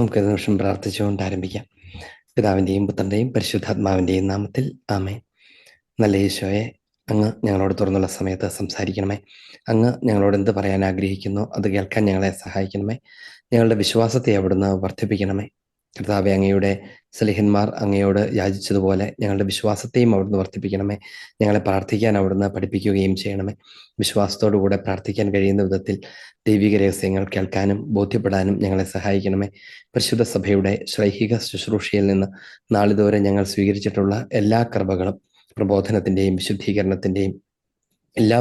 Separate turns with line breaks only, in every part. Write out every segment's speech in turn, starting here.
നമുക്ക് നിമിഷം പ്രാർത്ഥിച്ചുകൊണ്ട് ആരംഭിക്കാം. പിതാവിൻ്റെയും പുത്രൻ്റെയും പരിശുദ്ധാത്മാവിൻ്റെയും നാമത്തിൽ ആമേൻ. നല്ല ഈശോയെ, അങ്ങ് ഞങ്ങളോട് തുറന്നുള്ള സമയത്ത് സംസാരിക്കണമേ. അങ്ങ് ഞങ്ങളോട് എന്ത് പറയാൻ ആഗ്രഹിക്കുന്നു അത് കേൾക്കാൻ ഞങ്ങളെ സഹായിക്കണമേ. ഞങ്ങളുടെ വിശ്വാസത്തെ അവിടുന്ന് വർദ്ധിപ്പിക്കണമേ. കർത്താവെ, അങ്ങയുടെ സ്ലേഹന്മാർ അങ്ങയോട് യാചിച്ചതുപോലെ ഞങ്ങളുടെ വിശ്വാസത്തെയും അവിടുന്ന് വർദ്ധിപ്പിക്കണമേ. ഞങ്ങളെ പ്രാർത്ഥിക്കാൻ അവിടുന്ന് പഠിപ്പിക്കുകയും ചെയ്യണമേ. വിശ്വാസത്തോടുകൂടെ പ്രാർത്ഥിക്കാൻ കഴിയുന്ന വിധത്തിൽ ദൈവിക രഹസ്യങ്ങൾ കേൾക്കാനും ബോധ്യപ്പെടാനും ഞങ്ങളെ സഹായിക്കണമേ. പരിശുദ്ധ സഭയുടെ ശ്ലൈഹിക ശുശ്രൂഷയിൽ നിന്ന് നാളിതുവരെ ഞങ്ങൾ സ്വീകരിച്ചിട്ടുള്ള എല്ലാ കൃപകളും, പ്രബോധനത്തിൻ്റെയും വിശുദ്ധീകരണത്തിൻ്റെയും എല്ലാ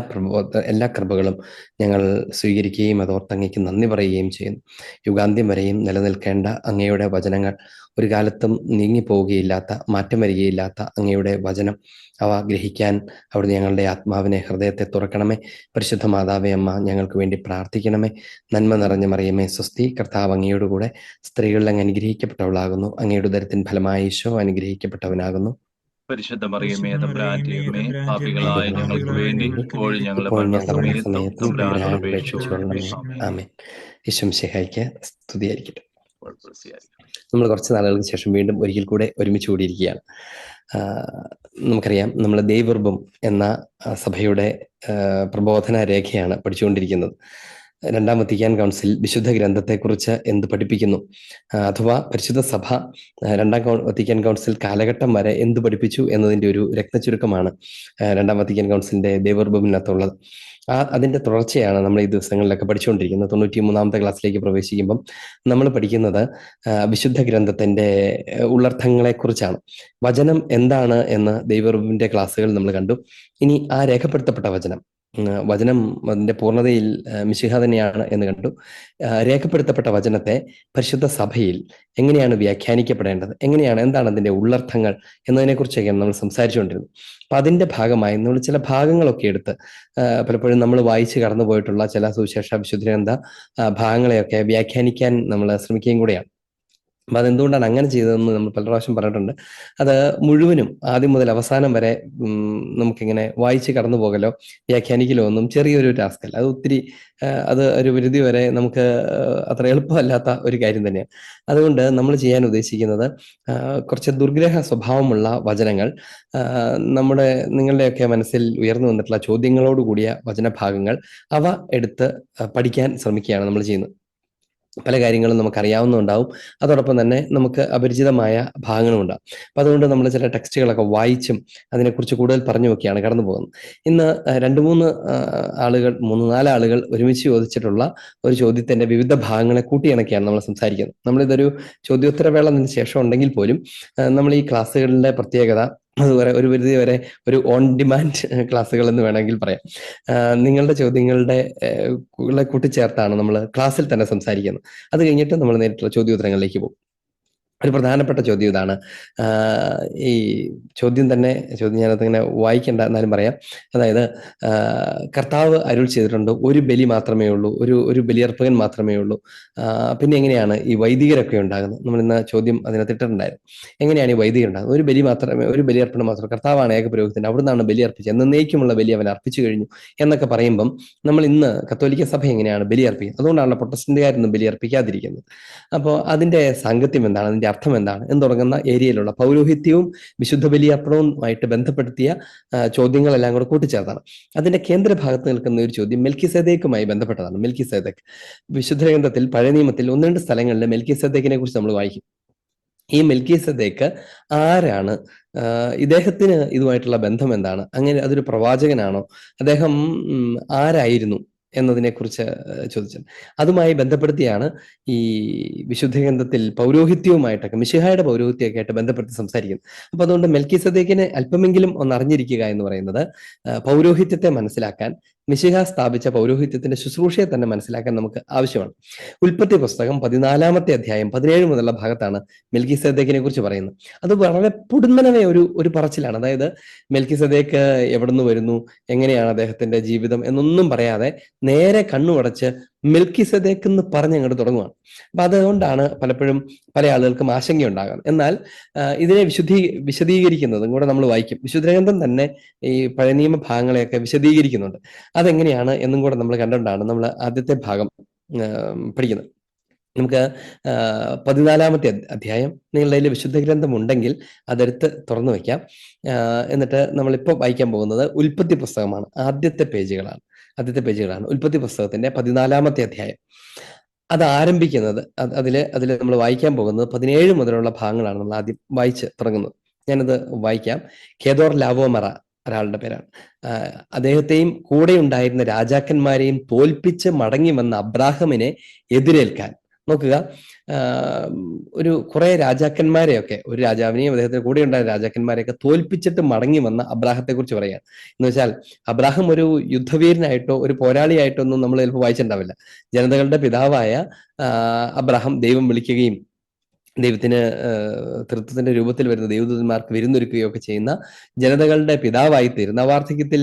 കൃപകളും ഞങ്ങൾ സ്വീകരിക്കുകയും അതോർത്തങ്ങയ്ക്ക് നന്ദി പറയുകയും ചെയ്യുന്നു. യുഗാന്ത്യം വരെയും നിലനിൽക്കേണ്ട അങ്ങയുടെ വചനങ്ങൾ, ഒരു കാലത്തും നീങ്ങിപ്പോവുകയില്ലാത്ത, മാറ്റം വരികയില്ലാത്ത അങ്ങയുടെ വചനം, അവ ഗ്രഹിക്കാൻ അവിടുന്ന് ഞങ്ങളുടെ ആത്മാവിനെ, ഹൃദയത്തെ തുറക്കണമേ. പരിശുദ്ധ മാതാവേ അമ്മ, ഞങ്ങൾക്ക് വേണ്ടി പ്രാർത്ഥിക്കണമേ. നന്മ നിറഞ്ഞ മറിയമേ സ്വസ്തി, കർത്താവ് അങ്ങയോട് കൂടെ സ്ത്രീകളിൽ അങ്ങ് അനുഗ്രഹിക്കപ്പെട്ടവളാകുന്നു. അങ്ങയുടെ ഉദരത്തിൻ ഫലമായ ഈശോ അനുഗ്രഹിക്കപ്പെട്ടവനാകുന്നു.
പരിശുദ്ധ മറിയമേ തമ്പുരാന്റെ അമ്മേ, പാപികളായ ഞങ്ങൾക്ക് വേണ്ടി ഇപ്പോഴും ഞങ്ങളുടെ
ഇപ്പോൾ ഞങ്ങളുടെ
മരണസമയത്തും
മരണസമയത്തും
തമ്പുരാനോട്
തമ്പുരാനോട്
അപേക്ഷിച്ചുകൊള്ളണമേ.
അപേക്ഷിച്ചുകൊള്ളണമേ. ആമേൻ. ഈശോമിശിഹായ്ക്ക് സ്തുതിയായിരിക്കട്ടെ.
ആമേൻ.
നമ്മൾ കുറച്ച് നാളുകൾക്ക് ശേഷം വീണ്ടും ഒരിക്കൽ കൂടെ ഒരുമിച്ച് കൂടിയിരിക്കുകയാണ്. നമുക്കറിയാം, നമ്മൾ ദൈവവർബം എന്ന സഭയുടെ പ്രബോധന രേഖയാണ് പഠിച്ചുകൊണ്ടിരിക്കുന്നത്. രണ്ടാം വത്തിക്കാൻ കൗൺസിൽ വിശുദ്ധ ഗ്രന്ഥത്തെക്കുറിച്ച് എന്ത് പഠിപ്പിക്കുന്നു, അഥവാ പരിശുദ്ധ സഭ രണ്ടാം വത്തിക്കാൻ കൗൺസിൽ കാലഘട്ടം വരെ എന്ത് പഠിപ്പിച്ചു എന്നതിൻ്റെ ഒരു രത്നചുരുക്കമാണ് രണ്ടാം വത്തിക്കാൻ കൗൺസിലിൻ്റെ ദൈവവർബമിനകത്തുള്ളത്. അതിൻ്റെ തുടർച്ചയാണ് നമ്മൾ ഈ ദിവസങ്ങളിലൊക്കെ പഠിച്ചുകൊണ്ടിരിക്കുന്നത്. 93-ാമത്തെ ക്ലാസ്സിലേക്ക് പ്രവേശിക്കുമ്പം നമ്മൾ പഠിക്കുന്നത് വിശുദ്ധ ഗ്രന്ഥത്തിൻ്റെ ഉള്ളർത്ഥങ്ങളെക്കുറിച്ചാണ്. വചനം എന്താണ് എന്ന് ദൈവവർബിൻ്റെ ക്ലാസ്സുകൾ നമ്മൾ കണ്ടു. ഇനി ആ രേഖപ്പെടുത്തപ്പെട്ട വചനം അതിൻ്റെ പൂർണ്ണതയിൽ മിശിഹ തന്നെയാണ് എന്ന് കണ്ടു. രേഖപ്പെടുത്തപ്പെട്ട വചനത്തെ പരിശുദ്ധ സഭയിൽ എങ്ങനെയാണ് വ്യാഖ്യാനിക്കപ്പെടേണ്ടത്, എന്താണ് അതിൻ്റെ ഉള്ളർത്ഥങ്ങൾ എന്നതിനെക്കുറിച്ചൊക്കെയാണ് നമ്മൾ സംസാരിച്ചുകൊണ്ടിരുന്നത്. അപ്പം അതിൻ്റെ ഭാഗമായി നമ്മൾ ചില ഭാഗങ്ങളൊക്കെ എടുത്ത് പലപ്പോഴും നമ്മൾ വായിച്ച് കടന്നു പോയിട്ടുള്ള ചില സുവിശേഷ വിശുദ്ധ ഗ്രന്ഥ ഭാഗങ്ങളെയൊക്കെ വ്യാഖ്യാനിക്കാൻ നമ്മൾ ശ്രമിക്കുകയും കൂടെയാണ്. അപ്പം അതെന്തുകൊണ്ടാണ് അങ്ങനെ ചെയ്തതെന്ന് നമ്മൾ പല പ്രാവശ്യം പറഞ്ഞിട്ടുണ്ട്. അത് മുഴുവനും ആദ്യം മുതൽ അവസാനം വരെ നമുക്കിങ്ങനെ വായിച്ച് കടന്നു പോകലോ വ്യാഖ്യാനിക്കലോ ഒന്നും ചെറിയൊരു ടാസ്കല്ല. അത് ഒരു പരിധി വരെ നമുക്ക് അത്ര എളുപ്പമല്ലാത്ത ഒരു കാര്യം തന്നെയാണ്. അതുകൊണ്ട് നമ്മൾ ചെയ്യാൻ ഉദ്ദേശിക്കുന്നത് കുറച്ച് ദുർഗ്രഹ സ്വഭാവമുള്ള വചനങ്ങൾ, നിങ്ങളുടെയൊക്കെ മനസ്സിൽ ഉയർന്നു വന്നിട്ടുള്ള ചോദ്യങ്ങളോട് കൂടിയ വചനഭാഗങ്ങൾ, അവ എടുത്ത് പഠിക്കാൻ ശ്രമിക്കുകയാണ് നമ്മൾ ചെയ്യുന്നത്. പല കാര്യങ്ങളും നമുക്കറിയാവുന്നുണ്ടാവും, അതോടൊപ്പം തന്നെ നമുക്ക് അപരിചിതമായ ഭാഗങ്ങളും ഉണ്ടാവും. അപ്പം അതുകൊണ്ട് നമ്മൾ ചില ടെക്സ്റ്റുകളൊക്കെ വായിച്ചും അതിനെക്കുറിച്ച് കൂടുതൽ പറഞ്ഞു നോക്കിയാണ് കടന്നു പോകുന്നത്. ഇന്ന് 3-4 ആളുകൾ ഒരുമിച്ച് ചോദിച്ചിട്ടുള്ള ഒരു ചോദ്യത്തിന്റെ വിവിധ ഭാഗങ്ങളെ കൂട്ടിയിണക്കിയാണ് നമ്മൾ സംസാരിക്കുന്നത്. നമ്മളിതൊരു ചോദ്യോത്തരവേളത്തിന് ശേഷം ഉണ്ടെങ്കിൽ പോലും നമ്മൾ ഈ ക്ലാസ്സുകളുടെ പ്രത്യേകത അതുപോലെ ഒരു പരിധി വരെ ഒരു ഓൺ ഡിമാൻഡ് ക്ലാസ്സുകൾ എന്ന് വേണമെങ്കിൽ പറയാം. നിങ്ങളുടെ ചോദ്യങ്ങളുടെ കൂട്ടിച്ചേർത്താണ് നമ്മൾ ക്ലാസ്സിൽ തന്നെ സംസാരിക്കുന്നത്. അത് കഴിഞ്ഞിട്ട് നമ്മൾ നേരിട്ടുള്ള ചോദ്യോത്തരങ്ങളിലേക്ക് പോകും. ഒരു പ്രധാനപ്പെട്ട ചോദ്യം ഇതാണ്. ഈ ചോദ്യം ഞാനത് ഇങ്ങനെ വായിക്കണ്ട, എന്നാലും പറയാം. അതായത്, കർത്താവ് അരുൾ ചെയ്തിട്ടുണ്ട് ഒരു ബലി മാത്രമേ ഉള്ളൂ, ഒരു ബലിയർപ്പകൻ മാത്രമേ ഉള്ളൂ. പിന്നെ എങ്ങനെയാണ് ഈ വൈദികരൊക്കെ ഉണ്ടാകുന്നത്? നമ്മൾ ഇന്ന് ചോദ്യം അതിനകത്തിട്ടുണ്ടായിരുന്നു. എങ്ങനെയാണ് ഈ വൈദികർ ഉണ്ടാകുന്നത്? ഒരു ബലിയർപ്പണം മാത്രം, കർത്താവാണ് ഏക പുരോഹിതൻ, അവിടുന്നാണ് ബലി അർപ്പിച്ചത്, എന്നേക്കുമുള്ള ബലി അവൻ അർപ്പിച്ചു കഴിഞ്ഞു എന്നൊക്കെ പറയുമ്പം നമ്മൾ ഇന്ന് കത്തോലിക്ക സഭ എങ്ങനെയാണ് ബലി അർപ്പിക്കുന്നത്? അതുകൊണ്ടാണ് പ്രൊട്ടസ്റ്റന്റുകാരൊന്നും ബലി അർപ്പിക്കാതിരിക്കുന്നത്. അപ്പോൾ അതിന്റെ സാങ്കത്യം എന്താണ്, അതിന്റെ അർത്ഥം എന്താണ് എന്ന് തുടങ്ങുന്ന ഏരിയയിലുള്ള പൗരോഹിത്യവും വിശുദ്ധ ബലിയർപ്പണവുമായിട്ട് ബന്ധപ്പെടുത്തിയ ചോദ്യങ്ങളെല്ലാം കൂടെ കൂട്ടിച്ചേർത്താണ്. അതിന്റെ കേന്ദ്ര ഭാഗത്ത് നിൽക്കുന്ന ഒരു ചോദ്യം മെൽക്കിസേദേക്കുമായി ബന്ധപ്പെട്ടതാണ്. മെൽക്കിസേദേക്ക് വിശുദ്ധ ഗ്രന്ഥത്തിൽ പഴയ നിയമത്തിൽ 1-2 സ്ഥലങ്ങളിൽ മെൽക്കിസേദേക്കിനെ കുറിച്ച് നമ്മൾ വായിക്കും. ഈ മെൽക്കിസേദേക്ക് ആരാണ്? ഇദ്ദേഹത്തിന് ഇതുമായിട്ടുള്ള ബന്ധം എന്താണ്? അങ്ങനെ അതൊരു പ്രവാചകനാണോ? അദ്ദേഹം ആരായിരുന്നു എന്നതിനെക്കുറിച്ച് ചോദിച്ചത്. അതുമായി ബന്ധപ്പെടുത്തിയാണ് ഈ വിശുദ്ധ ഗ്രന്ഥത്തിൽ പൗരോഹിത്യവുമായിട്ടൊക്കെ, മിശിഹായുടെ പൗരോഹിത്യമൊക്കെ ആയിട്ട് ബന്ധപ്പെടുത്തി സംസാരിക്കുന്നത്. അപ്പൊ അതുകൊണ്ട് മെൽക്കിസദേക്കിനെ അല്പമെങ്കിലും ഒന്ന് അറിഞ്ഞിരിക്കുക എന്ന് പറയുന്നത് പൗരോഹിത്യത്തെ മനസ്സിലാക്കാൻ, മിശിഹ സ്ഥാപിച്ച പൗരോഹിത്യത്തിന്റെ ശുശ്രൂഷയെ തന്നെ മനസ്സിലാക്കാൻ നമുക്ക് ആവശ്യമാണ്. ഉൽപ്പത്തി പുസ്തകം 14-ാമത്തെ അധ്യായം 17 മുതലുള്ള ഭാഗത്താണ് മെൽക്കിസദേക്കിനെ കുറിച്ച് പറയുന്നത്. അത് വളരെ പൊടുന്നനവേ ഒരു പറച്ചിലാണ്. അതായത് മെൽക്കിസദേക്ക് എവിടെ നിന്ന് വരുന്നു, എങ്ങനെയാണ് അദ്ദേഹത്തിന്റെ ജീവിതം എന്നൊന്നും പറയാതെ നേരെ കണ്ണുടച്ച് മെൽക്കിസദേക്ക് എന്ന് പറഞ്ഞ് അങ്ങോട്ട് തുടങ്ങുകയാണ്. അപ്പൊ അതുകൊണ്ടാണ് പലപ്പോഴും പല ആളുകൾക്കും ആശങ്കയുണ്ടാകാം. എന്നാൽ ഇതിനെ വിശദീകരിക്കുന്നതും കൂടെ നമ്മൾ വായിക്കും. വിശുദ്ധഗ്രന്ഥം തന്നെ ഈ പഴയ നിയമ ഭാഗങ്ങളെയൊക്കെ വിശദീകരിക്കുന്നുണ്ട്. അതെങ്ങനെയാണ് എന്നും കൂടെ നമ്മൾ കണ്ടുകൊണ്ടാണ് നമ്മൾ ആദ്യത്തെ ഭാഗം പഠിക്കുന്നത്. നമുക്ക് 14-ാമത്തെ അധ്യായം നിങ്ങളുടെ കയ്യിൽ വിശുദ്ധ ഗ്രന്ഥം ഉണ്ടെങ്കിൽ അതെടുത്ത് തുറന്നു വയ്ക്കാം. എന്നിട്ട് നമ്മളിപ്പോൾ വായിക്കാൻ പോകുന്നത് ഉൽപ്പത്തി പുസ്തകമാണ്. ആദ്യത്തെ പേജുകളാണ് ഉൽപ്പത്തി പുസ്തകത്തിന്റെ 14-ാമത്തെ അധ്യായം. അത് ആരംഭിക്കുന്നത് അതിൽ നമ്മൾ വായിക്കാൻ പോകുന്നത് 17 മുതലുള്ള ഭാഗങ്ങളാണ് നമ്മൾ ആദ്യം വായിച്ച് തുടങ്ങുന്നത്. ഞാനത് വായിക്കാം. ഖേദോർ ലാവോമറ ഒരാളുടെ പേരാണ്. അദ്ദേഹത്തെയും കൂടെ ഉണ്ടായിരുന്ന രാജാക്കന്മാരെയും തോൽപ്പിച്ച് മടങ്ങി വന്ന അബ്രാഹമിനെ എതിരേൽക്കാൻ നോക്കുക. ഒരു കുറെ രാജാക്കന്മാരെയൊക്കെ, ഒരു രാജാവിനെയും അദ്ദേഹത്തിന് കൂടെ ഉണ്ടായ രാജാക്കന്മാരെയൊക്കെ തോൽപ്പിച്ചിട്ട് മടങ്ങി വന്ന അബ്രാഹത്തെ കുറിച്ച് പറയുകയാണ്. എന്ന് വെച്ചാൽ അബ്രാഹം ഒരു യുദ്ധവീരനായിട്ടോ ഒരു പോരാളിയായിട്ടോ ഒന്നും നമ്മൾ ചിലപ്പോൾ വായിച്ചിട്ടുണ്ടാവില്ല. ജനതകളുടെ പിതാവായ അബ്രാഹം ദൈവം വിളിക്കുകയും ദൈവത്തിന് തൃത്വത്തിന്റെ രൂപത്തിൽ വരുന്ന ദൈവദൂതന്മാർക്ക് വിരുന്നൊരുക്കുകയൊക്കെ ചെയ്യുന്ന, ജനതകളുടെ പിതാവായി തീരുന്ന, വാർദ്ധക്യത്തിൽ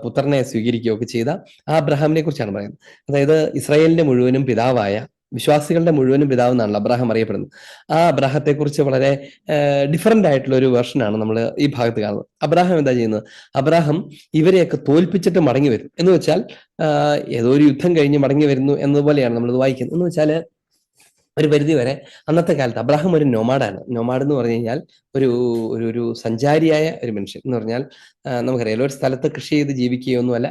പുത്രനെ സ്വീകരിക്കുകയൊക്കെ ചെയ്ത ആ അബ്രഹാമിനെ കുറിച്ചാണ് പറയുന്നത്. അതായത് ഇസ്രായേലിന്റെ മുഴുവനും പിതാവായ, വിശ്വാസികളുടെ മുഴുവനും പിതാവ് എന്നാണല്ലോ അബ്രാഹാം അറിയപ്പെടുന്നത്. ആ അബ്രാഹത്തെ കുറിച്ച് വളരെ ഡിഫറെന്റ് ആയിട്ടുള്ള ഒരു വെർഷനാണ് നമ്മൾ ഈ ഭാഗത്ത് കാണുന്നത്. അബ്രാഹാം എന്താ ചെയ്യുന്നത്? അബ്രാഹാം ഇവരെയൊക്കെ തോൽപ്പിച്ചിട്ട് മടങ്ങി വരും. എന്ന് വെച്ചാൽ ഏതോ ഒരു യുദ്ധം കഴിഞ്ഞ് മടങ്ങി വരുന്നു എന്നതുപോലെയാണ് നമ്മളിത് വായിക്കുന്നത്. എന്ന് വെച്ചാൽ ഒരു പരിധി വരെ അന്നത്തെ കാലത്ത് അബ്രാഹാം ഒരു നൊമാഡാണ്. നൊമാഡ് എന്ന് പറഞ്ഞു കഴിഞ്ഞാൽ ഒരു ഒരു സഞ്ചാരിയായ ഒരു മനുഷ്യൻ എന്ന് പറഞ്ഞാൽ നമുക്കറിയാലോ, ഒരു സ്ഥലത്ത് കൃഷി ചെയ്ത് ജീവിക്കുകയൊന്നുമല്ല.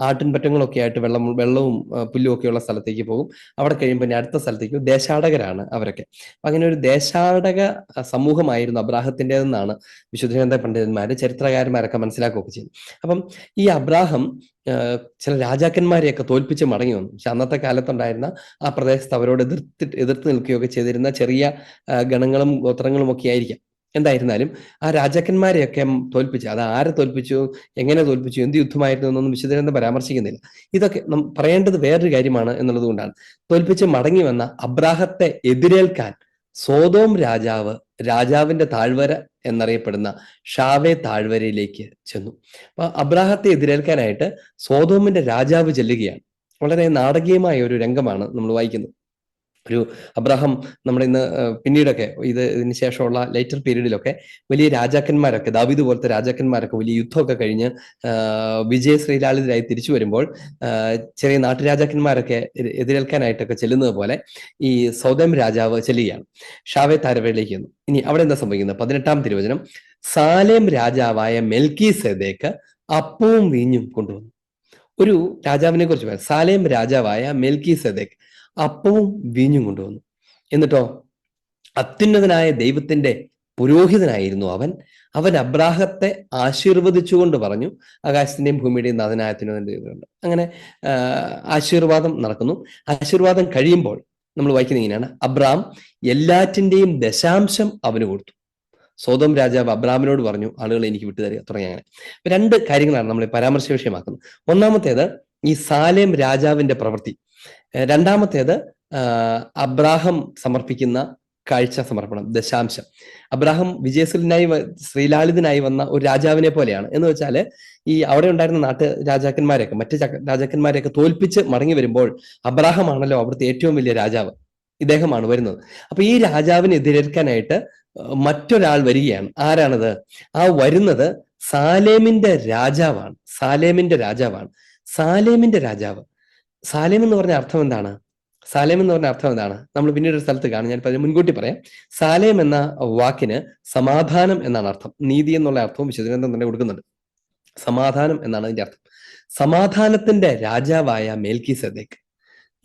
ആട്ടിൻപറ്റങ്ങളൊക്കെ ആയിട്ട് വെള്ളവും പുല്ലും ഒക്കെയുള്ള സ്ഥലത്തേക്ക് പോകും. അവിടെ കഴിയുമ്പോൾ അടുത്ത സ്ഥലത്തേക്ക് ദേശാടകരാണ് അവരൊക്കെ. അപ്പൊ അങ്ങനെ ഒരു ദേശാടക സമൂഹമായിരുന്നു അബ്രാഹത്തിൻ്റെതെന്നാണ് വിശുദ്ധ പണ്ഡിതന്മാര്, ചരിത്രകാരന്മാരൊക്കെ മനസ്സിലാക്കുകയൊക്കെ ചെയ്യും. അപ്പം ഈ അബ്രാഹം ചില രാജാക്കന്മാരെയൊക്കെ തോൽപ്പിച്ച് മടങ്ങി വന്നു. പക്ഷെ അന്നത്തെ കാലത്തുണ്ടായിരുന്ന ആ പ്രദേശത്ത് അവരോട് എതിർത്ത് നിൽക്കുകയൊക്കെ ചെയ്തിരുന്ന ചെറിയ ഗണങ്ങളും ഗോത്രങ്ങളും ഒക്കെ ആയിരിക്കാം. എന്തായിരുന്നാലും ആ രാജാക്കന്മാരെയൊക്കെ തോൽപ്പിച്ചു. അത് ആരെ തോൽപ്പിച്ചു, എങ്ങനെ തോൽപ്പിച്ചു, എന്ത് യുദ്ധമായിരുന്നു എന്നൊന്നും വിശുദ്ധഗ്രന്ഥം പരാമർശിക്കുന്നില്ല. ഇതൊക്കെ പറയേണ്ടത് വേറൊരു കാര്യമാണ് എന്നുള്ളത് കൊണ്ടാണ്. തോൽപ്പിച്ച് മടങ്ങി വന്ന അബ്രാഹത്തെ എതിരേൽക്കാൻ സോതോം രാജാവിന്റെ താഴ്വര എന്നറിയപ്പെടുന്ന ഷാവേ താഴ്വരയിലേക്ക് ചെന്നു. അപ്പൊ അബ്രാഹത്തെ എതിരേൽക്കാനായിട്ട് സോതോമിന്റെ രാജാവ് ചെല്ലുകയാണ്. വളരെ നാടകീയമായ ഒരു രംഗമാണ് നമ്മൾ വായിക്കുന്നത്. ഒരു അബ്രാഹാം നമ്മുടെ ഇന്ന് പിന്നീടൊക്കെ ഇതിന് ശേഷമുള്ള ലേറ്റർ പീരീഡിലൊക്കെ വലിയ രാജാക്കന്മാരൊക്കെ, ദാവീദ് പോലത്തെ രാജാക്കന്മാരൊക്കെ വലിയ യുദ്ധമൊക്കെ കഴിഞ്ഞ് വിജയശ്രീലാളിതരായി തിരിച്ചു വരുമ്പോൾ ചെറിയ നാട്ടുരാജാക്കന്മാരൊക്കെ എതിരേൽക്കാനായിട്ടൊക്കെ ചെല്ലുന്നത് പോലെ ഈ സൗദം രാജാവ് ചെല്ലുകയാണ് ഷാവേ താഴ്വരയിലേക്ക്. ഇനി അവിടെ എന്താ സംഭവിക്കുന്നത്? 18-ാം തിരുവചനം, സാലേം രാജാവായ മെൽക്കീസേദെക്ക് അപ്പവും വീഞ്ഞും കൊണ്ടുവന്നു. ഒരു രാജാവിനെ കുറിച്ച് പറയാം. സാലേം രാജാവായ മെൽക്കീസേദെക്ക് അപ്പവും വീഞ്ഞും കൊണ്ടുവന്നു. എന്നിട്ടോ അത്യുന്നതനായ ദൈവത്തിന്റെ പുരോഹിതനായിരുന്നു അവൻ അബ്രാഹത്തെ ആശീർവദിച്ചുകൊണ്ട് പറഞ്ഞു, ആകാശത്തിന്റെയും ഭൂമിയുടെയും നാഥനായ അത്യുന്നതന്റെ ദൈവമുണ്ട്. അങ്ങനെ ആശീർവാദം നടക്കുന്നു. ആശീർവാദം കഴിയുമ്പോൾ നമ്മൾ വായിക്കുന്നത് ഇങ്ങനെയാണ്: അബ്രാം എല്ലാറ്റിന്റെയും ദശാംശം അവന് കൊടുത്തു. സോതോം രാജാവ് അബ്രാമിനോട് പറഞ്ഞു, ആളുകളെ എനിക്ക് വിട്ടുതരിക, തുടങ്ങി. അങ്ങനെ 2 കാര്യങ്ങളാണ് നമ്മൾ പരാമർശ വിഷയമാക്കുന്നത്. ഒന്നാമത്തേത് ഈ സാലേം രാജാവിന്റെ പ്രവൃത്തി. രണ്ടാമത്തേത് അബ്രാഹം സമർപ്പിക്കുന്ന കാഴ്ച സമർപ്പണം, ദശാംശം. അബ്രാഹം ശ്രീലാളിതനായി വന്ന ഒരു രാജാവിനെ പോലെയാണ്. എന്ന് വെച്ചാൽ ഈ അവിടെ ഉണ്ടായിരുന്ന മറ്റ് രാജാക്കന്മാരെയൊക്കെ തോൽപ്പിച്ച് മടങ്ങി വരുമ്പോൾ അബ്രാഹമാണല്ലോ അവിടുത്തെ ഏറ്റവും വലിയ രാജാവ്. ഇദ്ദേഹമാണ് വരുന്നത്. അപ്പൊ ഈ രാജാവിനെ എതിരേൽക്കാനായിട്ട് മറ്റൊരാൾ വരികയാണ്. ആരാണത്? ആ വരുന്നത് സാലേമിന്റെ രാജാവാണ്. സാലേമിന്റെ രാജാവ്. സാലേം എന്ന് പറഞ്ഞ അർത്ഥം എന്താണ്? നമ്മൾ പിന്നീട് ഒരു സ്ഥലത്ത് കാണും, ഞാൻ മുൻകൂട്ടി പറയാം. സാലേം എന്ന വാക്കിന് സമാധാനം എന്നാണ് അർത്ഥം. നീതി എന്നുള്ള അർത്ഥവും വിശുദ്ധഗ്രന്ഥം തന്നെ കൊടുക്കുന്നുണ്ട്. സമാധാനം എന്നാണ് അതിന്റെ അർത്ഥം. സമാധാനത്തിന്റെ രാജാവായ മെൽക്കീസേദെക്ക്.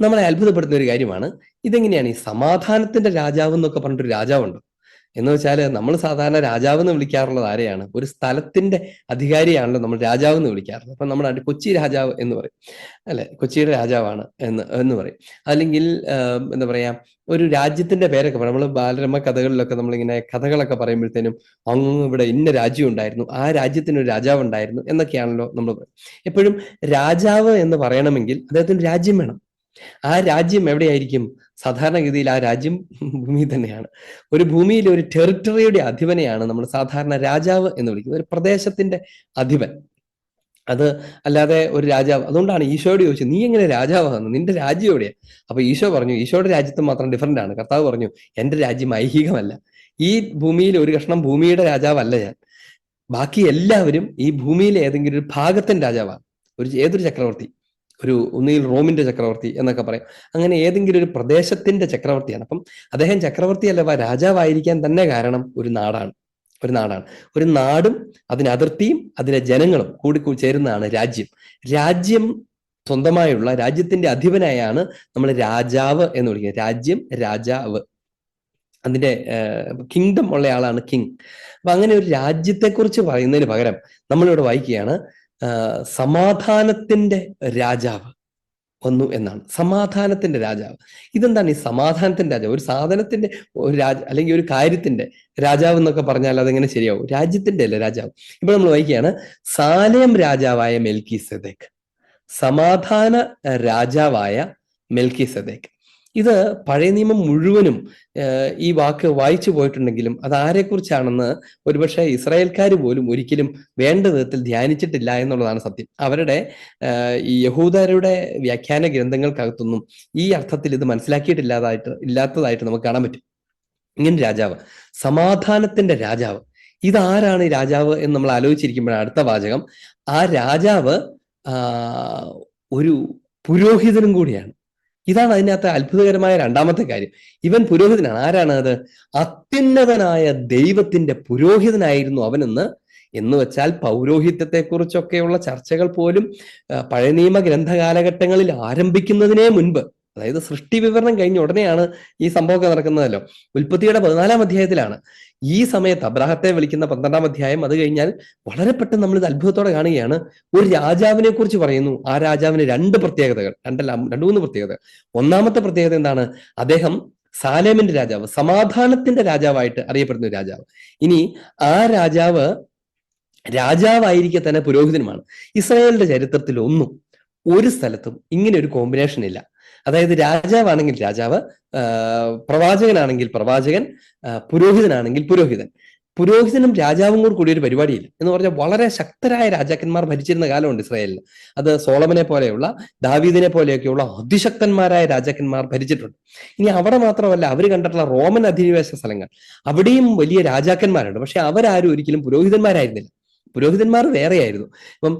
നമ്മളെ അത്ഭുതപ്പെടുത്തുന്ന ഒരു കാര്യമാണ്. ഇതെങ്ങനെയാണ് ഈ സമാധാനത്തിന്റെ രാജാവ് എന്നൊക്കെ പറഞ്ഞിട്ടൊരു രാജാവുണ്ടോ? എന്ന് വെച്ചാൽ നമ്മൾ സാധാരണ രാജാവ് എന്ന് വിളിക്കാറുള്ളത് ആരെയാണ്? ഒരു സ്ഥലത്തിന്റെ അധികാരിയാണല്ലോ നമ്മൾ രാജാവ് എന്ന് വിളിക്കാറുള്ളത്. അപ്പൊ നമ്മുടെ കൊച്ചി രാജാവ് എന്ന് പറയും, അല്ലെ? കൊച്ചിയുടെ രാജാവാണ് എന്ന് പറയും. അല്ലെങ്കിൽ എന്താ പറയാ, ഒരു രാജ്യത്തിന്റെ പേരൊക്കെ പറയും. നമ്മൾ ബാലരമ കഥകളിലൊക്കെ നമ്മളിങ്ങനെ കഥകളൊക്കെ പറയുമ്പോഴത്തേനും അങ്ങ് ഇവിടെ ഇന്ന രാജ്യം ഉണ്ടായിരുന്നു, ആ രാജ്യത്തിന് ഒരു രാജാവ് ഉണ്ടായിരുന്നു എന്നൊക്കെയാണല്ലോ നമ്മൾ പറയും. എപ്പോഴും രാജാവ് എന്ന് പറയണമെങ്കിൽ അദ്ദേഹത്തിന് രാജ്യം വേണം. ആ രാജ്യം എവിടെയായിരിക്കും? സാധാരണഗതിയിൽ ആ രാജ്യം ഭൂമി തന്നെയാണ്. ഒരു ഭൂമിയിലെ ഒരു ടെറിട്ടറിയുടെ അധിപനെയാണ് നമ്മൾ സാധാരണ രാജാവ് എന്ന് വിളിക്കുന്നത്, ഒരു പ്രദേശത്തിന്റെ അധിപൻ. അത് അല്ലാതെ ഒരു രാജാവ്. അതുകൊണ്ടാണ് ഈശോയോട് ചോദിച്ചത്, നീ എങ്ങനെ രാജാവാണ്? നിന്റെ രാജ്യം എവിടെയാ? അപ്പൊ ഈശോ പറഞ്ഞു, ഈശോയുടെ രാജ്യത്ത് മാത്രം ഡിഫറന്റ് ആണ്. കർത്താവ് പറഞ്ഞു, എന്റെ രാജ്യം ഐഹികമല്ല. ഈ ഭൂമിയിൽ ഒരു കഷ്ണം ഭൂമിയുടെ രാജാവല്ല ഞാൻ. ബാക്കി എല്ലാവരും ഈ ഭൂമിയിലെ ഏതെങ്കിലും ഒരു ഭാഗത്തിന്റെ രാജാവാണ്. ഏതൊരു ചക്രവർത്തി, ഒന്നുകിൽ റോമിന്റെ ചക്രവർത്തി എന്നൊക്കെ പറയും. അങ്ങനെ ഏതെങ്കിലും ഒരു പ്രദേശത്തിന്റെ ചക്രവർത്തിയാണ്. അപ്പം അദ്ദേഹം ചക്രവർത്തിയല്ല, രാജാവായിരിക്കാൻ തന്നെ കാരണം ഒരു നാടാണ്. ഒരു നാടും അതിന് അതിർത്തിയും അതിലെ ജനങ്ങളും കൂടി ചേരുന്നതാണ് രാജ്യം. രാജ്യം സ്വന്തമായുള്ള രാജ്യത്തിന്റെ അധിപനായാണ് നമ്മൾ രാജാവ് എന്ന് വിളിക്കുന്നത്. രാജ്യം, രാജാവ്, അതിന്റെ കിങ്ഡം ഉള്ള ആളാണ് കിങ്. അപ്പൊ അങ്ങനെ ഒരു രാജ്യത്തെക്കുറിച്ച് പറയുന്നതിന് പകരം നമ്മളിവിടെ വായിക്കുകയാണ് സമാധാനത്തിന്റെ രാജാവ് വന്നു എന്നാണ്. സമാധാനത്തിന്റെ രാജാവ്. ഇതെന്താണ് ഈ സമാധാനത്തിന്റെ രാജാവ്? ഒരു സാധനത്തിന്റെ ഒരു അല്ലെങ്കിൽ ഒരു കാര്യത്തിന്റെ രാജാവ് എന്നൊക്കെ പറഞ്ഞാൽ അതെങ്ങനെ ശരിയാവും? രാജ്യത്തിന്റെ അല്ലേ രാജാവ്. ഇപ്പൊ നമ്മൾ വായിക്കുകയാണ് സാലേം രാജാവായ മെൽക്കിസെദേക്ക്, സമാധാന രാജാവായ മെൽക്കിസെദേക്ക്. ഇത് പഴയ നിയമം മുഴുവനും ഈ വാക്ക് വായിച്ചു പോയിട്ടുണ്ടെങ്കിലും അത് ആരെക്കുറിച്ചാണെന്ന് ഒരുപക്ഷെ ഇസ്രായേൽക്കാർ പോലും ഒരിക്കലും വേണ്ട വിധത്തിൽ ധ്യാനിച്ചിട്ടില്ല എന്നുള്ളതാണ് സത്യം. അവരുടെ ഈ യഹൂദരുടെ വ്യാഖ്യാന ഗ്രന്ഥങ്ങൾക്കകത്തൊന്നും ഈ അർത്ഥത്തിൽ ഇത് ഇല്ലാത്തതായിട്ട് നമുക്ക് കാണാൻ പറ്റും. ഇങ്ങനെ രാജാവ്, സമാധാനത്തിന്റെ രാജാവ്, ഇതാരാണ് ഈ രാജാവ് എന്ന് നമ്മൾ ആലോചിച്ചിരിക്കുമ്പോഴാണ് അടുത്ത വാചകം, ആ രാജാവ് ഒരു പുരോഹിതനും കൂടിയാണ്. ഇതാണ് അതിനകത്ത് അത്ഭുതകരമായ രണ്ടാമത്തെ കാര്യം. ഇവൻ പുരോഹിതനാണ്. ആരാണ് അത്? അത്യുന്നതനായ ദൈവത്തിന്റെ പുരോഹിതനായിരുന്നു അവനെന്ന്. എന്ന് വെച്ചാൽ പൗരോഹിത്യത്തെക്കുറിച്ചൊക്കെയുള്ള ചർച്ചകൾ പോലും പഴയ നിയമ ഗ്രന്ഥകാലഘട്ടങ്ങളിൽ ആരംഭിക്കുന്നതിനേ മുൻപ്, അതായത് സൃഷ്ടി വിവരണം കഴിഞ്ഞ ഉടനെയാണ് ഈ സംഭവമൊക്കെ നടക്കുന്നതല്ലോ. ഉൽപ്പത്തിയുടെ 14-ാം അധ്യായത്തിലാണ് ഈ സമയത്ത് അബ്രാഹത്തെ വിളിക്കുന്ന 12-ാം അധ്യായം. അത് കഴിഞ്ഞാൽ വളരെ പെട്ടെന്ന് നമ്മൾ ഇത് അത്ഭുതത്തോടെ കാണുകയാണ്. ഒരു രാജാവിനെ കുറിച്ച് പറയുന്നു. ആ രാജാവിന് രണ്ട് മൂന്ന് പ്രത്യേകതകൾ. ഒന്നാമത്തെ പ്രത്യേകത എന്താണ്? അദ്ദേഹം സാലേമിന്റെ രാജാവ്, സമാധാനത്തിന്റെ രാജാവായിട്ട് അറിയപ്പെടുന്ന ഒരു രാജാവ്. ഇനി ആ രാജാവായിരിക്കെ തന്നെ പുരോഹിതനുമാണ്. ഇസ്രായേലിന്റെ ചരിത്രത്തിൽ ഒരു സ്ഥലത്തും ഇങ്ങനെ ഒരു കോമ്പിനേഷൻ ഇല്ല. അതായത് രാജാവാണെങ്കിൽ രാജാവ്, പ്രവാചകനാണെങ്കിൽ പ്രവാചകൻ, പുരോഹിതനാണെങ്കിൽ പുരോഹിതൻ. പുരോഹിതനും രാജാവും കൂടി ഒരു പരിപാടിയില്ല. എന്ന് പറഞ്ഞാൽ വളരെ ശക്തരായ രാജാക്കന്മാർ ഭരിച്ചിരുന്ന കാലമുണ്ട് ഇസ്രായേലിന്. അത് സോളമനെ പോലെയുള്ള, ദാവീദിനെ പോലെയൊക്കെയുള്ള അതിശക്തന്മാരായ രാജാക്കന്മാർ ഭരിച്ചിട്ടുണ്ട്. ഇനി അവിടെ മാത്രമല്ല, അവർ കണ്ടിട്ടുള്ള റോമൻ അധിനിവേശ സ്ഥലങ്ങൾ, അവിടെയും വലിയ രാജാക്കന്മാരുണ്ട്. പക്ഷെ അവരാരും ഒരിക്കലും പുരോഹിതന്മാരായിരുന്നില്ല. പുരോഹിതന്മാർ വേറെയായിരുന്നു. ഇപ്പം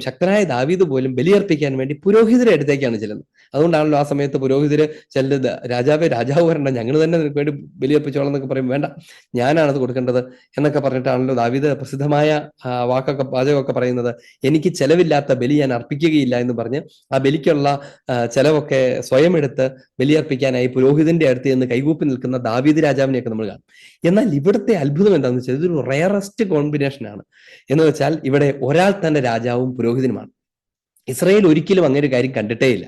ശക്തനായ ദാവീദ് പോലും ബലിയർപ്പിക്കാൻ വേണ്ടി പുരോഹിതരെ അടുത്തേക്കാണ് ചെല്ലുന്നത്. അതുകൊണ്ടാണല്ലോ ആ സമയത്ത് പുരോഹിതര് ചെല്ലുന്നത്, രാജാവ് വരണ്ട, ഞങ്ങൾ തന്നെ നിനക്ക് വേണ്ടി ബലിയർപ്പിച്ചോളാം എന്നൊക്കെ പറയും. വേണ്ട, ഞാനാണത് കൊടുക്കേണ്ടത് എന്നൊക്കെ പറഞ്ഞിട്ടാണല്ലോ ദാവീദ് പ്രസിദ്ധമായ വാചകമൊക്കെ പറയുന്നത്. എനിക്ക് ചെലവില്ലാത്ത ബലി ഞാൻ അർപ്പിക്കുകയില്ല എന്ന് പറഞ്ഞ് ആ ബലിക്കുള്ള ചെലവൊക്കെ സ്വയം എടുത്ത് ബലിയർപ്പിക്കാനായി പുരോഹിതന്റെ അടുത്ത് നിന്ന് കൈകൂപ്പി നിൽക്കുന്ന ദാവീദ് രാജാവിനെയൊക്കെ നമ്മൾ കാണും. എന്നാൽ ഇവിടുത്തെ അത്ഭുതം എന്താണെന്ന് വെച്ചാൽ ഇതൊരു റയറസ്റ്റ് കോമ്പിനേഷൻ ആണ്. എന്ന് വെച്ചാൽ ഇവിടെ ഒരാൾ തന്നെ രാജാവും പുരോഹിതനുമാണ്. ഇസ്രായേൽ ഒരിക്കലും അങ്ങനെ ഒരു കാര്യം കണ്ടിട്ടേയില്ല.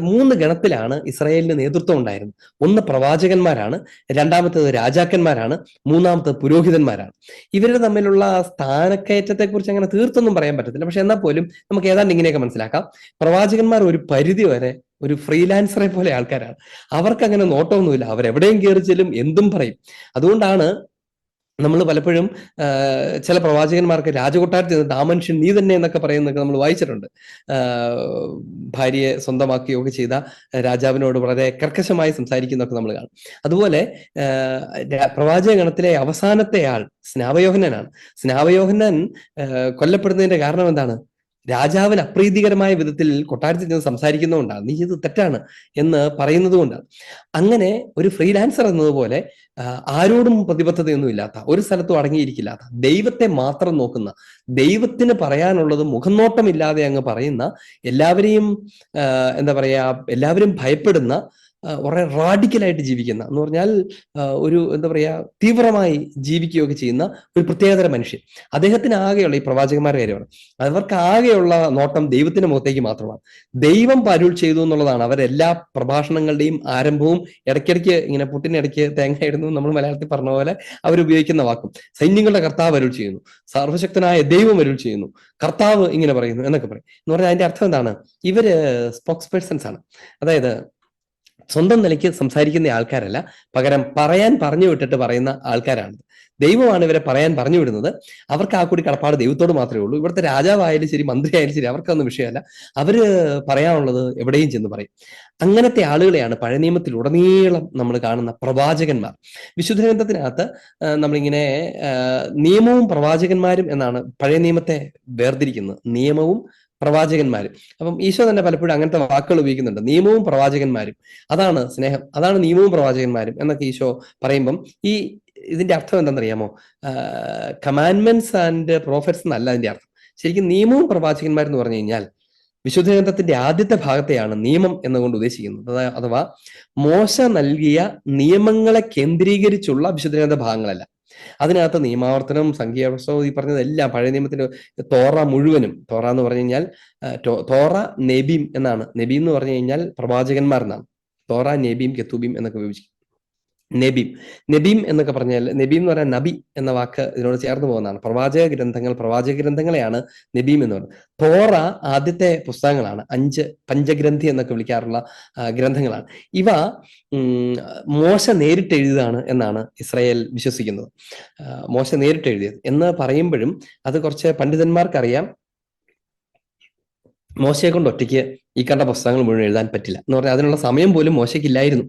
മൂന്ന് ഗണത്തിലാണ് ഇസ്രായേലിന് നേതൃത്വം ഉണ്ടായിരുന്നത്. ഒന്ന് പ്രവാചകന്മാരാണ്, രണ്ടാമത്തേത് രാജാക്കന്മാരാണ്, മൂന്നാമത്തേത് പുരോഹിതന്മാരാണ്. ഇവരുടെ തമ്മിലുള്ള സ്ഥാനക്കയറ്റത്തെക്കുറിച്ച് അങ്ങനെ തീർത്തൊന്നും പറയാൻ പറ്റത്തില്ല. പക്ഷെ എന്നാൽ പോലും നമുക്ക് ഏതാണ്ട് ഇങ്ങനെയൊക്കെ മനസ്സിലാക്കാം. പ്രവാചകന്മാർ ഒരു പരിധി വരെ ഒരു ഫ്രീലാൻസറെ പോലെ ആൾക്കാരാണ്. അവർക്ക് അങ്ങനെ നോട്ടമൊന്നുമില്ല. അവരെവിടെയും കയറി ചെല്ലും, എന്തും പറയും. അതുകൊണ്ടാണ് നമ്മൾ പലപ്പോഴും ചില പ്രവാചകന്മാർക്ക് രാജകൊട്ടാരത്തിൽ നിന്നിട്ട് ആ മനുഷ്യൻ നീ തന്നെ എന്നൊക്കെ പറയുന്നതൊക്കെ നമ്മൾ വായിച്ചിട്ടുണ്ട്. ഭാര്യയെ സ്വന്തമാക്കുകയൊക്കെ ചെയ്ത രാജാവിനോട് വളരെ കർക്കശമായി സംസാരിക്കുന്നതൊക്കെ നമ്മൾ കാണും. അതുപോലെ പ്രവാചക ഗണത്തിലെ അവസാനത്തെ ആൾ സ്നാപയോഹന്നാനാണ്. സ്നാപയോഹന്നാൻ കൊല്ലപ്പെടുന്നതിന്റെ കാരണം എന്താണ്? രാജാവിന് അപ്രീതികരമായ വിധത്തിൽ കൊട്ടാരത്തിൽ നിന്ന് സംസാരിക്കുന്നതുകൊണ്ടാണ്, നീ ഇത് തെറ്റാണ് എന്ന് പറയുന്നത് കൊണ്ടാണ്. അങ്ങനെ ഒരു ഫ്രീലാൻസർ എന്നതുപോലെ ആരോടും പ്രതിബദ്ധതയൊന്നും ഇല്ലാത്ത, ഒരു സ്ഥലത്തും അടങ്ങിയിരിക്കില്ലാത്ത, ദൈവത്തെ മാത്രം നോക്കുന്ന, ദൈവത്തിന് പറയാനുള്ളത് മുഖംനോട്ടമില്ലാതെ അങ്ങ് പറയുന്ന, എല്ലാവരെയും എല്ലാവരും ഭയപ്പെടുന്ന, വളരെ റാഡിക്കലായിട്ട് ജീവിക്കുന്ന, എന്ന് പറഞ്ഞാൽ തീവ്രമായി ജീവിക്കുകയൊക്കെ ചെയ്യുന്ന ഒരു പ്രത്യേകതര മനുഷ്യൻ. അദ്ദേഹത്തിന് ആകെയുള്ള, ഈ പ്രവാചകന്മാരുടെ കാര്യമാണ്, അവർക്ക് ആകെയുള്ള നോട്ടം ദൈവത്തിന്റെ മുഖത്തേക്ക് മാത്രമാണ്. ദൈവം അരുൾ ചെയ്തു എന്നുള്ളതാണ് അവരെല്ലാ പ്രഭാഷണങ്ങളുടെയും ആരംഭവും. ഇടയ്ക്കിടയ്ക്ക് ഇങ്ങനെ പുട്ടിനിടയ്ക്ക് തേങ്ങ ഇടുന്നു നമ്മൾ മലയാളത്തിൽ പറഞ്ഞ പോലെ അവരുപയോഗിക്കുന്ന വാക്കും. സൈന്യങ്ങളുടെ കർത്താവ് അരുൾ ചെയ്യുന്നു, സർവശക്തനായ ദൈവം അരുൾ ചെയ്യുന്നു, കർത്താവ് ഇങ്ങനെ പറയുന്നു എന്നൊക്കെ പറയും. എന്ന് പറഞ്ഞാൽ അതിന്റെ അർത്ഥം എന്താണ്? ഇവര് സ്പോക്സ് പേഴ്സൺസ് ആണ്. അതായത് സ്വന്തം നിലയ്ക്ക് സംസാരിക്കുന്ന ആൾക്കാരല്ല, പകരം പറയാൻ പറഞ്ഞു വിട്ടിട്ട് പറയുന്ന ആൾക്കാരാണ്. ദൈവമാണ് ഇവരെ പറയാൻ പറഞ്ഞു വിടുന്നത്. അവർക്ക് ആ കൂടി കടപ്പാട് ദൈവത്തോട് മാത്രമേ ഉള്ളൂ. ഇവിടുത്തെ രാജാവായാലും ശരി, മന്ത്രി ആയാലും ശരി, അവർക്കൊന്നും വിഷയമല്ല. അവര് പറയാനുള്ളത് എവിടെയും ചെന്ന് പറയും. അങ്ങനത്തെ ആളുകളെയാണ് പഴയ നിയമത്തിലുടനീളം നമ്മൾ കാണുന്ന പ്രവാചകന്മാർ. വിശുദ്ധ ഗ്രന്ഥത്തിനകത്ത് നമ്മളിങ്ങനെ നിയമവും പ്രവാചകന്മാരും എന്നാണ് പഴയ നിയമത്തെ വേർതിരിക്കുന്നത്. നിയമവും പ്രവാചകന്മാരും. അപ്പം ഈശോ തന്നെ പലപ്പോഴും അങ്ങനത്തെ വാക്കുകൾ ഉപയോഗിക്കുന്നുണ്ട്. നിയമവും പ്രവാചകന്മാരും, അതാണ് സ്നേഹം, അതാണ് നിയമവും പ്രവാചകന്മാരും എന്നൊക്കെ ഈശോ പറയുമ്പം ഈ ഇതിന്റെ അർത്ഥം എന്താണെന്നറിയാമോ? കമാൻഡ്മെന്റ്സ് ആൻഡ് പ്രോഫറ്റ്സ് എന്നല്ല അതിന്റെ അർത്ഥം. ശരിക്കും നിയമവും പ്രവാചകന്മാരെന്ന് പറഞ്ഞു കഴിഞ്ഞാൽ വിശുദ്ധ ഗ്രന്ഥത്തിന്റെ ആദ്യത്തെ ഭാഗത്തെയാണ് നിയമം എന്നുകൊണ്ട് ഉദ്ദേശിക്കുന്നത്. അഥവാ മോശ നൽകിയ നിയമങ്ങളെ കേന്ദ്രീകരിച്ചുള്ള വിശുദ്ധ ഗ്രന്ഥ ഭാഗങ്ങളല്ല. അതിനകത്ത് നിയമാവർത്തനം, സംഖ്യാപുസ്തകം, ഈ പറഞ്ഞതെല്ലാം പഴയ നിയമത്തിന്റെ തോറ മുഴുവനും. തോറ എന്ന് പറഞ്ഞു കഴിഞ്ഞാൽ തോറ നെബീം എന്നാണ്. നബീം എന്ന് പറഞ്ഞു കഴിഞ്ഞാൽ പ്രവാചകന്മാർ എന്നാണ്. തോറ, നെബീം, കെത്തൂബീം എന്നൊക്കെ വിഭജിക്കും. നബീം എന്നൊക്കെ പറഞ്ഞാൽ, നബീം എന്ന് പറഞ്ഞാൽ നബി എന്ന വാക്ക് ഇതിനോട് ചേർന്ന് പോകുന്നതാണ്. പ്രവാചക ഗ്രന്ഥങ്ങളെയാണ് നബീം എന്ന് പറയുന്നത്. തോറ ആദ്യത്തെ പുസ്തകങ്ങളാണ്. 5 പഞ്ചഗ്രന്ഥി എന്നൊക്കെ വിളിക്കാറുള്ള ഗ്രന്ഥങ്ങളാണ്. ഇവ മോശ നേരിട്ട് എഴുതിയതാണ് എന്നാണ് ഇസ്രായേൽ വിശ്വസിക്കുന്നത്. മോശ നേരിട്ട് എഴുതിയത് എന്ന് പറയുമ്പോഴും അത് കുറച്ച് പണ്ഡിതന്മാർക്കറിയാം, മോശയെ കൊണ്ട് ഒറ്റയ്ക്ക് ഈ കണ്ട പുസ്തകങ്ങൾ മുഴുവൻ എഴുതാൻ പറ്റില്ല എന്ന് പറഞ്ഞാൽ അതിനുള്ള സമയം പോലും മോശയ്ക്കില്ലായിരുന്നു,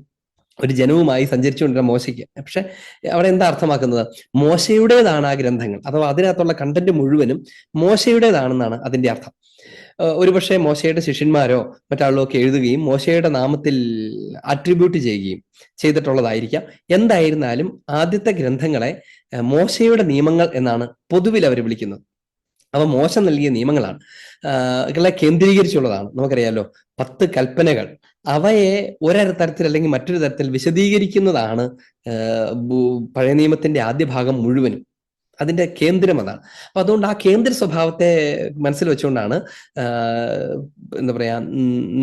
ഒരു ജനവുമായി സഞ്ചരിച്ചുകൊണ്ടിരുന്ന മോശയ്ക്ക്. പക്ഷെ അവിടെ എന്താ അർത്ഥമാക്കുന്നത്? മോശയുടേതാണ് ആ ഗ്രന്ഥങ്ങൾ, അഥവാ അതിനകത്തുള്ള കണ്ടന്റ് മുഴുവനും മോശയുടേതാണെന്നാണ് അതിന്റെ അർത്ഥം. ഒരുപക്ഷെ മോശയുടെ ശിഷ്യന്മാരോ മറ്റാളോ ഒക്കെ എഴുതുകയും മോശയുടെ നാമത്തിൽ അട്രിബ്യൂട്ട് ചെയ്യുകയും ചെയ്തിട്ടുള്ളതായിരിക്കാം. എന്തായിരുന്നാലും ആദ്യത്തെ ഗ്രന്ഥങ്ങളെ മോശയുടെ നിയമങ്ങൾ എന്നാണ് പൊതുവിൽ അവർ വിളിക്കുന്നത്. അവ മോശ നൽകിയ നിയമങ്ങളാണ്, കേന്ദ്രീകരിച്ചുള്ളതാണ്. നമുക്കറിയാലോ 10 കൽപ്പനകൾ. അവയെ ഒരൊരു തരത്തിൽ അല്ലെങ്കിൽ മറ്റൊരു തരത്തിൽ വിശദീകരിക്കുന്നതാണ് പഴയ നിയമത്തിന്റെ ആദ്യ ഭാഗം മുഴുവനും. അതിന്റെ കേന്ദ്രം അതാണ്. അപ്പൊ അതുകൊണ്ട് ആ കേന്ദ്ര സ്വഭാവത്തെ മനസ്സിൽ വെച്ചുകൊണ്ടാണ് എന്താ പറയാ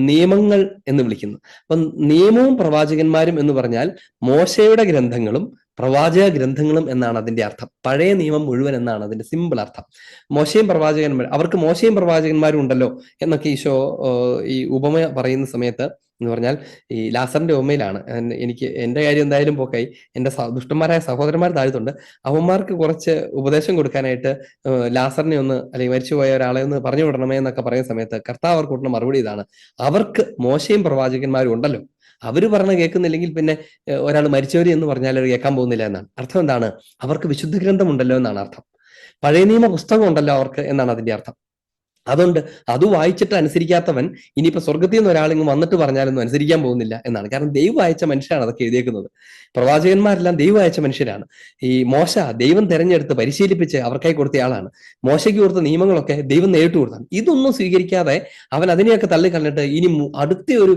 നിയമങ്ങൾ എന്ന് വിളിക്കുന്നത്. അപ്പൊ നിയമവും പ്രവാചകന്മാരും എന്ന് പറഞ്ഞാൽ മോശയുടെ ഗ്രന്ഥങ്ങളും പ്രവാചക ഗ്രന്ഥങ്ങളും എന്നാണ് അതിന്റെ അർത്ഥം. പഴയ നിയമം മുഴുവൻ എന്നാണ് അതിന്റെ സിമ്പിൾ അർത്ഥം. മോശയും പ്രവാചകന്മാരും, അവർക്ക് മോശയും പ്രവാചകന്മാരും ഉണ്ടല്ലോ എന്നൊക്കെ ഈശോ ഈ ഉപമ പറയുന്ന സമയത്ത് എന്ന് പറഞ്ഞാൽ ഈ ലാസറിന്റെ ഉപമയിലാണ്. എനിക്ക് എന്റെ കാര്യം എന്തായാലും പോക്കായി, എന്റെ ദുഷ്ടന്മാരായ സഹോദരന്മാർ താഴ്ത്തുണ്ട്, അവന്മാർക്ക് കുറച്ച് ഉപദേശം കൊടുക്കാനായിട്ട് ലാസറിനെ ഒന്ന്, അല്ലെങ്കിൽ മരിച്ചുപോയ ഒരാളെ ഒന്ന് പറഞ്ഞു വിടണമേ എന്നൊക്കെ പറയുന്ന സമയത്ത് കർത്താവ് അവർക്ക് കൊടുക്കുന്ന മറുപടി ഇതാണ്: അവർക്ക് മോശയും പ്രവാചകന്മാരും ഉണ്ടല്ലോ, അവര് പറഞ്ഞ കേൾക്കുന്നില്ലെങ്കിൽ പിന്നെ ഒരാൾ മരിച്ചവര് എന്ന് പറഞ്ഞാൽ അവർ കേൾക്കാൻ പോകുന്നില്ല എന്നാണ് അർത്ഥം. എന്താണ്? അവർക്ക് വിശുദ്ധ ഗ്രന്ഥം ഉണ്ടല്ലോ എന്നാണ് അർത്ഥം. പഴയ നിയമ പുസ്തകം ഉണ്ടല്ലോ അവർക്ക് എന്നാണ് അതിന്റെ അർത്ഥം. അതുകൊണ്ട് അത് വായിച്ചിട്ട് അനുസരിക്കാത്തവൻ ഇനിയിപ്പോ സ്വർഗത്തിൽ നിന്ന് ഒരാളിങ്ങ് വന്നിട്ട് പറഞ്ഞാലൊന്നും അനുസരിക്കാൻ പോകുന്നില്ല എന്നാണ്. കാരണം ദൈവം അയച്ച മനുഷ്യരാണ് അതൊക്കെ എഴുതിയേക്കുന്നത്. പ്രവാചകന്മാരെല്ലാം ദൈവം അയച്ച മനുഷ്യരാണ്. ഈ മോശ ദൈവം തെരഞ്ഞെടുത്ത് പരിശീലിപ്പിച്ച് അവർക്കായി കൊടുത്തയാളാണ്. മോശയ്ക്ക് കൊടുത്ത നിയമങ്ങളൊക്കെ ദൈവം നേരിട്ട് കൊടുത്താണ്. ഇതൊന്നും സ്വീകരിക്കാതെ അവൻ അതിനെയൊക്കെ തള്ളിക്കളഞ്ഞിട്ട് ഇനി അടുത്ത ഒരു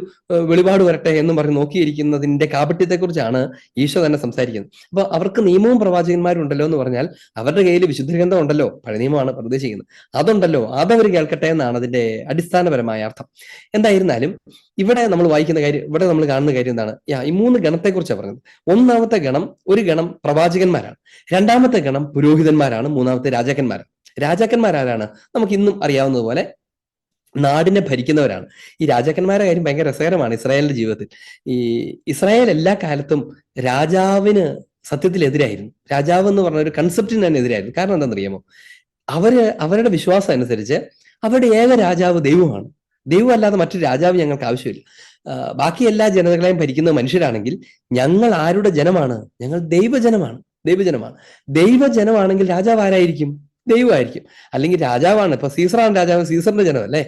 വെളിപാട് വരട്ടെ എന്നും പറഞ്ഞ് നോക്കിയിരിക്കുന്നതിന്റെ കാപട്യത്തെക്കുറിച്ചാണ് ഈശോ തന്നെ സംസാരിക്കുന്നത്. അപ്പൊ അവർക്ക് നിയമവും പ്രവാചകന്മാരും ഉണ്ടല്ലോ എന്ന് പറഞ്ഞാൽ അവരുടെ കയ്യിൽ വിശുദ്ധ ഗ്രന്ഥം ഉണ്ടല്ലോ, പഴയ നിയമമാണ് പ്രദേശിക്കുന്നത്, അതുണ്ടല്ലോ, അതവർ കേൾക്കട്ടെ എന്നാണ് അതിന്റെ അടിസ്ഥാനപരമായ അർത്ഥം. എന്തായിരുന്നാലും ഇവിടെ നമ്മൾ വായിക്കുന്ന കാര്യം, ഇവിടെ നമ്മൾ കാണുന്ന കാര്യം എന്താണ്? ഈ 3 ഗണത്തെക്കുറിച്ചാണ് പറഞ്ഞത്. ഒന്നാമത്തെ ഗണം, ഒരു ഗണം പ്രവാചകന്മാരാണ്, രണ്ടാമത്തെ ഗണം പുരോഹിതന്മാരാണ്, മൂന്നാമത്തെ രാജാക്കന്മാരാണ്. രാജാക്കന്മാരാരാണ്? നമുക്ക് ഇന്നും അറിയാവുന്നതുപോലെ നാടിനെ ഭരിക്കുന്നവരാണ്. ഈ രാജാക്കന്മാരുടെ കാര്യം ഭയങ്കര രസകരമാണ് ഇസ്രായേലിന്റെ ജീവിതത്തിൽ. ഈ ഇസ്രായേൽ എല്ലാ കാലത്തും രാജാവിന് സത്യത്തിൽ എതിരായിരുന്നു. രാജാവ് എന്ന് പറഞ്ഞ ഒരു കൺസെപ്റ്റിന് തന്നെ എതിരായിരുന്നു. കാരണം എന്താണെന്നറിയാമോ? അവരുടെ വിശ്വാസം അനുസരിച്ച് അവരുടെ ഏക രാജാവ് ദൈവമാണ്. ദൈവം അല്ലാതെ മറ്റൊരു രാജാവ് ഞങ്ങൾക്ക് ആവശ്യമില്ല. ബാക്കി എല്ലാ ജനതകളെയും ഭരിക്കുന്ന മനുഷ്യരാണെങ്കിൽ ഞങ്ങൾ ആരുടെ ജനമാണ്? ഞങ്ങൾ ദൈവജനമാണ്. ദൈവജനമാണെങ്കിൽ രാജാവ് ആരായിരിക്കും? ദൈവമായിരിക്കും. അല്ലെങ്കിൽ രാജാവാണ്, ഇപ്പൊ സീസറാണ് രാജാവ്, സീസറിന്റെ ജനം അല്ലേ,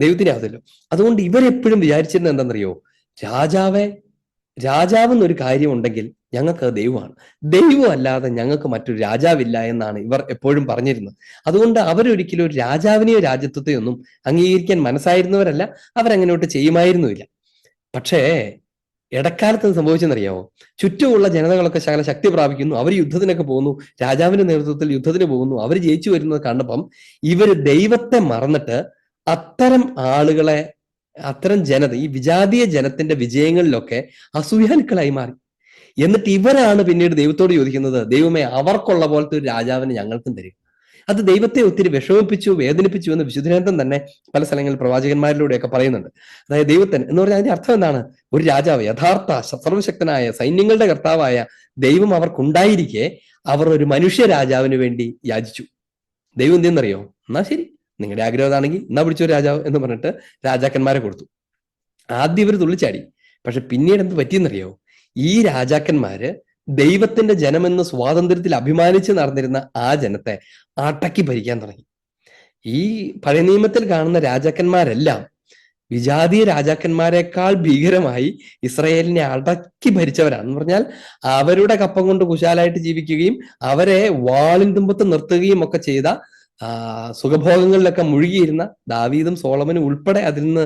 ദൈവത്തിനെ ആവതല്ലോ. അതുകൊണ്ട് ഇവരെപ്പോഴും വിചാരിച്ചിരുന്നത് എന്താണെന്നറിയോ? രാജാവ് എന്നൊരു കാര്യം ഉണ്ടെങ്കിൽ ഞങ്ങൾക്ക് ദൈവമാണ്, ദൈവം അല്ലാതെ ഞങ്ങൾക്ക് മറ്റൊരു രാജാവില്ല എന്നാണ് ഇവർ എപ്പോഴും പറഞ്ഞിരുന്നത്. അതുകൊണ്ട് അവരൊരിക്കലും ഒരു രാജാവിനെയോ രാജ്യത്വത്തെയോ ഒന്നും അംഗീകരിക്കാൻ മനസ്സായിരുന്നവരല്ല, അവരങ്ങനെയോട്ട് ചെയ്യുമായിരുന്നുമില്ല. പക്ഷേ ഇടക്കാലത്ത് സംഭവിച്ചെന്നറിയാമോ? ചുറ്റുമുള്ള ജനതകളൊക്കെ ശകല ശക്തി പ്രാപിക്കുന്നു, അവർ യുദ്ധത്തിനൊക്കെ പോകുന്നു, രാജാവിന്റെ നേതൃത്വത്തിൽ യുദ്ധത്തിന് പോകുന്നു, അവർ ജയിച്ചു വരുന്നത് കണ്ടപ്പം ഇവര് ദൈവത്തെ മറന്നിട്ട് അത്തരം ആളുകളെ, അത്തരം ജനത, ഈ വിജാതീയ ജനത്തിന്റെ വിജയങ്ങളിലൊക്കെ അസൂയാലുക്കളായി മാറി. എന്നിട്ട് ഇവരാണ് പിന്നീട് ദൈവത്തോട് ചോദിക്കുന്നത്, ദൈവമേ അവർക്കുള്ള പോലത്തെ ഒരു രാജാവിനെ ഞങ്ങൾക്കും തരിക. അത് ദൈവത്തെ ഒത്തിരി വിഷമിപ്പിച്ചു, വേദനിപ്പിച്ചു എന്ന് വിശുദ്ധഗ്രന്ഥം തന്നെ പല സ്ഥലങ്ങളിൽ പ്രവാചകന്മാരിലൂടെയൊക്കെ പറയുന്നുണ്ട്. അതായത് ദൈവത്തിന് എന്ന് പറഞ്ഞാൽ അതിന്റെ അർത്ഥം എന്താണ്? ഒരു രാജാവ്, യഥാർത്ഥ സർവശക്തനായ സൈന്യങ്ങളുടെ കർത്താവായ ദൈവം അവർക്കുണ്ടായിരിക്കെ അവർ ഒരു മനുഷ്യ രാജാവിന് വേണ്ടി യാചിച്ചു. ദൈവം എന്തെന്നറിയോ? എന്നാ ശരി, നിങ്ങളുടെ ആഗ്രഹം അതാണെങ്കിൽ എന്നാ പിടിച്ചൊരു രാജാവ് എന്ന് പറഞ്ഞിട്ട് രാജാക്കന്മാരെ കൊടുത്തു. ആദ്യം ഇവർ തുള്ളിച്ചാടി. പക്ഷെ പിന്നീട് എന്ത് പറ്റിയെന്നറിയോ? ഈ രാജാക്കന്മാര് ദൈവത്തിന്റെ ജനമെന്ന് സ്വാതന്ത്ര്യത്തിൽ അഭിമാനിച്ച് നടന്നിരുന്ന ആ ജനത്തെ അടക്കി ഭരിക്കാൻ തുടങ്ങി. ഈ പഴയ നിയമത്തിൽ കാണുന്ന രാജാക്കന്മാരെല്ലാം വിജാതീയ രാജാക്കന്മാരെക്കാൾ ഭീകരമായി ഇസ്രായേലിനെ അടക്കി ഭരിച്ചവരാണെന്ന് പറഞ്ഞാൽ അവരുടെ കപ്പം കൊണ്ട് കുശാലായിട്ട് ജീവിക്കുകയും അവരെ വാളിൻ തുമ്പത്ത് നിർത്തുകയും ഒക്കെ ചെയ്ത സുഖഭോഗങ്ങളിലൊക്കെ മുഴുകിയിരുന്ന ദാവീദും സോളമനും ഉൾപ്പെടെ അതിൽ നിന്ന്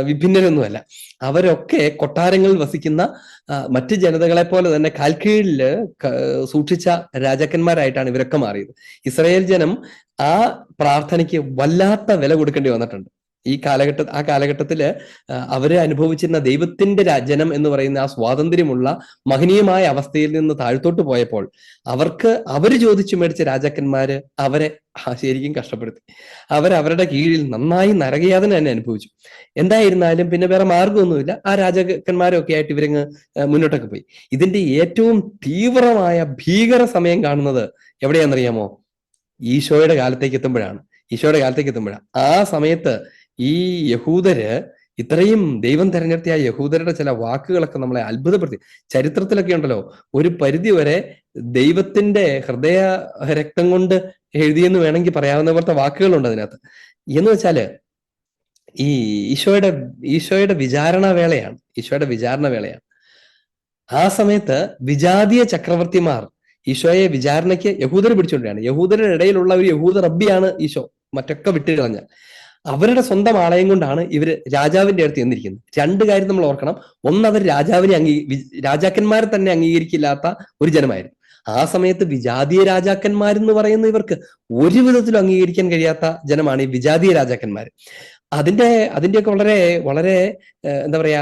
വിഭിന്നരൊന്നുമല്ല. അവരൊക്കെ കൊട്ടാരങ്ങളിൽ വസിക്കുന്ന മറ്റ് ജനതകളെ പോലെ തന്നെ കാൽക്കീഴിൽ സൂക്ഷിച്ച രാജാക്കന്മാരായിട്ടാണ് ഇവരൊക്കെ മാറിയത്. ഇസ്രായേൽ ജനം ആ പ്രാർത്ഥനയ്ക്ക് വല്ലാത്ത വില കൊടുക്കേണ്ടി വന്നിട്ടുണ്ട്. ആ കാലഘട്ടത്തില് അവര് അനുഭവിച്ചിരുന്ന ദൈവത്തിന്റെ ജനം എന്ന് പറയുന്ന ആ സ്വാതന്ത്ര്യമുള്ള മഹനീയമായ അവസ്ഥയിൽ നിന്ന് താഴ്ത്തോട്ട് പോയപ്പോൾ അവര് ചോദിച്ചു മേടിച്ച രാജാക്കന്മാര് അവരെ ശരിക്കും കഷ്ടപ്പെടുത്തി. അവരവരുടെ കീഴിൽ നന്നായി നരകയാതന തന്നെ അനുഭവിച്ചു. എന്തായിരുന്നാലും പിന്നെ വേറെ മാർഗമൊന്നുമില്ല, ആ രാജാക്കന്മാരൊക്കെ ആയിട്ട് ഇവരങ്ങ് മുന്നോട്ടൊക്കെ പോയി. ഇതിന്റെ ഏറ്റവും തീവ്രമായ ഭീകര സമയം കാണുന്നത് എവിടെയാണെന്നറിയാമോ? ഈശോയുടെ കാലത്തേക്ക് എത്തുമ്പോഴാണ്. ആ സമയത്ത് ഈ യഹൂദര്, ഇത്രയും ദൈവം തെരഞ്ഞെടുത്തിയ യഹൂദരുടെ ചില വാക്കുകളൊക്കെ നമ്മളെ അത്ഭുതപ്പെടുത്തി. ചരിത്രത്തിലൊക്കെ ഉണ്ടല്ലോ, ഒരു പരിധി വരെ ദൈവത്തിന്റെ ഹൃദയ രക്തം കൊണ്ട് എഴുതിയെന്ന് വേണമെങ്കിൽ പറയാവുന്ന പോലത്തെ വാക്കുകളുണ്ട് അതിനകത്ത്. എന്ന് വെച്ചാല് ഈ ഈശോയുടെ വിചാരണ വേളയാണ്. ആ സമയത്ത് വിജാതീയ ചക്രവർത്തിമാർ ഈശോയെ വിചാരണയ്ക്ക് യഹൂദരെ പിടിച്ചുകൊണ്ടിരിക്കുകയാണ്. യഹൂദരുടെ ഇടയിലുള്ള ഒരു യഹൂദ റബ്ബിയാണ് ഈശോ, മറ്റൊക്കെ വിട്ടുകളഞ്ഞ. അവരുടെ സ്വന്തം ആളയം കൊണ്ടാണ് ഇവര് രാജാവിന്റെ അടുത്ത് ചെന്നിരിക്കുന്നത്. രണ്ട് കാര്യം നമ്മൾ ഓർക്കണം. ഒന്ന്, അവർ രാജാക്കന്മാരെ തന്നെ അംഗീകരിക്കില്ലാത്ത ഒരു ജനമായിരുന്നു. ആ സമയത്ത് വിജാതീയ രാജാക്കന്മാരെന്ന് പറയുന്ന ഇവർക്ക് ഒരു വിധത്തിലും അംഗീകരിക്കാൻ കഴിയാത്ത ജനമാണ് ഈ വിജാതീയ രാജാക്കന്മാർ. അതിന്റെയൊക്കെ വളരെ വളരെ എന്താ പറയാ,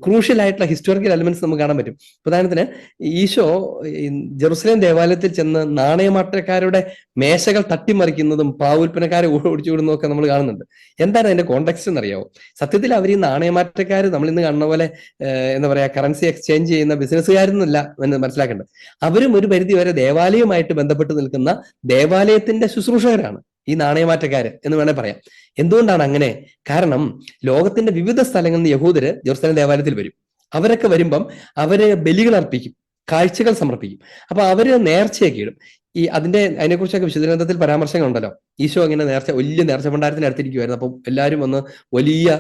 ക്രൂഷ്യൽ ആയിട്ടുള്ള ഹിസ്റ്റോറിക്കൽ എലിമെന്റ്സ് നമുക്ക് കാണാൻ പറ്റും. ഉദാഹരണത്തിന്, ഈശോ ജെറുസലേം ദേവാലയത്തിൽ ചെന്ന് നാണയമാറ്റക്കാരുടെ മേശകൾ തട്ടിമറിക്കുന്നതും പാവുൽപ്പനക്കാരെ ഓടിച്ചു വിടുന്നതും നമ്മൾ കാണുന്നുണ്ട്. എന്താണ് അതിന്റെ കോണ്ടെക്സ്റ്റ് എന്നറിയാവോ? സത്യത്തിൽ അവർ ഈ നാണയമാറ്റക്കാർ നമ്മൾ ഇന്ന് കാണുന്ന പോലെ എന്താ പറയാ കറൻസി എക്സ്ചേഞ്ച് ചെയ്യുന്ന ബിസിനസ്സുകാരൊന്നുമല്ല എന്ന് മനസ്സിലാക്കേണ്ടത്. അവരും ഒരു പരിധി വരെ ദേവാലയവുമായിട്ട് ബന്ധപ്പെട്ട് നിൽക്കുന്ന ദേവാലയത്തിന്റെ ശുശ്രൂഷകരാണ് ഈ നാണയമാറ്റക്കാര് എന്ന് വേണേൽ പറയാം. എന്തുകൊണ്ടാണ് അങ്ങനെ? കാരണം ലോകത്തിന്റെ വിവിധ സ്ഥലങ്ങളിൽ നിന്ന് യഹൂദര് ജെറുസലേം ദേവാലയത്തിൽ വരും. അവരൊക്കെ വരുമ്പം അവര് ബലികൾ അർപ്പിക്കും, കാഴ്ചകൾ സമർപ്പിക്കും. അപ്പൊ അവര് നേർച്ചയൊക്കെ ഇടും. അതിനെക്കുറിച്ചൊക്കെ വിശുദ്ധഗ്രന്ഥത്തിൽ പരാമർശങ്ങളുണ്ടല്ലോ. ഈശോ അങ്ങനെ വലിയ നേർച്ച ഭണ്ഡാരത്തിന് അടുത്തിരിക്കുമായിരുന്നു. അപ്പം എല്ലാവരും വന്ന് വലിയ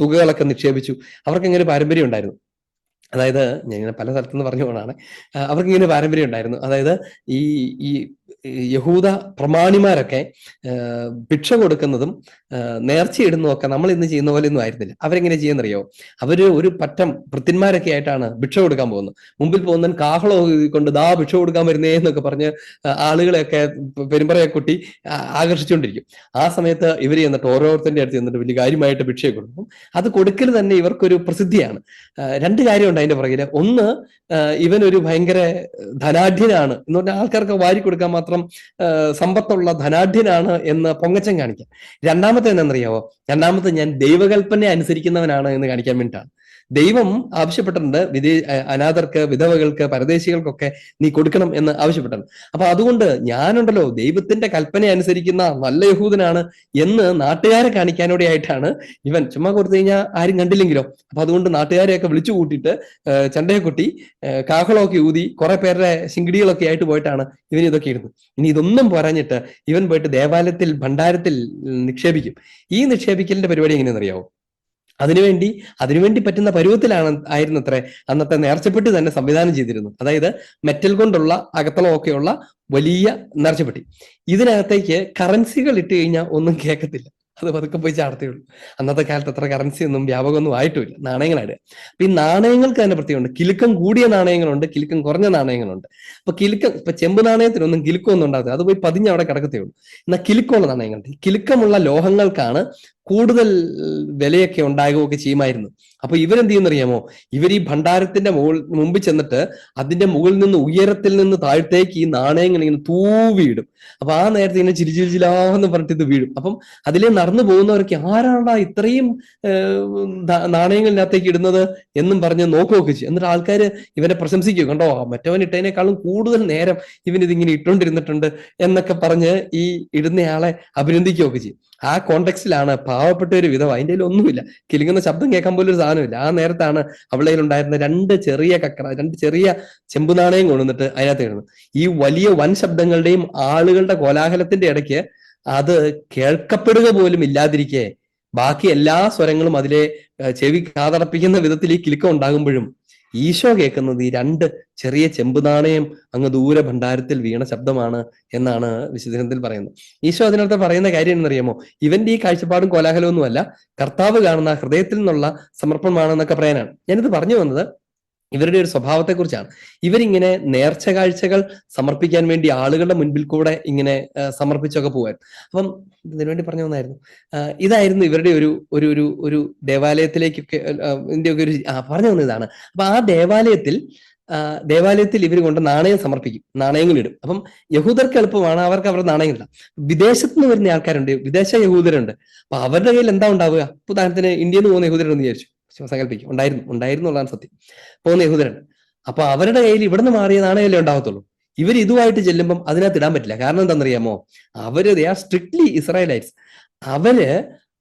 തുകകളൊക്കെ നിക്ഷേപിച്ചു. അവർക്ക് ഇങ്ങനെ പാരമ്പര്യം ഉണ്ടായിരുന്നു. അതായത് ഞാൻ ഇങ്ങനെ പല സ്ഥലത്തുനിന്ന് പറഞ്ഞു പോകണാണ്. അവർക്ക് ഇങ്ങനെ പാരമ്പര്യം ഉണ്ടായിരുന്നു. അതായത് ഈ യഹൂദ പ്രമാണിമാരൊക്കെ ഭിക്ഷ കൊടുക്കുന്നതും നേർച്ചയിടുന്നതും ഒക്കെ നമ്മൾ ഇന്ന് ചെയ്യുന്ന പോലെ ഒന്നും ആയിരുന്നില്ല. അവരെങ്ങനെ ചെയ്യുന്നറിയോ? അവര് ഒരു പറ്റം ഭൃത്യന്മാരൊക്കെ ആയിട്ടാണ് ഭിക്ഷ കൊടുക്കാൻ പോകുന്നത്. മുമ്പിൽ പോകുന്നവൻ കാഹളം കൊണ്ട് ദാ ഭിക്ഷ കൊടുക്കാൻ വരുന്നേ എന്നൊക്കെ പറഞ്ഞ് ആളുകളെയൊക്കെ പെരുമ്പറയെ കുട്ടി ആകർഷിച്ചുകൊണ്ടിരിക്കും. ആ സമയത്ത് ഇവർ ചെന്നിട്ട് ഓരോരുത്തരുടെ അടുത്ത് ചെന്നിട്ട് വലിയ കാര്യമായിട്ട് ഭിക്ഷയെ കൊടുക്കും. അത് കൊടുക്കൽ തന്നെ ഇവർക്കൊരു പ്രസിദ്ധിയാണ്. രണ്ട് കാര്യമുണ്ട് അതിന്റെ പുറകില്. ഒന്ന്, ഇവൻ ഒരു ഭയങ്കര ധനാഢ്യനാണ് എന്ന് പറഞ്ഞാൽ ആൾക്കാർക്ക് വാരി കൊടുക്കാൻ മാത്രം സമ്പത്തുള്ള ധനാഢ്യനാണ് എന്ന് പൊങ്ങച്ചം കാണിക്കാം. രണ്ടാമത്തെ എന്നറിയാവോ? ഞാൻ ദൈവകൽപ്പന അനുസരിക്കുന്നവനാണ് എന്ന് കാണിക്കാൻ വേണ്ടിയിട്ടാണ്. ദൈവം ആവശ്യപ്പെട്ടിട്ടുണ്ട് അനാഥർക്ക്, വിധവകൾക്ക്, പരദേശികൾക്കൊക്കെ നീ കൊടുക്കണം എന്ന് ആവശ്യപ്പെട്ടിട്ടുണ്ട്. അപ്പൊ അതുകൊണ്ട് ഞാനുണ്ടല്ലോ ദൈവത്തിന്റെ കൽപ്പന അനുസരിക്കുന്ന നല്ല യഹൂദനാണ് എന്ന് നാട്ടുകാരെ കാണിക്കാനോടെ ആയിട്ടാണ് ഇവൻ. ചുമ്മാ കൊടുത്തു കഴിഞ്ഞാൽ ആരും കണ്ടില്ലെങ്കിലോ. അപ്പൊ അതുകൊണ്ട് നാട്ടുകാരെയൊക്കെ വിളിച്ചു കൂട്ടിയിട്ട് ചണ്ടയെ കൊട്ടി കാഹളമൊക്കെ ഊതി കുറെ പേരുടെ ശിങ്കിടികളൊക്കെ ആയിട്ട് പോയിട്ടാണ് ഇവൻ ഇതൊക്കെ ഇടുന്നത്. ഇനി ഇതൊന്നും പറഞ്ഞിട്ട് ഇവൻ പോയിട്ട് ദേവാലയത്തിൽ ഭണ്ഡാരത്തിൽ നിക്ഷേപിക്കും. ഈ നിക്ഷേപിക്കലിന്റെ പരിപാടി എങ്ങനെയാണെന്നറിയാവോ? അതിനുവേണ്ടി പറ്റുന്ന ആയിരുന്നു അത്രേ അന്നത്തെ നേർച്ചപ്പെട്ടി തന്നെ സംവിധാനം ചെയ്തിരുന്നു. അതായത് മെറ്റൽ കൊണ്ടുള്ള അകത്തളമൊക്കെയുള്ള വലിയ നേർച്ചപ്പെട്ടി. ഇതിനകത്തേക്ക് കറൻസികൾ ഇട്ട് കഴിഞ്ഞാൽ ഒന്നും കേൾക്കത്തില്ല, അത് പതുക്കെ പോയി ചാടത്തേയുള്ളൂ. അന്നത്തെ കാലത്ത് അത്ര കറൻസി ഒന്നും വ്യാപകമൊന്നും ആയിട്ടുമില്ല, നാണയങ്ങളായിട്ട്. അപ്പൊ ഈ നാണയങ്ങൾക്ക് തന്നെ പ്രത്യേകമുണ്ട്. കിലുക്കം കൂടിയ നാണയങ്ങളുണ്ട്, കിലുക്കം കുറഞ്ഞ നാണയങ്ങളുണ്ട്. ഇപ്പൊ ചെമ്പ് നാണയത്തിനൊന്നും കിലുക്കമൊന്നും ഉണ്ടാകത്തില്ല, അത് പോയി പതിഞ്ഞ് അവിടെ കിടക്കത്തേ ഉള്ളൂ. എന്നാൽ കിലുക്കമുള്ള നാണയങ്ങളുണ്ട്. കിലുക്കമുള്ള ലോഹങ്ങൾക്കാണ് കൂടുതൽ വിലയൊക്കെ ഉണ്ടാകുകയൊക്കെ ചെയ്യുമായിരുന്നു. അപ്പൊ ഇവരെന്ത് ചെയ്യുന്നറിയാമോ? ഇവർ ഈ ഭണ്ഡാരത്തിന്റെ മുമ്പിൽ ചെന്നിട്ട് അതിന്റെ മുകളിൽ നിന്ന്, ഉയരത്തിൽ നിന്ന് താഴത്തേക്ക് ഈ നാണയങ്ങൾ ഇങ്ങനെ തൂവിയിടും. അപ്പൊ ആ നേരത്തെ ഇങ്ങനെ ചിരിച്ചിരിച്ചിലാന്ന് പറഞ്ഞിട്ട് ഇത് വീഴും. അപ്പം അതിലെ നടന്നു പോകുന്നവരൊക്കെ ആരാണ്ടാ ഇത്രയും നാണയങ്ങളിനകത്തേക്ക് ഇടുന്നത് എന്നും പറഞ്ഞ് നോക്കുകയൊക്കെ ചെയ്യും. എന്നിട്ട് ആൾക്കാർ ഇവനെ പ്രശംസിക്കും, കണ്ടോ മറ്റവൻ ഇട്ടതിനേക്കാളും കൂടുതൽ നേരം ഇവൻ ഇതിങ്ങനെ ഇട്ടുകൊണ്ടിരുന്നിട്ടുണ്ട് എന്നൊക്കെ പറഞ്ഞ് ഈ ഇടുന്നയാളെ അഭിനന്ദിക്കുകയൊക്കെ ചെയ്യും. ആ കോണ്ടെക്സ്റ്റിലാണ് പാവപ്പെട്ട ഒരു വിധവ, അതിൻ്റെ ഒന്നുമില്ല, കിലുങ്ങുന്ന ശബ്ദം കേൾക്കാൻ പോലും ഒരു സാധനമില്ല. ആ നേരത്താണ് അവളുടെ ഉണ്ടായിരുന്ന രണ്ട് ചെറിയ ചെമ്പുനാണയം കൊണ്ടുവന്നിട്ട് അതിനകത്ത് ഇടുന്നു. ഈ വലിയ വൻ ശബ്ദങ്ങളുടെയും ആളുകളുടെ കോലാഹലത്തിന്റെ ഇടയ്ക്ക് അത് കേൾക്കപ്പെടുക പോലും ഇല്ലാതിരിക്കെ ബാക്കി എല്ലാ സ്വരങ്ങളും അതിലെ ചെവി കാതടപ്പിക്കുന്ന വിധത്തിൽ ഈ കിലുക്കം ഉണ്ടാകുമ്പോഴും ഈശോ കേൾക്കുന്നത് ഈ രണ്ട് ചെറിയ ചെമ്പുനാണയം അങ്ങ് ദൂരെ ഭണ്ഡാരത്തിൽ വീണ ശബ്ദമാണ് എന്നാണ് വിശുദ്ധത്തിൽ പറയുന്നത്. ഈശോ അതിനകത്ത് പറയുന്ന കാര്യം എന്നറിയാമോ? ഇവന്റെ ഈ കാഴ്ചപ്പാടും കോലാഹലമൊന്നുമല്ല, കർത്താവ് കാണുന്ന ഹൃദയത്തിൽ നിന്നുള്ള സമർപ്പണമാണെന്നൊക്കെ പറയാനാണ്. ഞാനിത് പറഞ്ഞു വന്നത് ഇവരുടെ ഒരു സ്വഭാവത്തെക്കുറിച്ചാണ്. ഇവരിങ്ങനെ നേർച്ച കാഴ്ചകൾ സമർപ്പിക്കാൻ വേണ്ടി ആളുകളുടെ മുൻപിൽ കൂടെ ഇങ്ങനെ സമർപ്പിച്ചൊക്കെ പോവാൻ. അപ്പം ഇതിനുവേണ്ടി പറഞ്ഞു വന്നായിരുന്നു, ഇതായിരുന്നു ഇവരുടെ ഒരു ഒരു ഒരു ഒരു ദേവാലയത്തിലേക്കൊക്കെ ഇതിന്റെയൊക്കെ ഒരു പറഞ്ഞു വന്ന ഇതാണ്. അപ്പൊ ആ ദേവാലയത്തിൽ ഇവർ കൊണ്ട് നാണയം സമർപ്പിക്കും, നാണയങ്ങൾ ഇടും. അപ്പം യഹൂദർക്ക് എളുപ്പമാണ്, അവർക്ക് അവരുടെ നാണയങ്ങളില്ല. വിദേശത്ത് നിന്ന് വരുന്ന ആൾക്കാരുണ്ട്, വിദേശ യഹൂദരുണ്ട്. അപ്പൊ അവരുടെ കയ്യിൽ എന്താ ഉണ്ടാവുക? ഉദാഹരണത്തിന് ഇന്ത്യയിൽ നിന്ന് പോകുന്ന യഹൂദരുണ്ടെന്ന് വിചാരിച്ചു, സങ്കല്പിക്കും, ഉണ്ടായിരുന്നു എന്നുള്ളതാണ് സത്യം. പോകുന്ന യഹൂദരുണ്ട്. അപ്പൊ അവരുടെ കയ്യിൽ ഇവിടുന്ന് മാറിയ നാണയമല്ലേ ഉണ്ടാകത്തുള്ളൂ. ഇവർ ഇതുമായിട്ട് ചെല്ലുമ്പം അതിനകത്ത് ഇടാൻ പറ്റില്ല. കാരണം എന്താണെന്നറിയാമോ? They are strictly Israelites.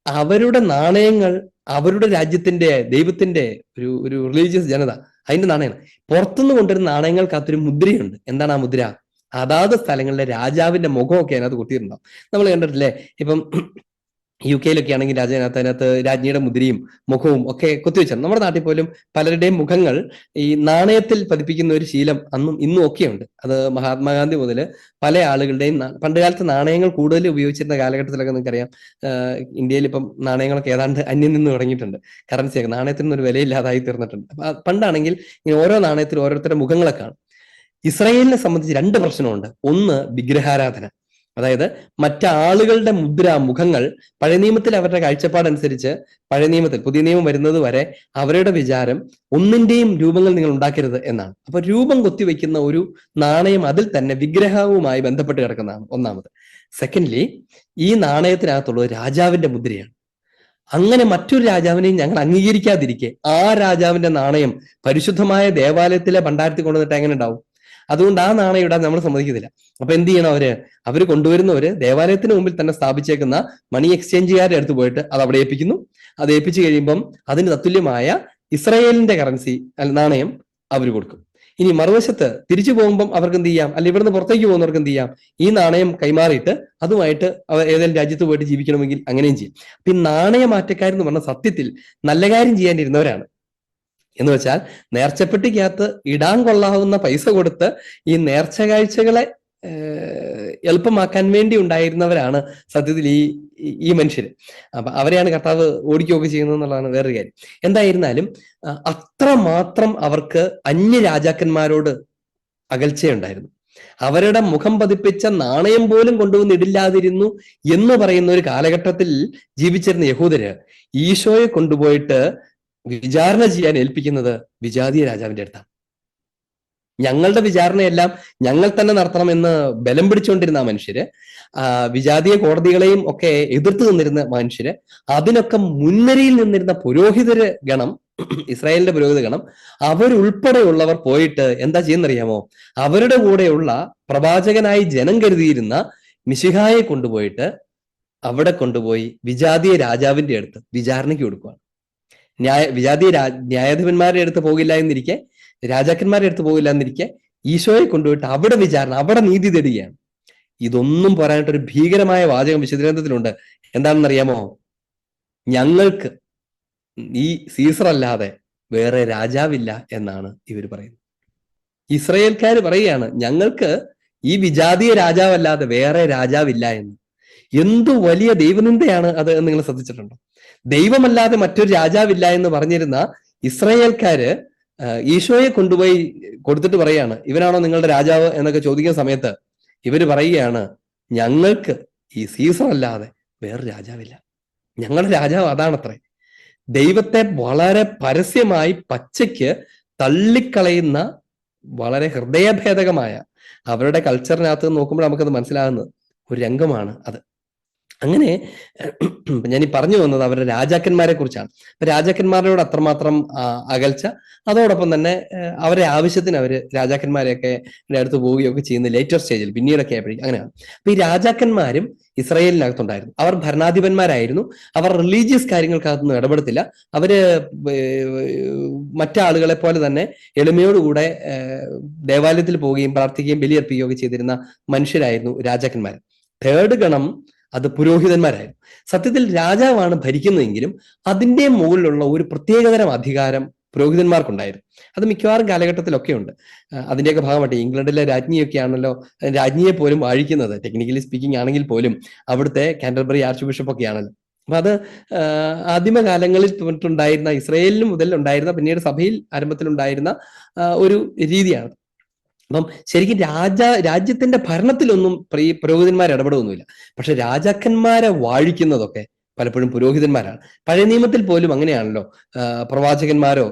അവരുടെ നാണയങ്ങൾ അവരുടെ രാജ്യത്തിന്റെ, ദൈവത്തിന്റെ ഒരു റിലീജിയസ് ജനത, അതിന്റെ നാണയങ്ങൾ. പുറത്തുനിന്ന് കൊണ്ടുവരുന്ന നാണയങ്ങൾക്കകത്തൊരു മുദ്രയുണ്ട്. എന്താണ് ആ മുദ്ര? അതാത് സ്ഥലങ്ങളിലെ രാജാവിന്റെ മുഖമൊക്കെ അതിനകത്ത് കുത്തിയിട്ടുണ്ടാവും. നമ്മൾ കണ്ടിട്ടില്ലേ? ഇപ്പം UK ആണെങ്കിൽ അതിനകത്ത് രാജ്ഞിയുടെ മുദ്രയും മുഖവും ഒക്കെ കുത്തിവെച്ചാണ്. നമ്മുടെ നാട്ടിൽ പോലും പലരുടെയും മുഖങ്ങൾ ഈ നാണയത്തിൽ പതിപ്പിക്കുന്ന ഒരു ശീലം അന്നും ഇന്നും ഒക്കെയുണ്ട്. അത് മഹാത്മാഗാന്ധി മുതൽ പല ആളുകളുടെയും പണ്ടുകാലത്ത് നാണയങ്ങൾ കൂടുതൽ ഉപയോഗിച്ചിരുന്ന കാലഘട്ടത്തിലൊക്കെ നിങ്ങൾക്കറിയാം, ഇന്ത്യയിൽ ഇപ്പം നാണയങ്ങളൊക്കെ ഏതാണ്ട് അന്യം നിന്ന് തുടങ്ങിയിട്ടുണ്ട്. കറൻസിയൊക്കെ നാണയത്തിനൊന്നും ഒരു വിലയില്ലാതായി തീർന്നിട്ടുണ്ട്. അപ്പൊ പണ്ടാണെങ്കിൽ ഇങ്ങനെ ഓരോ നാണയത്തിലും ഓരോരുത്തരുടെ മുഖങ്ങളൊക്കെ കാണും. ഇസ്രായേലിനെ സംബന്ധിച്ച് രണ്ട് പ്രശ്നമുണ്ട്. ഒന്ന് വിഗ്രഹാരാധന, അതായത് മറ്റാളുകളുടെ മുഖങ്ങൾ. പഴയ നിയമത്തിൽ അവരുടെ കാഴ്ചപ്പാടനുസരിച്ച്, പഴയ നിയമത്തിൽ, പുതിയ നിയമം വരുന്നത് വരെ അവരുടെ വിചാരം ഒന്നിന്റെയും രൂപങ്ങൾ നിങ്ങൾ ഉണ്ടാക്കരുത് എന്നാണ്. അപ്പൊ രൂപം കൊത്തിവെക്കുന്ന ഒരു നാണയം അതിൽ തന്നെ വിഗ്രഹവുമായി ബന്ധപ്പെട്ട് കിടക്കുന്നതാണ് ഒന്നാമത്. സെക്കൻഡ്ലി, ഈ നാണയത്തിനകത്തുള്ളത് രാജാവിന്റെ മുദ്രയാണ്. അങ്ങനെ മറ്റൊരു രാജാവിനെയും ഞങ്ങൾ അംഗീകരിക്കാതിരിക്കെ ആ രാജാവിന്റെ നാണയം പരിശുദ്ധമായ ദേവാലയത്തിലെ ഭണ്ഡാരത്തിൽ കൊണ്ടുവന്നിട്ട് എങ്ങനെ ഉണ്ടാവും? അതുകൊണ്ട് ആ നാണയം ഇടാൻ നമ്മൾ സമ്മതിക്കത്തില്ല. അപ്പൊ എന്ത് ചെയ്യണം? അവര് കൊണ്ടുവരുന്നവര് ദേവാലയത്തിന് മുമ്പിൽ തന്നെ സ്ഥാപിച്ചേക്കുന്ന മണി എക്സ്ചേഞ്ചുകാരുടെ അടുത്ത് പോയിട്ട് അത് അവിടെ ഏൽപ്പിക്കുന്നു. അത് ഏൽപ്പിച്ചു കഴിയുമ്പം അതിന് തത്തുല്യമായ ഇസ്രായേലിന്റെ കറൻസി നാണയം അവർ കൊടുക്കും. ഇനി മറുവശത്ത് തിരിച്ചു പോകുമ്പം അവർക്ക് എന്ത് ചെയ്യാം? അല്ല, ഇവിടുന്ന് പുറത്തേക്ക് പോകുന്നവർക്ക് എന്ത് ചെയ്യാം? ഈ നാണയം കൈമാറിയിട്ട് അതുമായിട്ട് അവർ ഏതെങ്കിലും രാജ്യത്ത് പോയിട്ട് ജീവിക്കണമെങ്കിൽ അങ്ങനെയും ചെയ്യും. അപ്പൊ ഈ നാണയമാറ്റക്കാരെന്ന് പറഞ്ഞ സത്യത്തിൽ നല്ല കാര്യം ചെയ്യാനിരുന്നവരാണ്. എന്ന് വെച്ചാൽ നേർച്ചപ്പെട്ടിക്കകത്ത് ഇടാൻ കൊള്ളാവുന്ന പൈസ കൊടുത്ത് ഈ നേർച്ച കാഴ്ചകളെ എളുപ്പമാക്കാൻ വേണ്ടി ഉണ്ടായിരുന്നവരാണ് സത്യത്തിൽ ഈ മനുഷ്യര്. അപ്പൊ അവരെയാണ് കർത്താവ് ഓടിക്കുകയൊക്കെ ചെയ്യുന്നത് എന്നുള്ളതാണ് വേറൊരു കാര്യം. എന്തായിരുന്നാലും അത്രമാത്രം അവർക്ക് അന്യ രാജാക്കന്മാരോട് അകൽച്ചയുണ്ടായിരുന്നു. അവരുടെ മുഖം പതിപ്പിച്ച നാണയം പോലും കൊണ്ടുവന്ന് ഇടില്ലാതിരുന്നു എന്ന് പറയുന്ന ഒരു കാലഘട്ടത്തിൽ ജീവിച്ചിരുന്ന യഹൂദര് ഈശോയെ കൊണ്ടുപോയിട്ട് വിചാരണ ചെയ്യാൻ ഏൽപ്പിക്കുന്നത് വിജാതീയ രാജാവിന്റെ അടുത്താണ്. ഞങ്ങളുടെ വിചാരണയെല്ലാം ഞങ്ങൾ തന്നെ നടത്തണമെന്ന് ബലം പിടിച്ചുകൊണ്ടിരുന്ന മനുഷ്യര്, വിജാതീയ കോടതികളെയും ഒക്കെ എതിർത്ത് നിന്നിരുന്ന മനുഷ്യര്, അതിനൊക്കെ മുൻനിരയിൽ നിന്നിരുന്ന പുരോഹിതര് ഗണം, ഇസ്രായേലിന്റെ പുരോഹിത ഗണം, അവരുൾപ്പെടെയുള്ളവർ പോയിട്ട് എന്താ ചെയ്യുന്നറിയാമോ? അവരുടെ കൂടെയുള്ള പ്രവാചകനായി ജനം കരുതിയിരുന്ന മിശിഹായെ കൊണ്ടുപോയിട്ട് അവിടെ കൊണ്ടുപോയി വിജാതീയ രാജാവിന്റെ അടുത്ത് വിചാരണയ്ക്ക് കൊടുക്കുകയാണ്. വിജാതീയ ന്യായാധിപന്മാരുടെ അടുത്ത് പോകില്ല എന്നിരിക്കെ, രാജാക്കന്മാരുടെ അടുത്ത് പോകില്ല എന്നിരിക്കെ ഈശോയെ കൊണ്ടുപോയിട്ട് അവിടെ വിചാരണ, അവിടെ നീതി തേടുകയാണ്. ഇതൊന്നും പറയാനായിട്ടൊരു ഭീകരമായ വാചകം വിശുദ്ധഗ്രന്ഥത്തിലുണ്ട്. എന്താണെന്നറിയാമോ? ഞങ്ങൾക്ക് ഈ സീസർ അല്ലാതെ വേറെ രാജാവില്ല എന്നാണ് ഇവർ പറയുന്നത്. ഇസ്രായേൽക്കാർ പറയുകയാണ്, ഞങ്ങൾക്ക് ഈ വിജാതീയ രാജാവല്ലാതെ വേറെ രാജാവില്ല എന്ന്. എന്തു വലിയ ദൈവനിന്ദയാണ് അത് എന്ന് നിങ്ങൾ ശ്രദ്ധിച്ചിട്ടുണ്ടോ? ദൈവമല്ലാതെ മറ്റൊരു രാജാവില്ല എന്ന് പറഞ്ഞിരുന്ന ഇസ്രായേൽക്കാര് ഈശോയെ കൊണ്ടുപോയി കൊടുത്തിട്ട് പറയാണ്, ഇവനാണോ നിങ്ങളുടെ രാജാവ് എന്നൊക്കെ ചോദിക്കുന്ന സമയത്ത് ഇവര് പറയുകയാണ്, ഞങ്ങൾക്ക് ഈ സീസർ അല്ലാതെ വേറെ രാജാവില്ല, ഞങ്ങളുടെ രാജാവ് അതാണത്രേ. ദൈവത്തെ വളരെ പരസ്യമായി പച്ചയ്ക്ക് തള്ളിക്കളയുന്ന വളരെ ഹൃദയഭേദകമായ, അവരുടെ കൾച്ചറിനകത്ത് നോക്കുമ്പോൾ നമുക്കത് മനസ്സിലാകുന്നത് ഒരു രംഗമാണ് അത്. അങ്ങനെ ഞാൻ ഈ പറഞ്ഞു വന്നത് അവരുടെ രാജാക്കന്മാരെ കുറിച്ചാണ്. അപ്പൊ രാജാക്കന്മാരോട് അത്രമാത്രം അകൽച്ച, അതോടൊപ്പം തന്നെ അവരെ ആവശ്യത്തിന് അവര് രാജാക്കന്മാരെയൊക്കെ അടുത്ത് പോവുകയൊക്കെ ചെയ്യുന്ന ലേറ്റർ സ്റ്റേജിൽ പിന്നീടൊക്കെ ആയപ്പോഴേക്കും അങ്ങനെയാണ്. അപ്പൊ ഈ രാജാക്കന്മാരും ഇസ്രായേലിനകത്തുണ്ടായിരുന്നു. അവർ ഭരണാധിപന്മാരായിരുന്നു. അവർ റിലീജിയസ് കാര്യങ്ങൾക്കകത്തൊന്നും ഇടപെടത്തില്ല. അവര് മറ്റാളുകളെ പോലെ തന്നെ എളിമയോടുകൂടെ ദേവാലയത്തിൽ പോവുകയും പ്രാർത്ഥിക്കുകയും ബലിയർപ്പിക്കുകയും ഒക്കെ ചെയ്തിരുന്ന മനുഷ്യരായിരുന്നു രാജാക്കന്മാർ. തേർഡ് ഗണം അത് പുരോഹിതന്മാരായിരുന്നു. സത്യത്തിൽ രാജാവാണ് ഭരിക്കുന്നതെങ്കിലും അതിന്റെ മുകളിലുള്ള ഒരു പ്രത്യേകതരം അധികാരം പുരോഹിതന്മാർക്കുണ്ടായിരുന്നു. അത് മിക്കവാറും കാലഘട്ടത്തിലൊക്കെ ഉണ്ട്. അതിന്റെയൊക്കെ ഭാഗമായിട്ട് ഇംഗ്ലണ്ടിലെ രാജ്ഞിയൊക്കെ ആണല്ലോ രാജ്ഞിയെ പോലും വാഴിക്കുന്നത്, ടെക്നിക്കലി സ്പീക്കിംഗ് ആണെങ്കിൽ പോലും അവിടുത്തെ കാൻറ്റർബറി ആർച്ച് ബിഷപ്പ് ഒക്കെ ആണല്ലോ. അപ്പൊ അത് ആദിമകാലങ്ങളിൽ ഉണ്ടായിരുന്ന, ഇസ്രയേലിന് മുതൽ ഉണ്ടായിരുന്ന, പിന്നീട് സഭയിൽ ആരംഭത്തിലുണ്ടായിരുന്ന ഒരു രീതിയാണ്. അപ്പം ശരിക്കും രാജ്യത്തിന്റെ ഭരണത്തിലൊന്നും പുരോഹിതന്മാർ ഇടപെടുകയൊന്നുമില്ല. പക്ഷെ രാജാക്കന്മാരെ വാഴിക്കുന്നതൊക്കെ പലപ്പോഴും പുരോഹിതന്മാരാണ്. പഴയ നിയമത്തിൽ പോലും അങ്ങനെയാണല്ലോ. പ്രവാചകന്മാരോ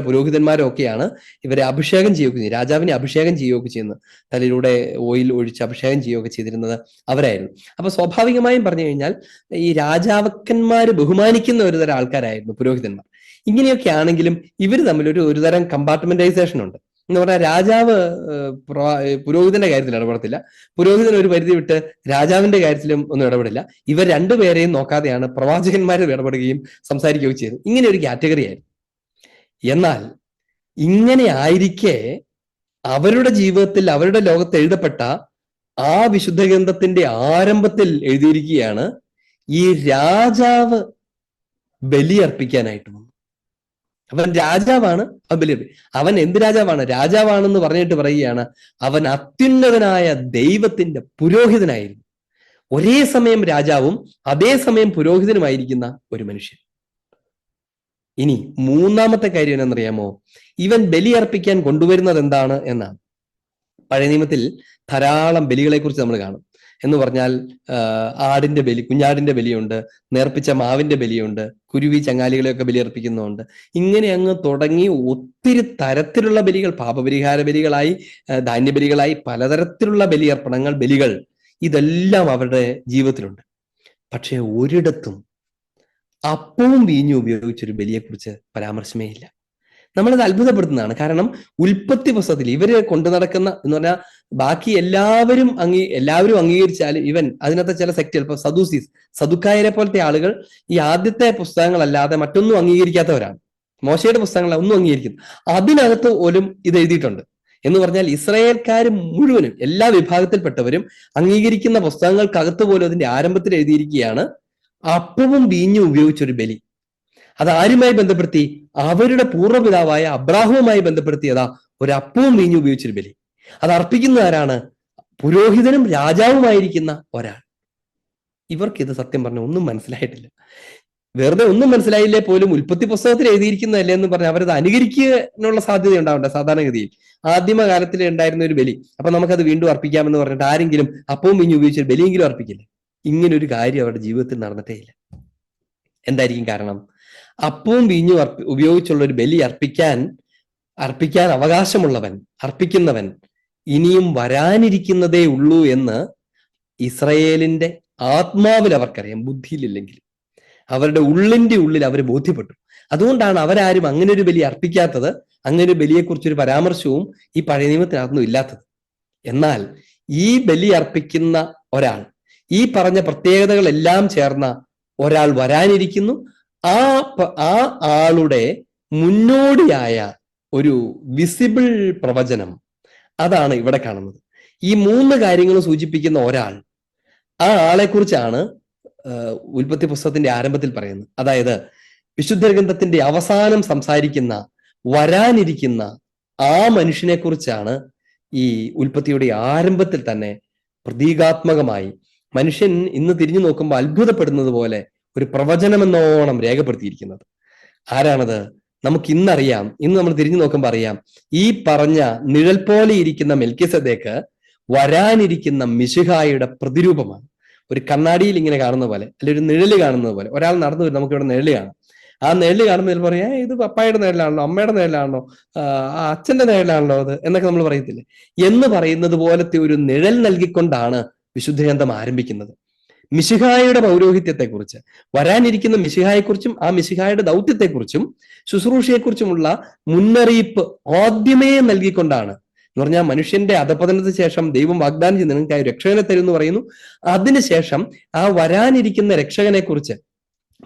പുരോഹിതന്മാരോ ഒക്കെയാണ് ഇവരെ അഭിഷേകം ചെയ്യുകയൊക്കെ ചെയ്യുന്നത്. രാജാവിനെ അഭിഷേകം ചെയ്യുകയൊക്കെ ചെയ്യുന്നത്, തലയിലൂടെ ഓയിൽ ഒഴിച്ച് അഭിഷേകം ചെയ്യുകയൊക്കെ ചെയ്തിരുന്നത് അവരായിരുന്നു. അപ്പൊ സ്വാഭാവികമായും പറഞ്ഞു കഴിഞ്ഞാൽ ഈ രാജാക്കന്മാര് ബഹുമാനിക്കുന്ന ഒരു തരം ആൾക്കാരായിരുന്നു പുരോഹിതന്മാർ. ഇങ്ങനെയൊക്കെ ആണെങ്കിലും ഇവർ തമ്മിൽ ഒരു തരം കമ്പാർട്ട്മെന്റൈസേഷൻ ഉണ്ട്. എന്ന് പറഞ്ഞാൽ രാജാവ് പുരോഹിതന്റെ കാര്യത്തിൽ ഇടപെടത്തില്ല, പുരോഹിതൻ ഒരു പരിധി വിട്ട് രാജാവിന്റെ കാര്യത്തിലും ഒന്നും ഇടപെടില്ല. ഇവർ രണ്ടുപേരെയും നോക്കാതെയാണ് പ്രവാചകന്മാരും ഇടപെടുകയും സംസാരിക്കുകയും ചെയ്തത്. ഇങ്ങനെ ഒരു കാറ്റഗറി ആയിരുന്നു. എന്നാൽ ഇങ്ങനെ ആയിരിക്കെ അവരുടെ ജീവിതത്തിൽ, അവരുടെ ലോകത്ത് എഴുതപ്പെട്ട ആ വിശുദ്ധ ഗ്രന്ഥത്തിന്റെ ആരംഭത്തിൽ എഴുതിയിരിക്കുകയാണ്, ഈ രാജാവ് ബലിയർപ്പിക്കാനായിട്ട് വന്നു. അവൻ രാജാവാണ്, അവൻ ബലിയർപ്പിക്കും. അവൻ എന്ത് രാജാവാണ്? രാജാവാണെന്ന് പറഞ്ഞിട്ട് പറയുകയാണ് അവൻ അത്യുന്നതനായ ദൈവത്തിന്റെ പുരോഹിതനായിരുന്നു. ഒരേ സമയം രാജാവും അതേസമയം പുരോഹിതനുമായിരിക്കുന്ന ഒരു മനുഷ്യൻ. ഇനി മൂന്നാമത്തെ കാര്യം എന്നറിയാമോ? ഇവൻ ബലിയർപ്പിക്കാൻ കൊണ്ടുവരുന്നത് എന്താണ് എന്നാണ്. പഴയ നിയമത്തിൽ ധാരാളം ബലികളെ കുറിച്ച് നമ്മൾ കാണും. എന്ന് പറഞ്ഞാൽ ആടിന്റെ ബലി, കുഞ്ഞാടിന്റെ ബലിയുണ്ട്, നേർപ്പിച്ച മാവിന്റെ ബലിയുണ്ട്, കുരുവി ചങ്ങാലികളെയൊക്കെ ബലിയർപ്പിക്കുന്നുണ്ട്. ഇങ്ങനെ അങ്ങ് തുടങ്ങി ഒത്തിരി തരത്തിലുള്ള ബലികൾ, പാപപരിഹാര ബലികളായി, ധാന്യബലികളായി, പലതരത്തിലുള്ള ബലികൾ, ഇതെല്ലാം അവരുടെ ജീവിതത്തിലുണ്ട്. പക്ഷെ ഒരിടത്തും അപ്പവും വീഞ്ഞും ഉപയോഗിച്ചൊരു ബലിയെക്കുറിച്ച് പരാമർശമേ ഇല്ല. നമ്മളത് അത്ഭുതപ്പെടുത്തുന്നതാണ്. കാരണം ഉൽപ്പത്തി പുസ്തകത്തിൽ ഇവര് കൊണ്ടു നടക്കുന്ന എന്ന് പറഞ്ഞാൽ ബാക്കി എല്ലാവരും അംഗീകരിച്ചാൽ ഇവൻ അതിനകത്തെ ചില സെക്ട്, ചിലപ്പോൾ സദുക്കായരെ പോലത്തെ ആളുകൾ ഈ ആദ്യത്തെ പുസ്തകങ്ങളല്ലാതെ മറ്റൊന്നും അംഗീകരിക്കാത്തവരാണ്. മോശയുടെ പുസ്തകങ്ങളെ ഒന്നും അംഗീകരിക്കുന്നു. അതിനകത്ത് പോലും ഇത് എഴുതിയിട്ടുണ്ട്. എന്ന് പറഞ്ഞാൽ ഇസ്രായേൽക്കാർ മുഴുവനും, എല്ലാ വിഭാഗത്തിൽപ്പെട്ടവരും അംഗീകരിക്കുന്ന പുസ്തകങ്ങൾക്കകത്ത് പോലും അതിന്റെ ആരംഭത്തിൽ എഴുതിയിരിക്കുകയാണ് അപ്പവും വീഞ്ഞും ഉപയോഗിച്ചൊരു ബലി. അത് ആരുമായി ബന്ധപ്പെടുത്തി? അവരുടെ പൂർവ്വപിതാവായ അബ്രാഹവുമായി ബന്ധപ്പെടുത്തിയതാ ഒരു അപ്പവും വീഞ്ഞും ഉപയോഗിച്ചൊരു ബലി. അത് അർപ്പിക്കുന്ന ആരാണ്? പുരോഹിതനും രാജാവുമായിരിക്കുന്ന ഒരാൾ. ഇവർക്ക് ഇത് സത്യം പറഞ്ഞ ഒന്നും മനസ്സിലായിട്ടില്ല. വെറുതെ ഒന്നും മനസ്സിലായില്ലേ പോലും ഉൽപ്പത്തി പുസ്തകത്തിൽ എഴുതിയിരിക്കുന്നതല്ലേ എന്ന് പറഞ്ഞാൽ അവരത് അനുകരിക്കാനുള്ള സാധ്യത ഉണ്ടാവണ്ട. സാധാരണഗതിയിൽ ആദിമകാലത്തിൽ ഉണ്ടായിരുന്ന ഒരു ബലി, അപ്പൊ നമുക്കത് വീണ്ടും അർപ്പിക്കാമെന്ന് പറഞ്ഞിട്ട് ആരെങ്കിലും അപ്പവും വീഞ്ഞും ഉപയോഗിച്ചൊരു ബലിയെങ്കിലും അർപ്പിക്കില്ലേ? ഇങ്ങനൊരു കാര്യം അവരുടെ ജീവിതത്തിൽ നടന്നിട്ടേ ഇല്ല. എന്തായിരിക്കും കാരണം? അപ്പവും വീഞ്ഞും ഉപയോഗിച്ചുള്ള ഒരു ബലി അർപ്പിക്കാൻ അവകാശമുള്ളവൻ, അർപ്പിക്കുന്നവൻ ഇനിയും വരാനിരിക്കുന്നതേ ഉള്ളൂ എന്ന് ഇസ്രയേലിന്റെ ആത്മാവിൽ അവർക്കറിയാം, ബുദ്ധിയിലില്ലെങ്കിൽ അവരുടെ ഉള്ളിന്റെ ഉള്ളിൽ അവർ ബോധ്യപ്പെട്ടു. അതുകൊണ്ടാണ് അവരാരും അങ്ങനെ ഒരു ബലി അർപ്പിക്കാത്തത്. അങ്ങനെ ഒരു ബലിയെക്കുറിച്ചൊരു പരാമർശവും ഈ പഴയ നിയമത്തിനകത്തൊന്നും ഇല്ലാത്തത്. എന്നാൽ ഈ ബലി അർപ്പിക്കുന്ന ഒരാൾ, ഈ പറഞ്ഞ പ്രത്യേകതകളെല്ലാം ചേർന്ന ഒരാൾ വരാനിരിക്കുന്നു. ആ ആളുടെ മുന്നോടിയായ ഒരു വിസിബിൾ പ്രവചനം, അതാണ് ഇവിടെ കാണുന്നത്. ഈ മൂന്ന് കാര്യങ്ങൾ സൂചിപ്പിക്കുന്ന ഒരാൾ, ആ ആളെക്കുറിച്ചാണ് ഉൽപ്പത്തി പുസ്തകത്തിന്റെ ആരംഭത്തിൽ പറയുന്നത്. അതായത് വിശുദ്ധ ഗ്രന്ഥത്തിന്റെ അവസാനം സംസാരിക്കുന്ന, വരാനിരിക്കുന്ന ആ മനുഷ്യനെ കുറിച്ചാണ് ഈ ഉൽപ്പത്തിയുടെ ആരംഭത്തിൽ തന്നെ പ്രതീകാത്മകമായി മനുഷ്യൻ ഇന്ന് തിരിഞ്ഞു നോക്കുമ്പോൾ അത്ഭുതപ്പെടുന്നത് പോലെ ഒരു പ്രവചനമെന്നോണം രേഖപ്പെടുത്തിയിരിക്കുന്നത്. ആരാണത്? നമുക്ക് ഇന്നറിയാം. ഇന്ന് നമ്മൾ തിരിഞ്ഞു നോക്കുമ്പോൾ അറിയാം, ഈ പറഞ്ഞ നിഴൽ പോലെ ഇരിക്കുന്ന മെൽക്കിസദേക്ക് വരാനിരിക്കുന്ന മിശിഹായുടെ പ്രതിരൂപമാണ്. ഒരു കണ്ണാടിയിൽ ഇങ്ങനെ കാണുന്ന പോലെ, അല്ലെങ്കിൽ ഒരു നിഴല് കാണുന്നത് പോലെ. ഒരാൾ നടന്നു വരും, നമുക്ക് ഇവിടെ നിഴല് കാണാം. ആ നിഴല് കാണുമ്പോൾ പറയാം, ഇത് പപ്പായുടെ നിഴലാണല്ലോ, അമ്മയുടെ നിഴലാണല്ലോ, അച്ഛന്റെ നിഴലാണല്ലോ അത് എന്നൊക്കെ നമ്മൾ പറയത്തില്ലേ? എന്ന് പറയുന്നത് പോലത്തെ ഒരു നിഴൽ നൽകിക്കൊണ്ടാണ് വിശുദ്ധ ഗ്രന്ഥം ആരംഭിക്കുന്നത്. മിശിഹായുടെ പൗരോഹിത്യത്തെക്കുറിച്ച്, വരാനിരിക്കുന്ന മിശിഹായെക്കുറിച്ചും ആ മിശിഹായുടെ ദൗത്യത്തെക്കുറിച്ചും ശുശ്രൂഷയെക്കുറിച്ചുമുള്ള മുന്നറിയിപ്പ് ആദ്യമേ നൽകിക്കൊണ്ടാണ്. എന്ന് പറഞ്ഞാൽ മനുഷ്യന്റെ അധപതനത്തിന് ശേഷം ദൈവം വാഗ്ദാനം ചെയ്ത് നിങ്ങൾക്കായി രക്ഷകനെ തരും എന്ന് പറയുന്നു. അതിനുശേഷം ആ വരാനിരിക്കുന്ന രക്ഷകനെ കുറിച്ച്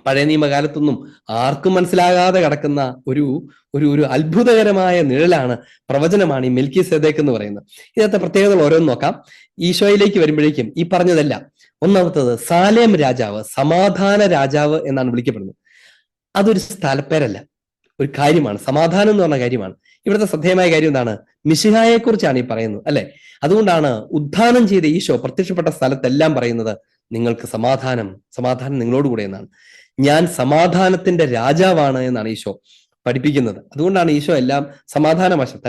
പഴയ നിയമകാലത്തൊന്നും ആർക്കും മനസ്സിലാകാതെ കിടക്കുന്ന ഒരു ഒരു ഒരു അത്ഭുതകരമായ നിഴലാണ്, പ്രവചനമാണ് ഈ മെൽക്കിസേദെക്ക് എന്ന് പറയുന്നത്. ഇതിനകത്തെ പ്രത്യേകതകൾ ഓരോന്ന് നോക്കാം. ഈശോയിലേക്ക് വരുമ്പോഴേക്കും ഈ പറഞ്ഞതല്ല. ഒന്നാമത്തത് സാലേം രാജാവ്, സമാധാന രാജാവ് എന്നാണ് വിളിക്കപ്പെടുന്നത്. അതൊരു സ്ഥലപ്പേരല്ല, ഒരു കാര്യമാണ്. സമാധാനം എന്ന് പറഞ്ഞ കാര്യമാണ്. ഇവിടുത്തെ ശ്രദ്ധേയമായ കാര്യം എന്താണ്? മിശിഹായെ കുറിച്ചാണ് ഈ പറയുന്നത്, അല്ലെ? അതുകൊണ്ടാണ് ഉദ്ധാനം ചെയ്ത ഈശോ പ്രത്യക്ഷപ്പെട്ട സ്ഥലത്തെല്ലാം പറയുന്നത് നിങ്ങൾക്ക് സമാധാനം, സമാധാനം നിങ്ങളോടുകൂടെ എന്നാണ്. ഞാൻ സമാധാനത്തിന്റെ രാജാവാണ് എന്നാണ് ഈശോ പഠിപ്പിക്കുന്നത്. അതുകൊണ്ടാണ് ഈശോ എല്ലാം സമാധാനവശം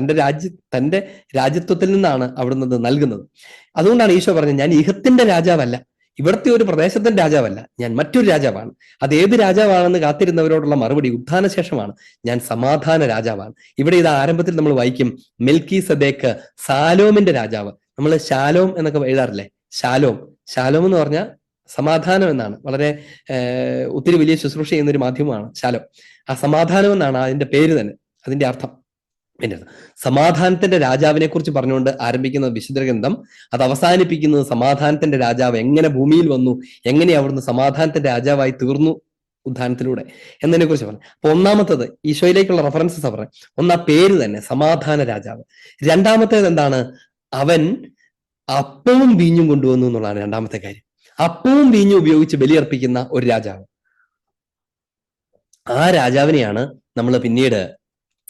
തന്റെ രാജ്യത്വത്തിൽ നിന്നാണ് അവിടുന്ന് നൽകുന്നത്. അതുകൊണ്ടാണ് ഈശോ പറഞ്ഞത്, ഞാൻ ഇഹത്തിന്റെ രാജാവല്ല, ഇവിടുത്തെ ഒരു പ്രദേശത്തിന്റെ രാജാവല്ല, ഞാൻ മറ്റൊരു രാജാവാണ്. അത് ഏത് രാജാവാണെന്ന് കാത്തിരുന്നവരോടുള്ള മറുപടി ഉത്ഥാനശേഷമാണ്, ഞാൻ സമാധാന രാജാവാണ്. ഇവിടെ ഇത് ആരംഭത്തിൽ നമ്മൾ വായിക്കും, മെൽക്കിസേദെക്ക് സാലോമിന്റെ രാജാവ്. നമ്മൾ ശാലോം എന്നൊക്കെ എഴുതാറില്ലേ? ശാലോം, ശാലോം എന്ന് പറഞ്ഞാൽ സമാധാനം എന്നാണ്. വളരെ ഒത്തിരി വലിയ ശുശ്രൂഷ ചെയ്യുന്ന ഒരു മാധ്യമമാണ് ശാലോം. ആ സമാധാനം എന്നാണ് അതിന്റെ പേര് തന്നെ, അതിന്റെ അർത്ഥം. പിന്നെ സമാധാനത്തിന്റെ രാജാവിനെ കുറിച്ച് പറഞ്ഞുകൊണ്ട് ആരംഭിക്കുന്ന വിശുദ്ധ ഗ്രന്ഥം അത് അവസാനിപ്പിക്കുന്നത് സമാധാനത്തിന്റെ രാജാവ് എങ്ങനെ ഭൂമിയിൽ വന്നു, എങ്ങനെ അവിടുന്ന് സമാധാനത്തിന്റെ രാജാവായി തീർന്നു ഉദ്ധാനത്തിലൂടെ എന്നതിനെ കുറിച്ച് പറഞ്ഞു. അപ്പൊ ഒന്നാമത്തത് ഈശോയിലേക്കുള്ള റെഫറൻസസ് പറഞ്ഞു. ഒന്ന് ആ പേര് തന്നെ, സമാധാന രാജാവ്. രണ്ടാമത്തേത് എന്താണ്? അവൻ അപ്പവും വീഞ്ഞും കൊണ്ടുവന്നു എന്നുള്ളതാണ് രണ്ടാമത്തെ കാര്യം. അപ്പവും വീഞ്ഞും ഉപയോഗിച്ച് ബലിയർപ്പിക്കുന്ന ഒരു രാജാവ്. ആ രാജാവിനെയാണ് നമ്മൾ പിന്നീട്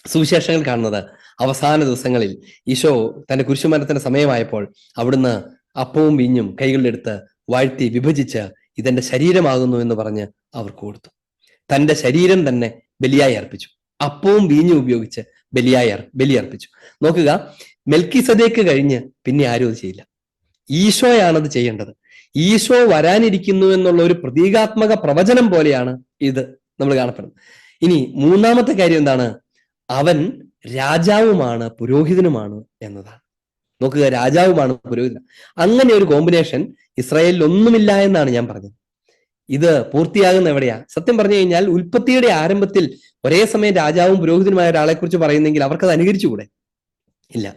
സുവിശേഷങ്ങൾ കാണുന്നത്. അവസാന ദിവസങ്ങളിൽ ഈശോ തന്റെ കുരിശുമരണത്തിന്റെ സമയമായപ്പോൾ അവിടുന്ന് അപ്പവും വീഞ്ഞും കൈകളിലെടുത്ത് വാഴ്ത്തി വിഭജിച്ച് ഇതെന്റെ ശരീരമാകുന്നു എന്ന് പറഞ്ഞ് അവർക്ക് കൊടുത്തു. തന്റെ ശരീരം തന്നെ ബലിയായി അർപ്പിച്ചു. അപ്പവും വീഞ്ഞും ഉപയോഗിച്ച് ബലിയർപ്പിച്ചു. നോക്കുക, മെൽക്കിസേദെക്ക് കഴിഞ്ഞ് പിന്നെ ആരും അത് ചെയ്യില്ല. ഈശോയാണത് ചെയ്യേണ്ടത്. ഈശോ വരാനിരിക്കുന്നു എന്നുള്ള ഒരു പ്രതീകാത്മക പ്രവചനം പോലെയാണ് ഇത് നമ്മൾ കാണപ്പെടുന്നത്. ഇനി മൂന്നാമത്തെ കാര്യം എന്താണ്? അവൻ രാജാവുമാണ് പുരോഹിതനുമാണ് എന്നതാണ്. നോക്കുക, രാജാവുമാണ് പുരോഹിതനും. അങ്ങനെ ഒരു കോമ്പിനേഷൻ ഇസ്രായേലിൽ ഒന്നുമില്ല എന്നാണ് ഞാൻ പറഞ്ഞത്. ഇത് പൂർത്തിയാകുന്ന എവിടെയാ? സത്യം പറഞ്ഞു കഴിഞ്ഞാൽ ഉൽപ്പത്തിയുടെ ആരംഭത്തിൽ ഒരേ സമയം രാജാവും പുരോഹിതനുമായ ഒരാളെ കുറിച്ച് പറയുന്നെങ്കിൽ അവർക്കത് അനുകരിച്ചുകൂടെ? ഇല്ല.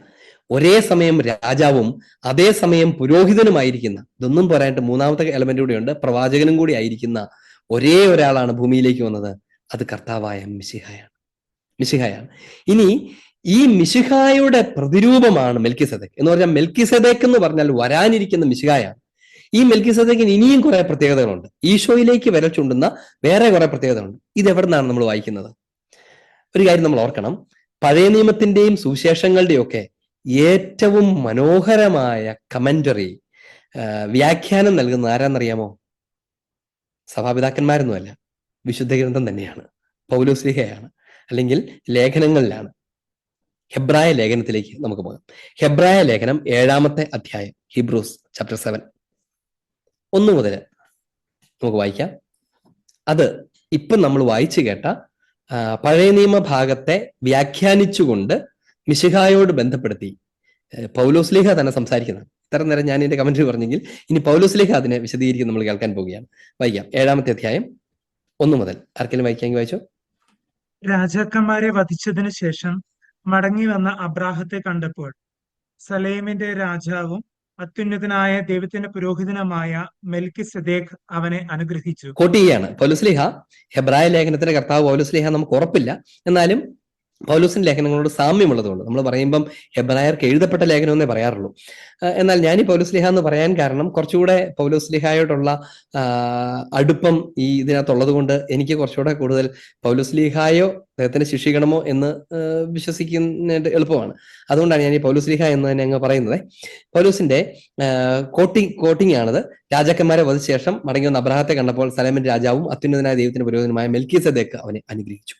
ഒരേ സമയം രാജാവും അതേസമയം പുരോഹിതനുമായിരിക്കുന്ന, ഇതൊന്നും പോരായിട്ട് മൂന്നാമത്തെ എലമെന്റ് കൂടിയുണ്ട്, പ്രവാചകനും കൂടി ആയിരിക്കുന്ന ഒരേ ഒരാളാണ് ഭൂമിയിലേക്ക് വന്നത്. അത് കർത്താവായ മിശിഹായാണ്. ഇനി ഈ മിശിഹായുടെ പ്രതിരൂപമാണ് മെൽക്കിസേദെക്ക് എന്ന് പറഞ്ഞാൽ, മെൽക്കിസേദെക്ക് എന്ന് പറഞ്ഞാൽ വരാനിരിക്കുന്ന മിശിഹായാണ്. ഈ മെൽക്കിസേദെക്കിന് ഇനിയും കുറെ പ്രത്യേകതകളുണ്ട്. ഈശോയിലേക്ക് വിരൽ ചൂണ്ടുന്ന വേറെ കുറെ പ്രത്യേകതകളുണ്ട്. ഇത് എവിടെ നിന്നാണ് നമ്മൾ വായിക്കുന്നത്? ഒരു കാര്യം നമ്മൾ ഓർക്കണം, പഴയ നിയമത്തിന്റെയും സുവിശേഷങ്ങളുടെയും ഒക്കെ ഏറ്റവും മനോഹരമായ കമന്ററി, വ്യാഖ്യാനം നൽകുന്ന ആരാന്നറിയാമോ? സഭാപിതാക്കന്മാരൊന്നുമല്ല, വിശുദ്ധ ഗ്രന്ഥം തന്നെയാണ്, പൗലോസ്ലീഹയാണ്, അല്ലെങ്കിൽ ലേഖനങ്ങളിലാണ്. ഹെബ്രായ ലേഖനത്തിലേക്ക് നമുക്ക് പോകാം. ഹെബ്രായ ലേഖനം 7-ാമത്തെ അധ്യായം, ഹീബ്രൂസ് ചാപ്റ്റർ 7, 1 മുതൽ നമുക്ക് വായിക്കാം. അത് ഇപ്പം നമ്മൾ വായിച്ചു കേട്ട പഴയ നിയമ ഭാഗത്തെ വ്യാഖ്യാനിച്ചുകൊണ്ട് മിശിഹായോട് ബന്ധപ്പെടുത്തി പൗലോസ്ലീഹ തന്നെ സംസാരിക്കുന്നതാണ്. ഇത്ര നേരം ഞാൻ ഇതിന്റെ കമന്ററി പറഞ്ഞെങ്കിൽ ഇനി പൗലോസ്ലീഹ അതിനെ വിശദീകരിക്കും നമ്മൾ കേൾക്കാൻ പോവുകയാണ്. വായിക്കാം, 7-ാമത്തെ അധ്യായം 1 മുതൽ. ആർക്കെങ്കിലും വായിക്കാമെങ്കിൽ വായിച്ചോ.
രാജാക്കന്മാരെ വധിച്ചതിനു ശേഷം മടങ്ങി വന്ന അബ്രാഹത്തെ കണ്ടപ്പോൾ സലേമിന്റെ രാജാവും അത്യുന്നതനായ ദൈവത്തിന്റെ പുരോഹിതനുമായ മെൽക്കിസേദെക്ക് അവനെ അനുഗ്രഹിച്ചു.
കോട്ടിയാണ് പൗലോസ്ലീഹ. ഹെബ്രായ ലേഖനത്തിന്റെ കർത്താവ് പൗലോസ്ലീഹ നമുക്ക് ഉറപ്പില്ല, എന്നാലും പൗലോസിന്റെ ലേഖനങ്ങളോട് സാമ്യമുള്ളതുകൊണ്ട് നമ്മൾ പറയുമ്പം ഹെബ്രായർക്ക് എഴുതപ്പെട്ട ലേഖനം എന്നേ പറയാറുള്ളൂ. എന്നാൽ ഞാൻ ഈ പൗലോസ്ലീഹ എന്ന് പറയാൻ കാരണം കുറച്ചുകൂടെ പൗലോസ്ലീഹായോടുള്ള അടുപ്പം ഈ ഇതിനകത്തുള്ളത് കൊണ്ട് എനിക്ക് കുറച്ചുകൂടെ കൂടുതൽ പൗലോസ്ലീഹായോ അദ്ദേഹത്തിന് ശിക്ഷിക്കണമോ എന്ന് വിശ്വസിക്കുന്നത് എളുപ്പമാണ്. അതുകൊണ്ടാണ് ഞാൻ ഈ പൗലോസ്ലീഹ എന്ന് തന്നെ അങ്ങ് പറയുന്നത്. പൗലോസിന്റെ കോട്ടിംഗ് ആണത്. രാജാക്കന്മാരെ വധിച്ച ശേഷം മടങ്ങി വന്ന അബ്രാഹത്തെ കണ്ടപ്പോൾ സലേമിന്റെ രാജാവും അത്യുന്നതനായ ദൈവത്തിന്റെ പുരോഹിതനുമായ മെൽക്കിസേദെക്ക് അവനെ അനുഗ്രഹിച്ചു.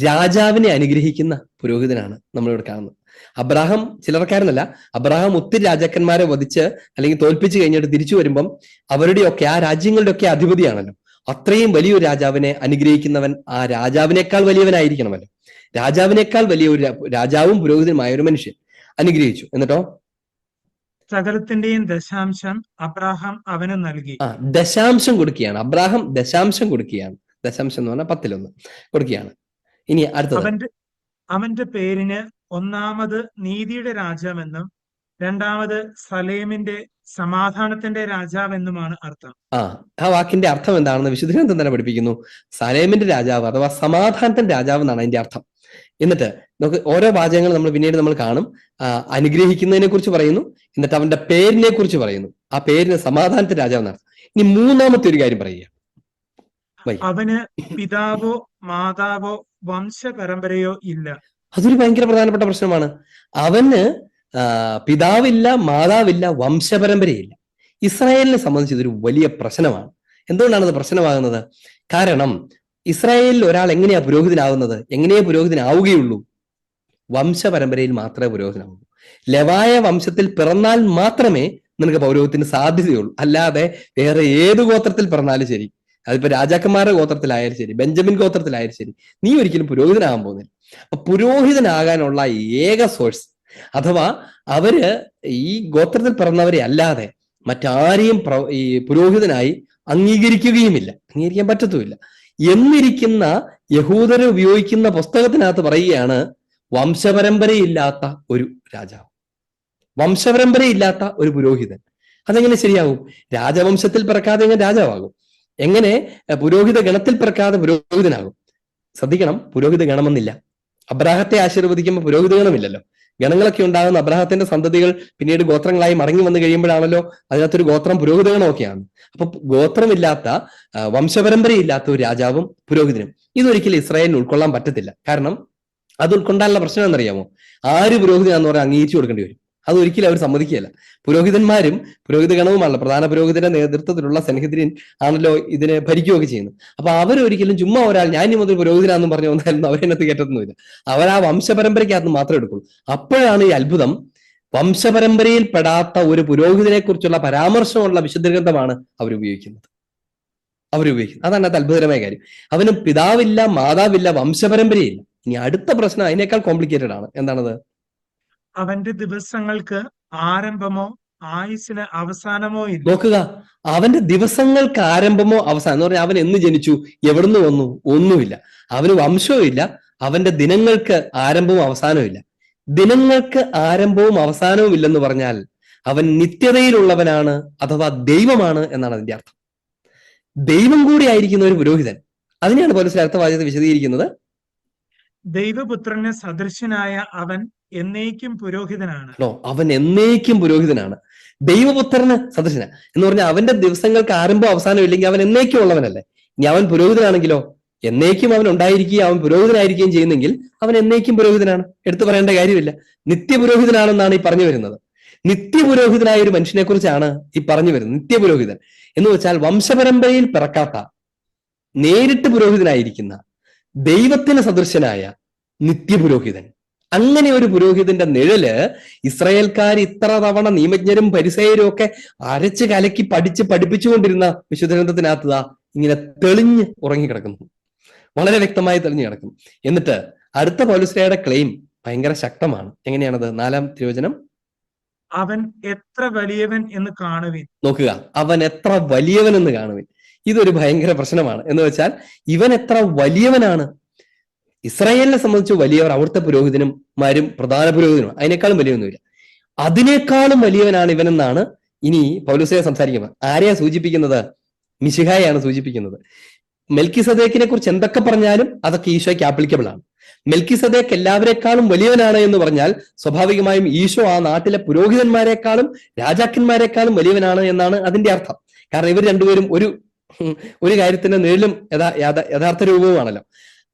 രാജാവിനെ അനുഗ്രഹിക്കുന്ന പുരോഹിതനാണ് നമ്മളിവിടെ കാണുന്നത്. അബ്രാഹാം ചിലർക്കാരനല്ല. അബ്രാഹാം ഒത്തിരി രാജാക്കന്മാരെ വധിച്ച് അല്ലെങ്കിൽ തോൽപ്പിച്ച് കഴിഞ്ഞിട്ട് തിരിച്ചു വരുമ്പം അവരുടെയൊക്കെ ആ രാജ്യങ്ങളുടെയൊക്കെ അധിപതിയാണല്ലോ. അത്രയും വലിയൊരു രാജാവിനെ അനുഗ്രഹിക്കുന്നവൻ ആ രാജാവിനേക്കാൾ വലിയവനായിരിക്കണമല്ലോ. രാജാവിനേക്കാൾ വലിയ ഒരു രാജാവും പുരോഹിതനുമായ ഒരു മനുഷ്യൻ അനുഗ്രഹിച്ചു. എന്നിട്ടോ
സകലത്തിന്റെയും ദശാംശം അബ്രാഹാം അവന് നൽകി.
ദശാംശം കൊടുക്കുകയാണ്. അബ്രാഹാം ദശാംശം കൊടുക്കുകയാണ്. ദശാംശം എന്ന് പറഞ്ഞാൽ 10-1 കൊടുക്കുകയാണ്. ഇനി അടുത്തത്,
അവന്റെ പേരിന് ഒന്നാമത് നീതിയുടെ രാജാവെന്നും രണ്ടാമത് സലേമിന്റെ സമാധാനത്തിന്റെ രാജാവെന്നുമാണ് അർത്ഥം.
ആ വാക്കിന്റെ അർത്ഥം എന്താണെന്ന് വിശുദ്ധ ഗ്രന്ഥം തന്നെ പഠിപ്പിക്കുന്നു. സലേമിന്റെ രാജാവ് അഥവാ സമാധാനത്തിന്റെ രാജാവ് എന്നാണ് അതിന്റെ അർത്ഥം. എന്നിട്ട് നമുക്ക് ഓരോ വാചകങ്ങൾ നമ്മൾ പിന്നീട് നമ്മൾ കാണും. അനുഗ്രഹിക്കുന്നതിനെ കുറിച്ച് പറയുന്നു, എന്നിട്ട് അവന്റെ പേരിനെ കുറിച്ച് പറയുന്നു. ആ പേരിന് സമാധാനത്തിന്റെ രാജാവ് എന്നാണ്. ഇനി മൂന്നാമത്തെ ഒരു കാര്യം പറയുക,
അവന് പിതാവോ മാതാവോ വംശപരമ്പരയോ ഇല്ല.
അതൊരു ഭയങ്കര പ്രധാനപ്പെട്ട പ്രശ്നമാണ്. അവന് പിതാവില്ല, മാതാവില്ല, വംശപരമ്പരയില്ല. ഇസ്രായേലിനെ സംബന്ധിച്ച് ഇതൊരു വലിയ പ്രശ്നമാണ്. എന്തുകൊണ്ടാണ് ഇത് പ്രശ്നമാകുന്നത്? കാരണം ഇസ്രായേലിൽ ഒരാൾ എങ്ങനെയാ പുരോഹിതനാവുന്നത്? എങ്ങനെയാ പുരോഹിതനാവുകയുള്ളൂ? വംശപരമ്പരയിൽ മാത്രമേ പുരോഹിതനാവുള്ളൂ. ലെവായ വംശത്തിൽ പിറന്നാൽ മാത്രമേ നിനക്ക് പൗരോഹിത്യത്തിന് സാധ്യതയുള്ളൂ. അല്ലാതെ വേറെ ഏത് ഗോത്രത്തിൽ പിറന്നാലും ശരി, അതിപ്പോ രാജാക്കന്മാരുടെ ഗോത്രത്തിലായാലും ശരി, ബെഞ്ചമിൻ ഗോത്രത്തിലായാലും ശരി, നീ ഒരിക്കലും പുരോഹിതനാകാൻ പോകുന്നില്ല. അപ്പൊ പുരോഹിതനാകാനുള്ള ഏക സോഴ്സ്, അഥവാ അവര് ഈ ഗോത്രത്തിൽ പിറന്നവരെ അല്ലാതെ മറ്റാരെയും ഈ പുരോഹിതനായി അംഗീകരിക്കുകയുമില്ല, അംഗീകരിക്കാൻ പറ്റത്തുമില്ല എന്നിരിക്കുന്ന യഹൂദരെ ഉപയോഗിക്കുന്ന പുസ്തകത്തിനകത്ത് പറയുകയാണ് വംശപരമ്പരയില്ലാത്ത ഒരു രാജാവ്, വംശപരമ്പരയില്ലാത്ത ഒരു പുരോഹിതൻ. അതെങ്ങനെ ശരിയാകും? രാജവംശത്തിൽ പിറക്കാതെ എങ്ങനെ രാജാവാകും? എങ്ങനെ പുരോഹിത ഗണത്തിൽ പിറക്കാതെ പുരോഹിതനാകും? ശ്രദ്ധിക്കണം, പുരോഹിത ഗണമെന്നില്ല. അബ്രാഹത്തെ ആശീർവദിക്കുമ്പോൾ പുരോഹിത ഗണമില്ലല്ലോ. ഗണങ്ങളൊക്കെ ഉണ്ടാകുന്ന അബ്രാഹത്തിന്റെ സന്തതികൾ പിന്നീട് ഗോത്രങ്ങളായി മടങ്ങി വന്നു കഴിയുമ്പോഴാണല്ലോ അതിനകത്തൊരു ഗോത്രം പുരോഹിത ഗണമൊക്കെയാണ്. അപ്പൊ ഗോത്രമില്ലാത്ത, വംശപരമ്പരയില്ലാത്ത ഒരു രാജാവും പുരോഹിതനും ഇതൊരിക്കലും ഇസ്രായേലിന് ഉൾക്കൊള്ളാൻ പറ്റത്തില്ല. കാരണം അത് ഉൾക്കൊണ്ടാനുള്ള പ്രശ്നം എന്നറിയാമോ? ആര് പുരോഹിതനാന്ന് പറഞ്ഞാൽ അംഗീകരിച്ചു കൊടുക്കേണ്ടി വരും. അതൊരിക്കലും അവർ സമ്മതിക്കുകയല്ല. പുരോഹിതന്മാരും പുരോഹിത ഗണവുമാണല്ലോ, പ്രധാന പുരോഹിതന്റെ നേതൃത്വത്തിലുള്ള സെനഹദ്രീൻ ആണല്ലോ ഇതിനെ ഭരിക്കുകയൊക്കെ ചെയ്യുന്നത്. അപ്പൊ അവരൊരിക്കലും ചുമ്മാ ഒരാൾ ഞാൻ ഇനി മുതൽ പുരോഹിതനാന്നും പറഞ്ഞു വന്നാലും അവരതിനകത്ത് കയറ്റത്തൊന്നുമില്ല. അവർ ആ വംശപരമ്പരയ്ക്കകത്ത് മാത്രമേ എടുക്കുള്ളൂ. അപ്പോഴാണ് ഈ അത്ഭുതം. വംശപരമ്പരയിൽ പെടാത്ത ഒരു പുരോഹിതനെ കുറിച്ചുള്ള പരാമർശമുള്ള വിശുദ്ധ ഗ്രന്ഥമാണ് അവരുപയോഗിക്കുന്നത്. അതാണ് അത് അത്ഭുതകരമായ കാര്യം. അവന് പിതാവില്ല, മാതാവില്ല, വംശപരമ്പരയില്ല. ഇനി അടുത്ത പ്രശ്നം അതിനേക്കാൾ കോംപ്ലിക്കേറ്റഡ് ആണ്. എന്താണത്?
അവന്റെ ദിവസങ്ങൾക്ക് ആരംഭമോ ആയുസ്സിന് അവസാനമോ ഇല്ല.
നോക്കുക, അവന്റെ ദിവസങ്ങൾക്ക് ആരംഭമോ അവസാനം എന്ന് പറഞ്ഞാൽ അവൻ എന്ന് ജനിച്ചു, എവിടുന്ന് വന്നു, ഒന്നുമില്ല. അവന് വംശവും ഇല്ല, അവന്റെ ദിനങ്ങൾക്ക് ആരംഭവും അവസാനവും ഇല്ല. ദിനങ്ങൾക്ക് ആരംഭവും അവസാനവും ഇല്ലെന്ന് പറഞ്ഞാൽ അവൻ നിത്യതയിലുള്ളവനാണ്, അഥവാ ദൈവമാണ് എന്നാണ് അതിന്റെ അർത്ഥം. ദൈവം കൂടി ആയിരിക്കുന്ന ഒരു പുരോഹിതൻ. അതിനെയാണ് പൗലോസ് അടുത്ത വാചകത്തിൽ വിശദീകരിക്കുന്നത്.
ദൈവപുത്രന് സദൃശനായ അവൻ എന്നേക്കും പുരോഹിതനാണ്.
അവൻ എന്നേക്കും പുരോഹിതനാണ്. ദൈവപുത്രന് സദൃശന എന്ന് പറഞ്ഞാൽ അവന്റെ ദിവസങ്ങൾക്ക് ആരംഭം അവസാനം ഇല്ലെങ്കിൽ അവൻ എന്നേക്കും ഉള്ളവനല്ലേ. ഇനി അവൻ പുരോഹിതനാണെങ്കിലോ എന്നേക്കും അവൻ ഉണ്ടായിരിക്കുകയും അവൻ പുരോഹിതനായിരിക്കുകയും ചെയ്യുന്നെങ്കിൽ അവൻ എന്നേക്കും പുരോഹിതനാണ്. എടുത്തു പറയേണ്ട കാര്യമില്ല. നിത്യപുരോഹിതനാണെന്നാണ് ഈ പറഞ്ഞു വരുന്നത്. നിത്യപുരോഹിതനായ ഒരു മനുഷ്യനെ കുറിച്ചാണ് ഈ പറഞ്ഞു വരുന്നത്. നിത്യപുരോഹിതൻ എന്ന് വെച്ചാൽ വംശപരമ്പരയിൽ പിറക്കാത്ത, നേരിട്ട് പുരോഹിതനായിരിക്കുന്ന, ദൈവത്തിന് സദൃശനായ നിത്യപുരോഹിതൻ. അങ്ങനെ ഒരു പുരോഹിതന്റെ നിഴല് ഇസ്രായേൽക്കാർ ഇത്ര തവണ നിയമജ്ഞരും പരിസയരും ഒക്കെ അരച്ച് കലക്കി പഠിപ്പിച്ചുകൊണ്ടിരുന്ന വിശുദ്ധ ഗ്രന്ഥത്തിനകത്ത് ഇങ്ങനെ തെളിഞ്ഞ് ഉറങ്ങിക്കിടക്കുന്നു, വളരെ വ്യക്തമായി തെളിഞ്ഞു കിടക്കുന്നു. എന്നിട്ട് അടുത്ത പൗലോസ്ലീഹയുടെ ക്ലെയിം ഭയങ്കര ശക്തമാണ്. എങ്ങനെയാണത്? 4-ാം തിരുവചനം,
അവൻ എത്ര വലിയവൻ എന്ന് കാണുവിൻ.
നോക്കുക, അവൻ എത്ര വലിയവൻ എന്ന് കാണുവിൻ. ഇതൊരു ഭയങ്കര പ്രശ്നമാണ്. എന്ന് വെച്ചാൽ ഇവൻ എത്ര വലിയവനാണ്. ഇസ്രായേലിനെ സംബന്ധിച്ച് വലിയവർ അവിടുത്തെ പുരോഹിതന്മാരും പ്രധാന പുരോഹിതനും, അതിനേക്കാളും വലിയൊന്നുമില്ല. അതിനേക്കാളും വലിയവനാണ് ഇവനെന്നാണ് ഇനി പൗലോസ്ലീഹ സംസാരിക്കുന്നത്. ആരെയാ സൂചിപ്പിക്കുന്നത്? മിശിഹായെയാണ് സൂചിപ്പിക്കുന്നത്. മെൽക്കിസദേക്കിനെ കുറിച്ച് എന്തൊക്കെ പറഞ്ഞാലും അതൊക്കെ ഈശോയ്ക്ക് ആപ്ലിക്കബിൾ ആണ്. മെൽക്കിസദേക്ക് എല്ലാവരെക്കാളും വലിയവനാണ് എന്ന് പറഞ്ഞാൽ സ്വാഭാവികമായും ഈശോ ആ നാട്ടിലെ പുരോഹിതന്മാരെക്കാളും രാജാക്കന്മാരെക്കാളും വലിയവനാണ് എന്നാണ് അതിന്റെ അർത്ഥം. കാരണം ഇവർ രണ്ടുപേരും ഒരു കാര്യത്തിന്റെ നേരിലും യഥാർത്ഥ രൂപവുമാണല്ലോ.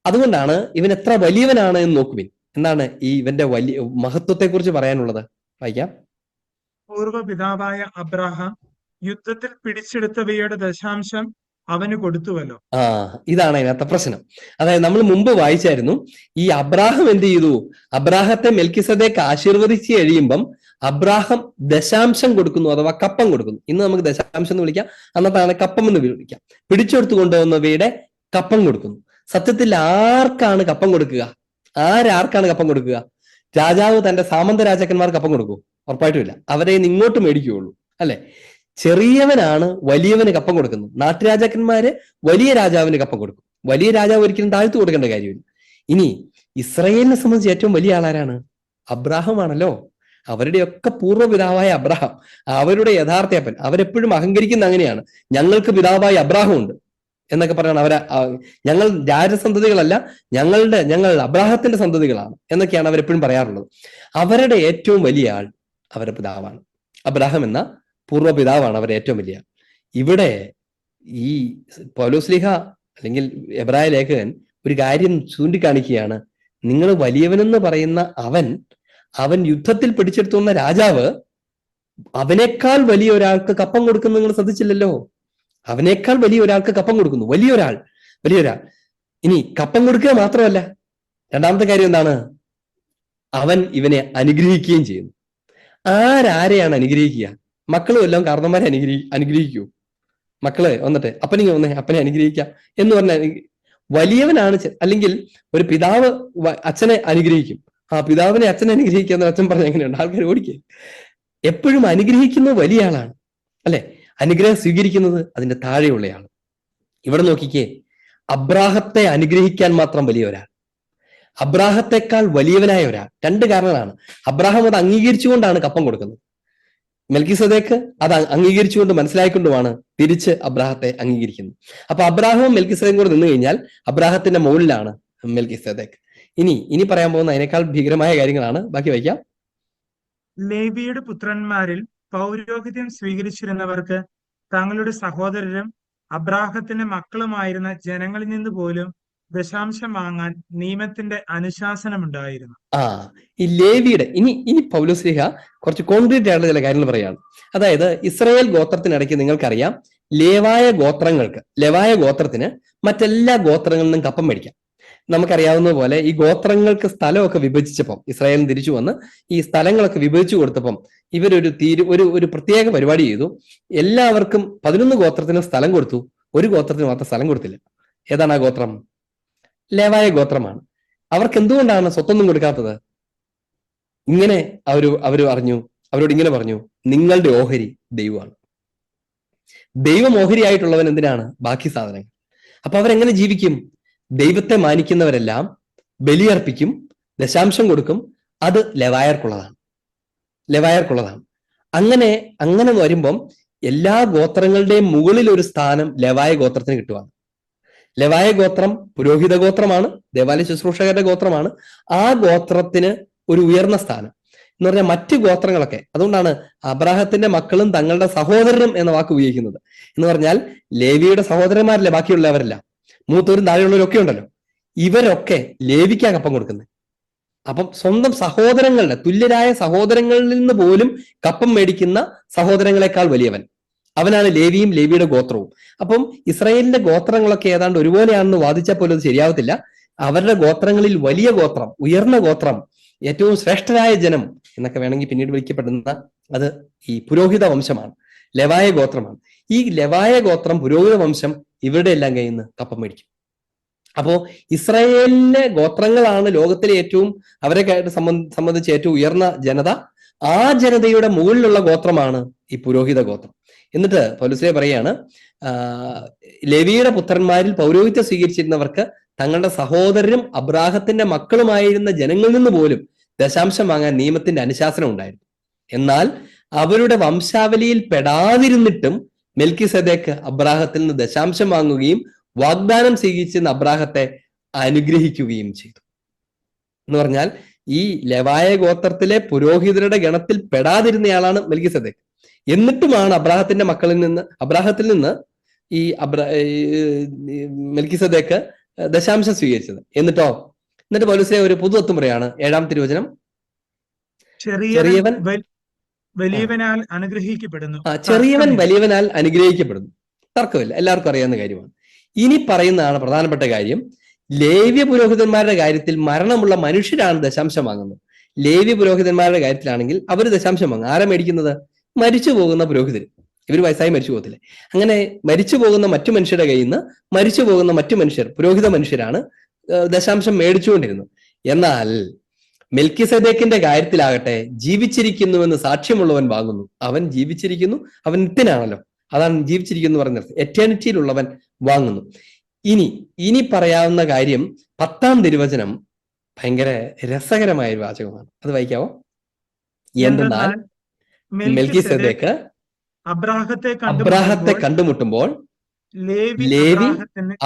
അതുകൊണ്ടാണ് ഇവൻ എത്ര വലിയവനാണ് എന്ന് നോക്കുവിൻ. എന്താണ് ഈ ഇവന്റെ വലിയ മഹത്വത്തെ കുറിച്ച് പറയാനുള്ളത്? വായിക്കാം.
പൂർവ്വപിതാവായ അബ്രാഹാം യുദ്ധത്തിൽ പിടിച്ചെടുത്തവയുടെ ദശാംശം അവന് കൊടുത്തുവല്ലോ.
ഇതാണ് അതിനകത്തെ പ്രശ്നം. അതായത് നമ്മൾ മുമ്പ് വായിച്ചായിരുന്നു, ഈ അബ്രാഹം എന്ത് ചെയ്തു? അബ്രാഹത്തെ മെൽക്കിസദേക്ക് ആശീർവദിച്ച് കഴിയുമ്പം അബ്രാഹം ദശാംശം കൊടുക്കുന്നു, അഥവാ കപ്പം കൊടുക്കുന്നു. ഇന്ന് നമുക്ക് ദശാംശം എന്ന് വിളിക്കാം, അന്നത്താണ് കപ്പം എന്ന് വിളിക്കാം. പിടിച്ചെടുത്തു കൊണ്ടുവന്നവയുടെ കപ്പം കൊടുക്കുന്നു. സത്യത്തിൽ ആർക്കാണ് കപ്പം കൊടുക്കുക? ആർക്കാണ് കപ്പം കൊടുക്കുക? രാജാവ് തന്റെ സാമന്ത രാജാക്കന്മാർക്ക് കപ്പം കൊടുക്കൂ? ഉറപ്പായിട്ടുമില്ല. അവരെ ഇങ്ങോട്ട് മേടിക്കുകയുള്ളൂ, അല്ലെ? ചെറിയവനാണ് വലിയവന് കപ്പം കൊടുക്കുന്നത്. നാട്ടുരാജാക്കന്മാര് വലിയ രാജാവിന് കപ്പം കൊടുക്കും. വലിയ രാജാവ് ഒരിക്കലും താഴ്ത്തു കൊടുക്കേണ്ട കാര്യമില്ല. ഇനി ഇസ്രായേലിനെ സംബന്ധിച്ച് ഏറ്റവും വലിയ ആളാരാണ്? അബ്രാഹം ആണല്ലോ. അവരുടെയൊക്കെ പൂർവ്വപിതാവായ അബ്രാഹാം, അവരുടെ യഥാർത്ഥ അപ്പൻ. അവരെപ്പോഴും അഹങ്കരിക്കുന്ന അങ്ങനെയാണ്, ഞങ്ങൾക്ക് പിതാവായ അബ്രാഹം ഉണ്ട് എന്നൊക്കെ പറയണം. ഞങ്ങൾ രാജസന്തതികളല്ല, ഞങ്ങൾ അബ്രാഹത്തിന്റെ സന്തതികളാണ് എന്നൊക്കെയാണ് അവരെപ്പോഴും പറയാറുള്ളത്. അവരുടെ ഏറ്റവും വലിയ ആൾ അവരുടെ പിതാവാണ്. അബ്രാഹം എന്ന പൂർവ്വപിതാവാണ് അവരുടെ ഏറ്റവും വലിയ ആൾ. ഇവിടെ ഈ പൗലോസ്ലീഹ അല്ലെങ്കിൽ എബ്രായ ലേഖകൻ ഒരു കാര്യം ചൂണ്ടിക്കാണിക്കുകയാണ്. നിങ്ങൾ വലിയവനെന്ന് പറയുന്ന അവൻ യുദ്ധത്തിൽ പിടിച്ചെടുത്തു വന്ന രാജാവ് അവനേക്കാൾ വലിയ ഒരാൾക്ക് കപ്പം കൊടുക്കുന്നു. നിങ്ങൾ ശ്രദ്ധിച്ചില്ലല്ലോ? അവനേക്കാൾ വലിയ ഒരാൾക്ക് കപ്പം കൊടുക്കുന്നു. വലിയൊരാൾ. ഇനി കപ്പം കൊടുക്കുക മാത്രമല്ല, രണ്ടാമത്തെ കാര്യം എന്താണ്? അവൻ ഇവനെ അനുഗ്രഹിക്കുകയും ചെയ്യുന്നു. ആരെയാണ് അനുഗ്രഹിക്കുക? മക്കളും എല്ലാം കാരണന്മാരെ അനുഗ്രഹിക്കൂ. മക്കളെ വന്നിട്ട് അപ്പനെ അനുഗ്രഹിക്കാം എന്ന് പറഞ്ഞാൽ വലിയവനാണ്. അല്ലെങ്കിൽ ഒരു പിതാവ് അച്ഛനെ അനുഗ്രഹിക്കും. പിതാവിനെ അച്ഛനെ അനുഗ്രഹിക്കുക എന്ന് അച്ഛൻ പറഞ്ഞ എങ്ങനെയുണ്ട്? ആൾക്കാർ ഓടിക്കുക. എപ്പോഴും അനുഗ്രഹിക്കുന്നത് വലിയ ആളാണ്, അല്ലെ? അനുഗ്രഹം സ്വീകരിക്കുന്നത് അതിന്റെ താഴെയുള്ളയാൾ. ഇവിടെ നോക്കിക്കേ, അബ്രാഹത്തെ അനുഗ്രഹിക്കാൻ മാത്രം വലിയ ഒരാൾ, അബ്രാഹത്തെക്കാൾ വലിയവനായ ഒരാൾ. രണ്ട് കാരണങ്ങളാണ്. അബ്രാഹാം അത് അംഗീകരിച്ചുകൊണ്ടാണ് കപ്പം കൊടുക്കുന്നത്. മെൽക്കിസദേക്ക് അത് അംഗീകരിച്ചുകൊണ്ട് മനസ്സിലായിക്കൊണ്ടുമാണ് തിരിച്ച് അബ്രാഹത്തെ അംഗീകരിക്കുന്നത്. അപ്പൊ അബ്രാഹവും മെൽക്കിസദേക്കും കൂടെ നിന്ന് കഴിഞ്ഞാൽ അബ്രാഹത്തിന്റെ മുകളിലാണ് മെൽക്കിസദേക്ക്. ഇനി പറയാൻ പോകുന്ന അതിനേക്കാൾ ഭീകരമായ കാര്യങ്ങളാണ്. ബാക്കി വായിക്കാം.
ലേവിയുടെ പുത്രന്മാരിൽ പൗരോഹിത്യം സ്വീകരിച്ചിരുന്നവർക്ക് തങ്ങളുടെ സഹോദരരും അബ്രാഹത്തിന്റെ മക്കളുമായിരുന്ന ജനങ്ങളിൽ നിന്ന് പോലും ദശാംശം വാങ്ങാൻ നിയമത്തിന്റെ അനുശാസനമുണ്ടായിരുന്നു.
ഈ ലേവിയുടെ ഇനി പൗലോസ്ലീഹ കുറച്ച് കോൺക്രീറ്റ് ആയിട്ടുള്ള ചില കാര്യങ്ങൾ പറയാണ്. അതായത് ഇസ്രായേൽ ഗോത്രത്തിനിടയ്ക്ക് നിങ്ങൾക്കറിയാം, ലെവായ ഗോത്രത്തിന് മറ്റെല്ലാ ഗോത്രങ്ങളിൽ നിന്നും കപ്പം മേടിക്കാം. നമുക്കറിയാവുന്ന പോലെ ഈ ഗോത്രങ്ങൾക്ക് സ്ഥലമൊക്കെ വിഭജിച്ചപ്പം, ഇസ്രായേലിന് തിരിച്ചു വന്ന് ഈ സ്ഥലങ്ങളൊക്കെ വിഭജിച്ചു കൊടുത്തപ്പം ഇവരൊരു ഒരു പ്രത്യേക പരിപാടി ചെയ്തു. എല്ലാവർക്കും 11 ഗോത്രത്തിന് സ്ഥലം കൊടുത്തു, ഒരു ഗോത്രത്തിന് മാത്രം സ്ഥലം കൊടുത്തില്ല. ഏതാണ് ആ ഗോത്രം? ലേവായ ഗോത്രമാണ്. അവർക്ക് എന്തുകൊണ്ടാണ് സ്വത്തൊന്നും കൊടുക്കാത്തത്? ഇങ്ങനെ അവര് അവരോട് ഇങ്ങനെ പറഞ്ഞു, നിങ്ങളുടെ ഓഹരി ദൈവമാണ്. ദൈവം ഓഹരിയായിട്ടുള്ളവൻ എന്തിനാണ്? ബാക്കി സാധനങ്ങൾ. അപ്പൊ അവരെങ്ങനെ ജീവിക്കും? ദൈവത്തെ മാനിക്കുന്നവരെല്ലാം ബലിയർപ്പിക്കും, ദശാംശം കൊടുക്കും. അത് ലെവായർക്കുള്ളതാണ്. അങ്ങനെ വരുമ്പം എല്ലാ ഗോത്രങ്ങളുടെയും മുകളിൽ ഒരു സ്ഥാനം ലെവായ ഗോത്രത്തിന് കിട്ടുവാണ്. ലെവായ ഗോത്രം പുരോഹിത ഗോത്രമാണ്, ദേവാലയ ശുശ്രൂഷകരുടെ ഗോത്രമാണ്. ആ ഗോത്രത്തിന് ഒരു ഉയർന്ന സ്ഥാനം എന്ന് പറഞ്ഞാൽ മറ്റു ഗോത്രങ്ങളൊക്കെ. അതുകൊണ്ടാണ് അബ്രാഹത്തിന്റെ മക്കളും തങ്ങളുടെ സഹോദരനും എന്ന വാക്ക് ഉപയോഗിക്കുന്നത്. എന്ന് പറഞ്ഞാൽ ലേവിയുടെ സഹോദരന്മാരല്ലേ ബാക്കിയുള്ളവരല്ല, മൂത്തവരും താഴെയുള്ളവരൊക്കെ ഉണ്ടല്ലോ. ഇവരൊക്കെ ലേവിക്കാ കപ്പം കൊടുക്കുന്നത്. അപ്പം സ്വന്തം സഹോദരങ്ങളുടെ, തുല്യരായ സഹോദരങ്ങളിൽ നിന്ന് പോലും കപ്പം മേടിക്കുന്ന സഹോദരങ്ങളെക്കാൾ വലിയവൻ അവനാണ് ലേവിയും ലേവിയുടെ ഗോത്രവും. അപ്പം ഇസ്രായേലിന്റെ ഗോത്രങ്ങളൊക്കെ ഏതാണ്ട് ഒരുപോലെയാണെന്ന് വാദിച്ചാൽ പോലും അത് ശരിയാവത്തില്ല. അവരുടെ ഗോത്രങ്ങളിൽ വലിയ ഗോത്രം, ഉയർന്ന ഗോത്രം, ഏറ്റവും ശ്രേഷ്ഠരായ ജനം എന്നൊക്കെ വേണമെങ്കിൽ പിന്നീട് വിളിക്കപ്പെടുന്ന അത് ഈ പുരോഹിത വംശമാണ്, ലെവായ ഗോത്രമാണ്. ഈ ലെവായ ഗോത്രം, പുരോഹിത വംശം ഇവരുടെ എല്ലാം കയ്യിൽ നിന്ന് കപ്പം മേടിക്കും. അപ്പോ ഇസ്രായേലിലെ ഗോത്രങ്ങളാണ് ലോകത്തിലെ ഏറ്റവും, അവരെ സംബന്ധിച്ച് ഏറ്റവും ഉയർന്ന ജനത. ആ ജനതയുടെ മുകളിലുള്ള ഗോത്രമാണ് ഈ പുരോഹിത ഗോത്രം. എന്നിട്ട് പൗലോസ് പറയാണ്, ലേവിയുടെ പുത്രന്മാരിൽ പൗരോഹിത്യം സ്വീകരിച്ചിരുന്നവർക്ക് തങ്ങളുടെ സഹോദരരും അബ്രാഹത്തിന്റെ മക്കളുമായിരുന്ന ജനങ്ങളിൽ നിന്ന് പോലും ദശാംശം വാങ്ങാൻ നിയമത്തിന്റെ അനുശാസനം ഉണ്ടായിരുന്നു. എന്നാൽ അവരുടെ വംശാവലിയിൽ പെടാതിരുന്നിട്ടും മെൽക്കിസദേക്ക് അബ്രാഹത്തിൽ നിന്ന് ദശാംശം വാങ്ങുകയും വാഗ്ദാനം സ്വീകരിച്ചിരുന്ന അബ്രാഹത്തെ അനുഗ്രഹിക്കുകയും ചെയ്തു. എന്ന് പറഞ്ഞാൽ ഈ ലെവായ ഗോത്രത്തിലെ പുരോഹിതരുടെ ഗണത്തിൽ പെടാതിരുന്നയാളാണ് മെൽക്കിസദേക്ക്. എന്നിട്ടുമാണ് അബ്രാഹത്തിൽ നിന്ന് ഈ മെൽക്കിസദേക്ക് ദശാംശം സ്വീകരിച്ചത്. എന്നിട്ട് പൗലോസ് ഒരു പൊതുതത്വം പറയാണ്, 7-ാം തിരുവചനം,
വലിയവനാൽ അനുഗ്രഹിക്കപ്പെടുന്നു.
ചെറിയവൻ വലിയവനാൽ അനുഗ്രഹിക്കപ്പെടുന്നു. തർക്കമില്ല, എല്ലാവർക്കും അറിയാവുന്ന കാര്യമാണ്. ഇനി പറയുന്നതാണ് പ്രധാനപ്പെട്ട കാര്യം. ലേവ്യ പുരോഹിതന്മാരുടെ കാര്യത്തിൽ മരണമുള്ള മനുഷ്യരാണ് ദശാംശം വാങ്ങുന്നത്. ലേവ്യ പുരോഹിതന്മാരുടെ കാര്യത്തിലാണെങ്കിൽ അവർ ദശാംശം വാങ്ങും. ആരാ മേടിക്കുന്നത്? മരിച്ചു പോകുന്ന പുരോഹിതർ. ഇവർ വയസ്സായി മരിച്ചു പോകത്തില്ലേ? അങ്ങനെ മരിച്ചു പോകുന്ന മറ്റു മനുഷ്യരുടെ കയ്യിൽ നിന്ന് മരിച്ചു പോകുന്ന മറ്റു മനുഷ്യർ, പുരോഹിത മനുഷ്യരാണ് ദശാംശം മേടിച്ചുകൊണ്ടിരുന്നത്. എന്നാൽ മെൽക്കിസദേക്കിന്റെ കാര്യത്തിലാകട്ടെ, ജീവിച്ചിരിക്കുന്നുവെന്ന് സാക്ഷ്യമുള്ളവൻ വാങ്ങുന്നു. അവൻ ജീവിച്ചിരിക്കുന്നു, അവൻ നിത്യനാണല്ലോ, അതാണ് ജീവിച്ചിരിക്കുന്നു പറഞ്ഞത്. എറ്റേണിറ്റിയിലുള്ളവൻ വാങ്ങുന്നു. ഇനി പറയാവുന്ന കാര്യം 10-ാം തിരുവചനം ഭയങ്കര രസകരമായ ഒരു വാചകമാണ്. അത് വായിക്കാവോ? എന്തെന്നാൽ മെൽക്കിസദേക്ക് അബ്രാഹത്തെ കണ്ടുമുട്ടുമ്പോൾ ലേവി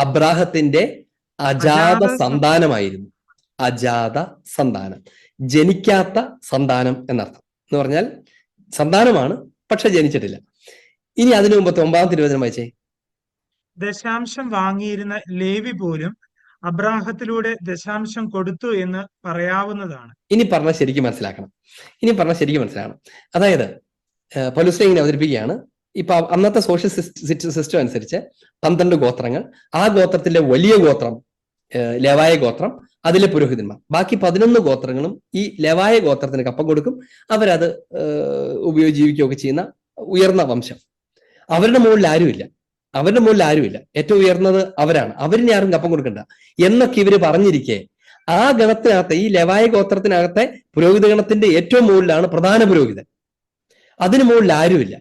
അബ്രാഹത്തിന്റെ അജാത സന്താനമായിരുന്നു. അജാത സന്താനം, ജനിക്കാത്ത സന്താനം എന്നർത്ഥം. എന്ന് പറഞ്ഞാൽ സന്താനമാണ്, പക്ഷെ ജനിച്ചിട്ടില്ല. ഇനി അതിനു മുമ്പ് 9-ാം തിരുവചനം വായിച്ചേ.
ദശാംശം വാങ്ങിയിരുന്ന ലേവി പോലും അബ്രാഹത്തിലൂടെ ദശാംശം കൊടുത്തു എന്ന് പറയാവുന്നതാണ്.
ഇനി പറഞ്ഞാൽ ശരിക്കും മനസ്സിലാക്കണം. അതായത് പൗലോസ് ഇങ്ങനെ അവതരിപ്പിക്കുകയാണ്. ഇപ്പൊ അന്നത്തെ സോഷ്യൽ സിസ്റ്റം അനുസരിച്ച് 12 ഗോത്രങ്ങൾ, ആ ഗോത്രത്തിലെ വലിയ ഗോത്രം ലേവായ ഗോത്രം, അതിലെ പുരോഹിതന്മാർ, ബാക്കി 11 ഗോത്രങ്ങളും ഈ ലേവായ ഗോത്രത്തിന് കപ്പം കൊടുക്കും. അവരത് ഉപയോഗിക്കുകയൊക്കെ ചെയ്യുന്ന ഉയർന്ന വംശം. അവരുടെ മുകളിൽ ആരുമില്ല. ഏറ്റവും ഉയർന്നത് അവരാണ്. അവരിനെ ആരും കപ്പം കൊടുക്കണ്ട എന്നൊക്കെ ഇവര് പറഞ്ഞിരിക്കെ, ആ ഗണത്തിനകത്തെ, ഈ ലേവായ ഗോത്രത്തിനകത്തെ പുരോഹിത ഗണത്തിന്റെ ഏറ്റവും മുകളിലാണ് പ്രധാന പുരോഹിതൻ. അതിനു മുകളിൽ ആരുമില്ല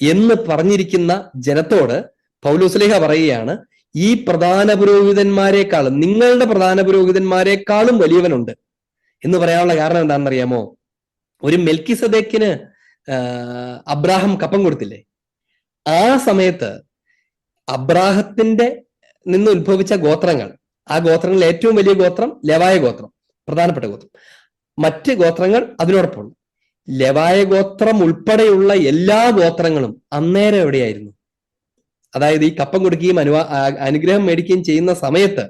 എന്ന് പറഞ്ഞിരിക്കുന്ന ജനത്തോട് പൗലോസ്ലീഹ പറയുകയാണ്, ഈ പ്രധാന പുരോഹിതന്മാരെക്കാളും, നിങ്ങളുടെ പ്രധാന പുരോഹിതന്മാരെക്കാളും വലിയവനുണ്ട് എന്ന് പറയാനുള്ള കാരണം എന്താണെന്നറിയാമോ? ഒരു മെൽക്കിസദേക്കിന് അബ്രാഹം കപ്പം കൊടുത്തില്ലേ? ആ സമയത്ത് അബ്രാഹത്തിന്റെ നിന്ന് ഉത്ഭവിച്ച ഗോത്രങ്ങൾ, ആ ഗോത്രങ്ങളിൽ ഏറ്റവും വലിയ ഗോത്രം ലേവായ ഗോത്രം, പ്രധാനപ്പെട്ട ഗോത്രം. മറ്റ് ഗോത്രങ്ങൾ അതിനോടൊപ്പമുണ്ട്. ലേവായ ഗോത്രം ഉൾപ്പെടെയുള്ള എല്ലാ ഗോത്രങ്ങളും അന്നേരം എവിടെയായിരുന്നു? അതായത് ഈ കപ്പം കൊടുക്കുകയും അനുഗ്രഹം മേടിക്കുകയും ചെയ്യുന്ന സമയത്ത്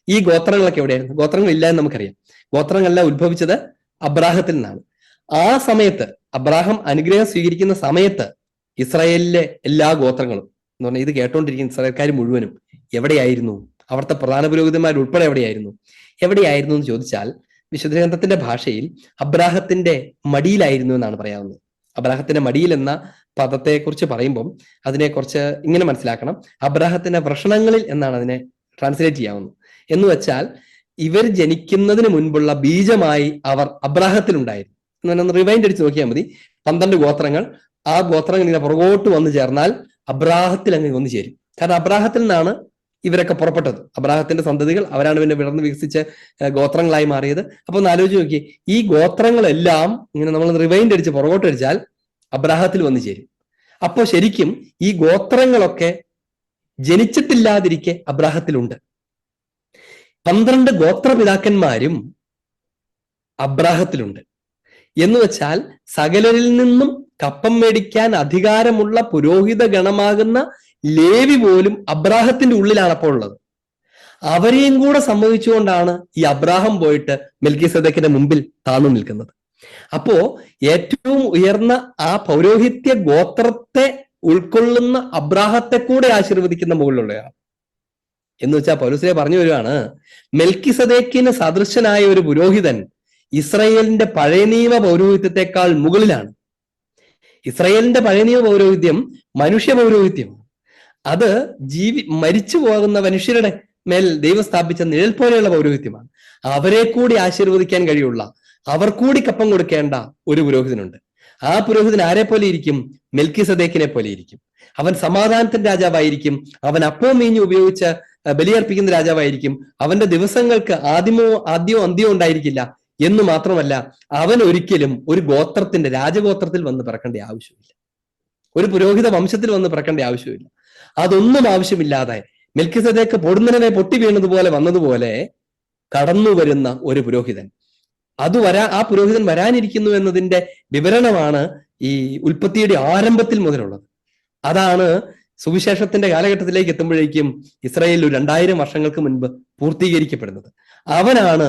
ഈ ഗോത്രങ്ങളൊക്കെ എവിടെയായിരുന്നു? ഗോത്രങ്ങൾ ഇല്ല എന്ന് നമുക്കറിയാം. ഗോത്രങ്ങളെല്ലാം ഉത്ഭവിച്ചത് അബ്രാഹത്തിൽ നിന്നാണ്. ആ സമയത്ത് അബ്രാഹം അനുഗ്രഹം സ്വീകരിക്കുന്ന സമയത്ത് ഇസ്രായേലിലെ എല്ലാ ഗോത്രങ്ങളും എന്ന് പറഞ്ഞാൽ ഇത് കേട്ടോണ്ടിരിക്കുന്ന ഇസ്രായേൽക്കാർ മുഴുവനും എവിടെയായിരുന്നു? അവിടുത്തെ പ്രധാന പുരോഹിതന്മാർ ഉൾപ്പെടെ എവിടെയായിരുന്നു എന്ന് ചോദിച്ചാൽ, വിശുദ്ധ ഗ്രന്ഥത്തിന്റെ ഭാഷയിൽ അബ്രാഹത്തിന്റെ മടിയിലായിരുന്നു എന്നാണ് പറയാവുന്നത്. അബ്രാഹത്തിന്റെ മടിയിൽ എന്ന പദത്തെക്കുറിച്ച് പറയുമ്പം അതിനെക്കുറിച്ച് ഇങ്ങനെ മനസ്സിലാക്കണം. അബ്രാഹത്തിന്റെ വൃഷണങ്ങളിൽ എന്നാണ് അതിനെ ട്രാൻസ്ലേറ്റ് ചെയ്യാവുന്നത്. എന്ന് വെച്ചാൽ ഇവർ ജനിക്കുന്നതിന് മുൻപുള്ള ബീജമായി അവർ അബ്രാഹത്തിലുണ്ടായിരുന്നു. എന്നൊന്ന് റിവൈൻഡ് അടിച്ച് നോക്കിയാൽ മതി. 12 ഗോത്രങ്ങൾ, ആ ഗോത്രങ്ങൾ ഇങ്ങനെ പുറകോട്ട് വന്നു ചേർന്നാൽ അബ്രാഹത്തിൽ അങ്ങ് വന്നു ചേരും. കാരണം അബ്രാഹത്തിൽ നിന്നാണ് ഇവരൊക്കെ പുറപ്പെട്ടത്. അബ്രാഹത്തിന്റെ സന്തതികൾ, അവരാണ് പിന്നെ വിടർന്ന് വികസിച്ച് ഗോത്രങ്ങളായി മാറിയത്. അപ്പൊ ഒന്ന് ആലോചിച്ച് നോക്കി, ഈ ഗോത്രങ്ങളെല്ലാം ഇങ്ങനെ നമ്മൾ റിവൈൻഡ് അടിച്ച് പുറകോട്ട് അടിച്ചാൽ അബ്രാഹത്തിൽ വന്നു ചേരും. അപ്പൊ ശരിക്കും ഈ ഗോത്രങ്ങളൊക്കെ ജനിച്ചിട്ടില്ലാതിരിക്കെ അബ്രാഹത്തിലുണ്ട്. 12 ഗോത്രപിതാക്കന്മാരും അബ്രാഹത്തിലുണ്ട്. എന്ന് വെച്ചാൽ സകലരിൽ നിന്നും കപ്പം മേടിക്കാൻ അധികാരമുള്ള പുരോഹിത ഗണമാകുന്ന ലേവി പോലും അബ്രാഹത്തിന്റെ ഉള്ളിലാണ് അപ്പോൾ ഉള്ളത്. അവരെയും കൂടെ സമ്മതിച്ചുകൊണ്ടാണ് ഈ അബ്രാഹം പോയിട്ട് മെൽക്കിസദേക്കിന്റെ മുമ്പിൽ താഴ്ന്നു നിൽക്കുന്നത്. അപ്പോ ഏറ്റവും ഉയർന്ന ആ പൗരോഹിത്യ ഗോത്രത്തെ ഉൾക്കൊള്ളുന്ന അബ്രാഹത്തെ കൂടെ ആശീർവദിക്കുന്ന മുകളിലുള്ളയാൾ എന്ന് വെച്ചാൽ പൗലോസ്ലീഹ പറഞ്ഞു വരുവാണ്, മെൽക്കിസദേക്കിന് സദൃശനായ ഒരു പുരോഹിതൻ ഇസ്രായേലിന്റെ പഴയ നിയമ പൗരോഹിത്യത്തെക്കാൾ മുകളിലാണ്. ഇസ്രായേലിന്റെ പഴയ നിയമ പൗരോഹിത്യം മനുഷ്യ പൗരോഹിത്യമാണ്. അത് മരിച്ചു പോകുന്ന മനുഷ്യരുടെ മേൽ ദൈവം സ്ഥാപിച്ച നിഴൽ പോലെയുള്ള പൗരോഹിത്യമാണ്. അവരെ കൂടി ആശീർവദിക്കാൻ കഴിയുള്ള, അവർ കൂടി കപ്പം കൊടുക്കേണ്ട ഒരു പുരോഹിതനുണ്ട്. ആ പുരോഹിതൻ ആരെ പോലെ ഇരിക്കും? മെൽക്കിസദേക്കിനെ പോലെ ഇരിക്കും. അവൻ സമാധാനത്തിന്റെ രാജാവായിരിക്കും. അവൻ അപ്പവും വീഞ്ഞും ഉപയോഗിച്ച് ബലിയർപ്പിക്കുന്ന രാജാവായിരിക്കും. അവന്റെ ദിവസങ്ങൾക്ക് ആദ്യമോ അന്ത്യമോ ഉണ്ടായിരിക്കില്ല എന്ന് മാത്രമല്ല, അവൻ ഒരിക്കലും ഒരു ഗോത്രത്തിന്റെ രാജഗോത്രത്തിൽ വന്ന് പിറക്കേണ്ട ആവശ്യമില്ല. ഒരു പുരോഹിത വംശത്തിൽ വന്ന് പിറക്കേണ്ട ആവശ്യമില്ല. അതൊന്നും ആവശ്യമില്ലാതെ മെൽക്കിസദേക്ക് പൊടുന്നനെ പൊട്ടി വീണതുപോലെ വന്നതുപോലെ കടന്നു വരുന്ന ഒരു പുരോഹിതൻ, ആ പുരോഹിതൻ വരാനിരിക്കുന്നു എന്നതിന്റെ വിവരണമാണ് ഈ ഉൽപ്പത്തിയുടെ ആരംഭത്തിൽ മുതലുള്ളത്. അതാണ് സുവിശേഷത്തിന്റെ കാലഘട്ടത്തിലേക്ക് എത്തുമ്പോഴേക്കും ഇസ്രായേൽ 2000 വർഷങ്ങൾക്ക് മുൻപ് പൂർത്തീകരിക്കപ്പെടുന്നത്. അവനാണ്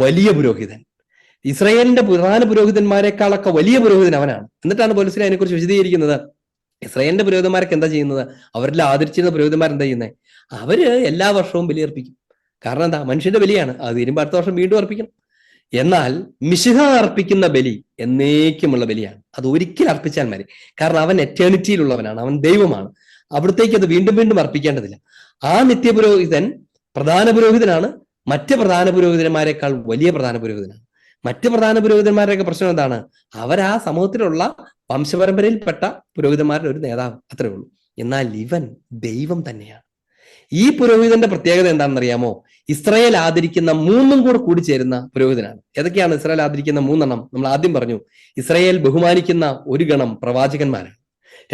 വലിയ പുരോഹിതൻ. ഇസ്രായേലിന്റെ പ്രധാന പുരോഹിതന്മാരെക്കാളൊക്കെ വലിയ പുരോഹിതൻ അവനാണ്. എന്നിട്ടാണ് പൗലോസ് അതിനെക്കുറിച്ച് വിശദീകരിക്കുന്നത്. ഇസ്രായേലിന്റെ പുരോഹിതന്മാരൊക്കെ എന്താ ചെയ്യുന്നത്? അവരിൽ ആദരിച്ചിരുന്ന പുരോഹിതന്മാർ എന്താ ചെയ്യുന്നത്? അവര് എല്ലാ വർഷവും ബലിയർപ്പിക്കും. കാരണം എന്താ? മനുഷ്യന്റെ ബലിയാണ്, അത് തീരുമ്പോൾ അടുത്ത വർഷം വീണ്ടും അർപ്പിക്കണം. എന്നാൽ മിശിഹ അർപ്പിക്കുന്ന ബലി എന്നേക്കുമുള്ള ബലിയാണ്. അത് ഒരിക്കൽ അർപ്പിച്ചാൽ മതി. കാരണം അവൻ എറ്റേണിറ്റിയിലുള്ളവനാണ്, അവൻ ദൈവമാണ്. അവിടത്തേക്ക് അത് വീണ്ടും വീണ്ടും അർപ്പിക്കേണ്ടതില്ല. ആ നിത്യപുരോഹിതൻ പ്രധാന പുരോഹിതനാണ്, മറ്റ് പ്രധാന പുരോഹിതന്മാരെക്കാൾ വലിയ പ്രധാന പുരോഹിതനാണ്. മറ്റ് പ്രധാന പുരോഹിതന്മാരുടെയൊക്കെ പ്രശ്നം എന്താണ്? അവരാ സമൂഹത്തിലുള്ള വംശപരമ്പരയിൽപ്പെട്ട പുരോഹിതന്മാരുടെ ഒരു നേതാവ്, അത്രേ ഉള്ളൂ. എന്നാൽ ഇവൻ ദൈവം തന്നെയാണ്. ഈ പുരോഹിതന്റെ പ്രത്യേകത എന്താണെന്നറിയാമോ? ഇസ്രായേൽ ആദരിക്കുന്ന മൂന്നും കൂടെ കൂടിച്ചേരുന്ന പുരോഹിതനാണ്. ഏതൊക്കെയാണ് ഇസ്രായേൽ ആദരിക്കുന്ന മൂന്നെണ്ണം? നമ്മൾ ആദ്യം പറഞ്ഞു. ഇസ്രായേൽ ബഹുമാനിക്കുന്ന ഒരു ഗണം പ്രവാചകന്മാരാണ്,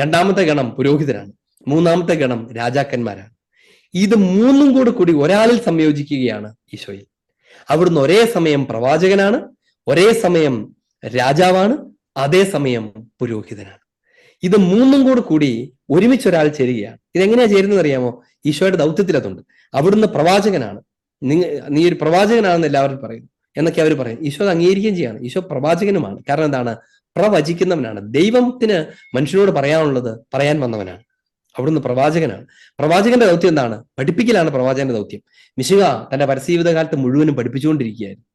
രണ്ടാമത്തെ ഗണം പുരോഹിതരാണ്, മൂന്നാമത്തെ ഗണം രാജാക്കന്മാരാണ്. ഇത് മൂന്നും കൂടി ഒരാളിൽ സംയോജിക്കുകയാണ് ഈശോയിൽ. അവിടുന്ന് ഒരേ സമയം പ്രവാചകനാണ്, ഒരേ സമയം രാജാവാണ്, അതേസമയം പുരോഹിതനാണ്. ഇത് മൂന്നും കൂടി ഒരുമിച്ച് ഒരാൾ ചേരുകയാണ്. ഇതെങ്ങനെയാ ചേരുന്നത് അറിയാമോ? ഈശോയുടെ ദൗത്യത്തിൽ അതുണ്ട്. അവിടുന്ന് പ്രവാചകനാണ്, നീ ഒരു പ്രവാചകനാണെന്ന് എല്ലാവരും പറയുന്നു എന്നൊക്കെ അവർ പറയും. ഈശോ അത് അംഗീകരിക്കുകയും ചെയ്യാണ്. ഈശോ പ്രവാചകനുമാണ്. കാരണം എന്താണ്? പ്രവചിക്കുന്നവനാണ്. ദൈവത്തിന് മനുഷ്യനോട് പറയാനുള്ളത് പറയാൻ വന്നവനാണ്. അവിടുന്ന് പ്രവാചകനാണ്. പ്രവാചകന്റെ ദൗത്യം എന്താണ്? പഠിപ്പിക്കലാണ് പ്രവാചകന്റെ ദൗത്യം. മിശിഹ തന്റെ പരസ്യജീവിത കാലത്ത് മുഴുവനും പഠിപ്പിച്ചുകൊണ്ടിരിക്കുകയായിരുന്നു.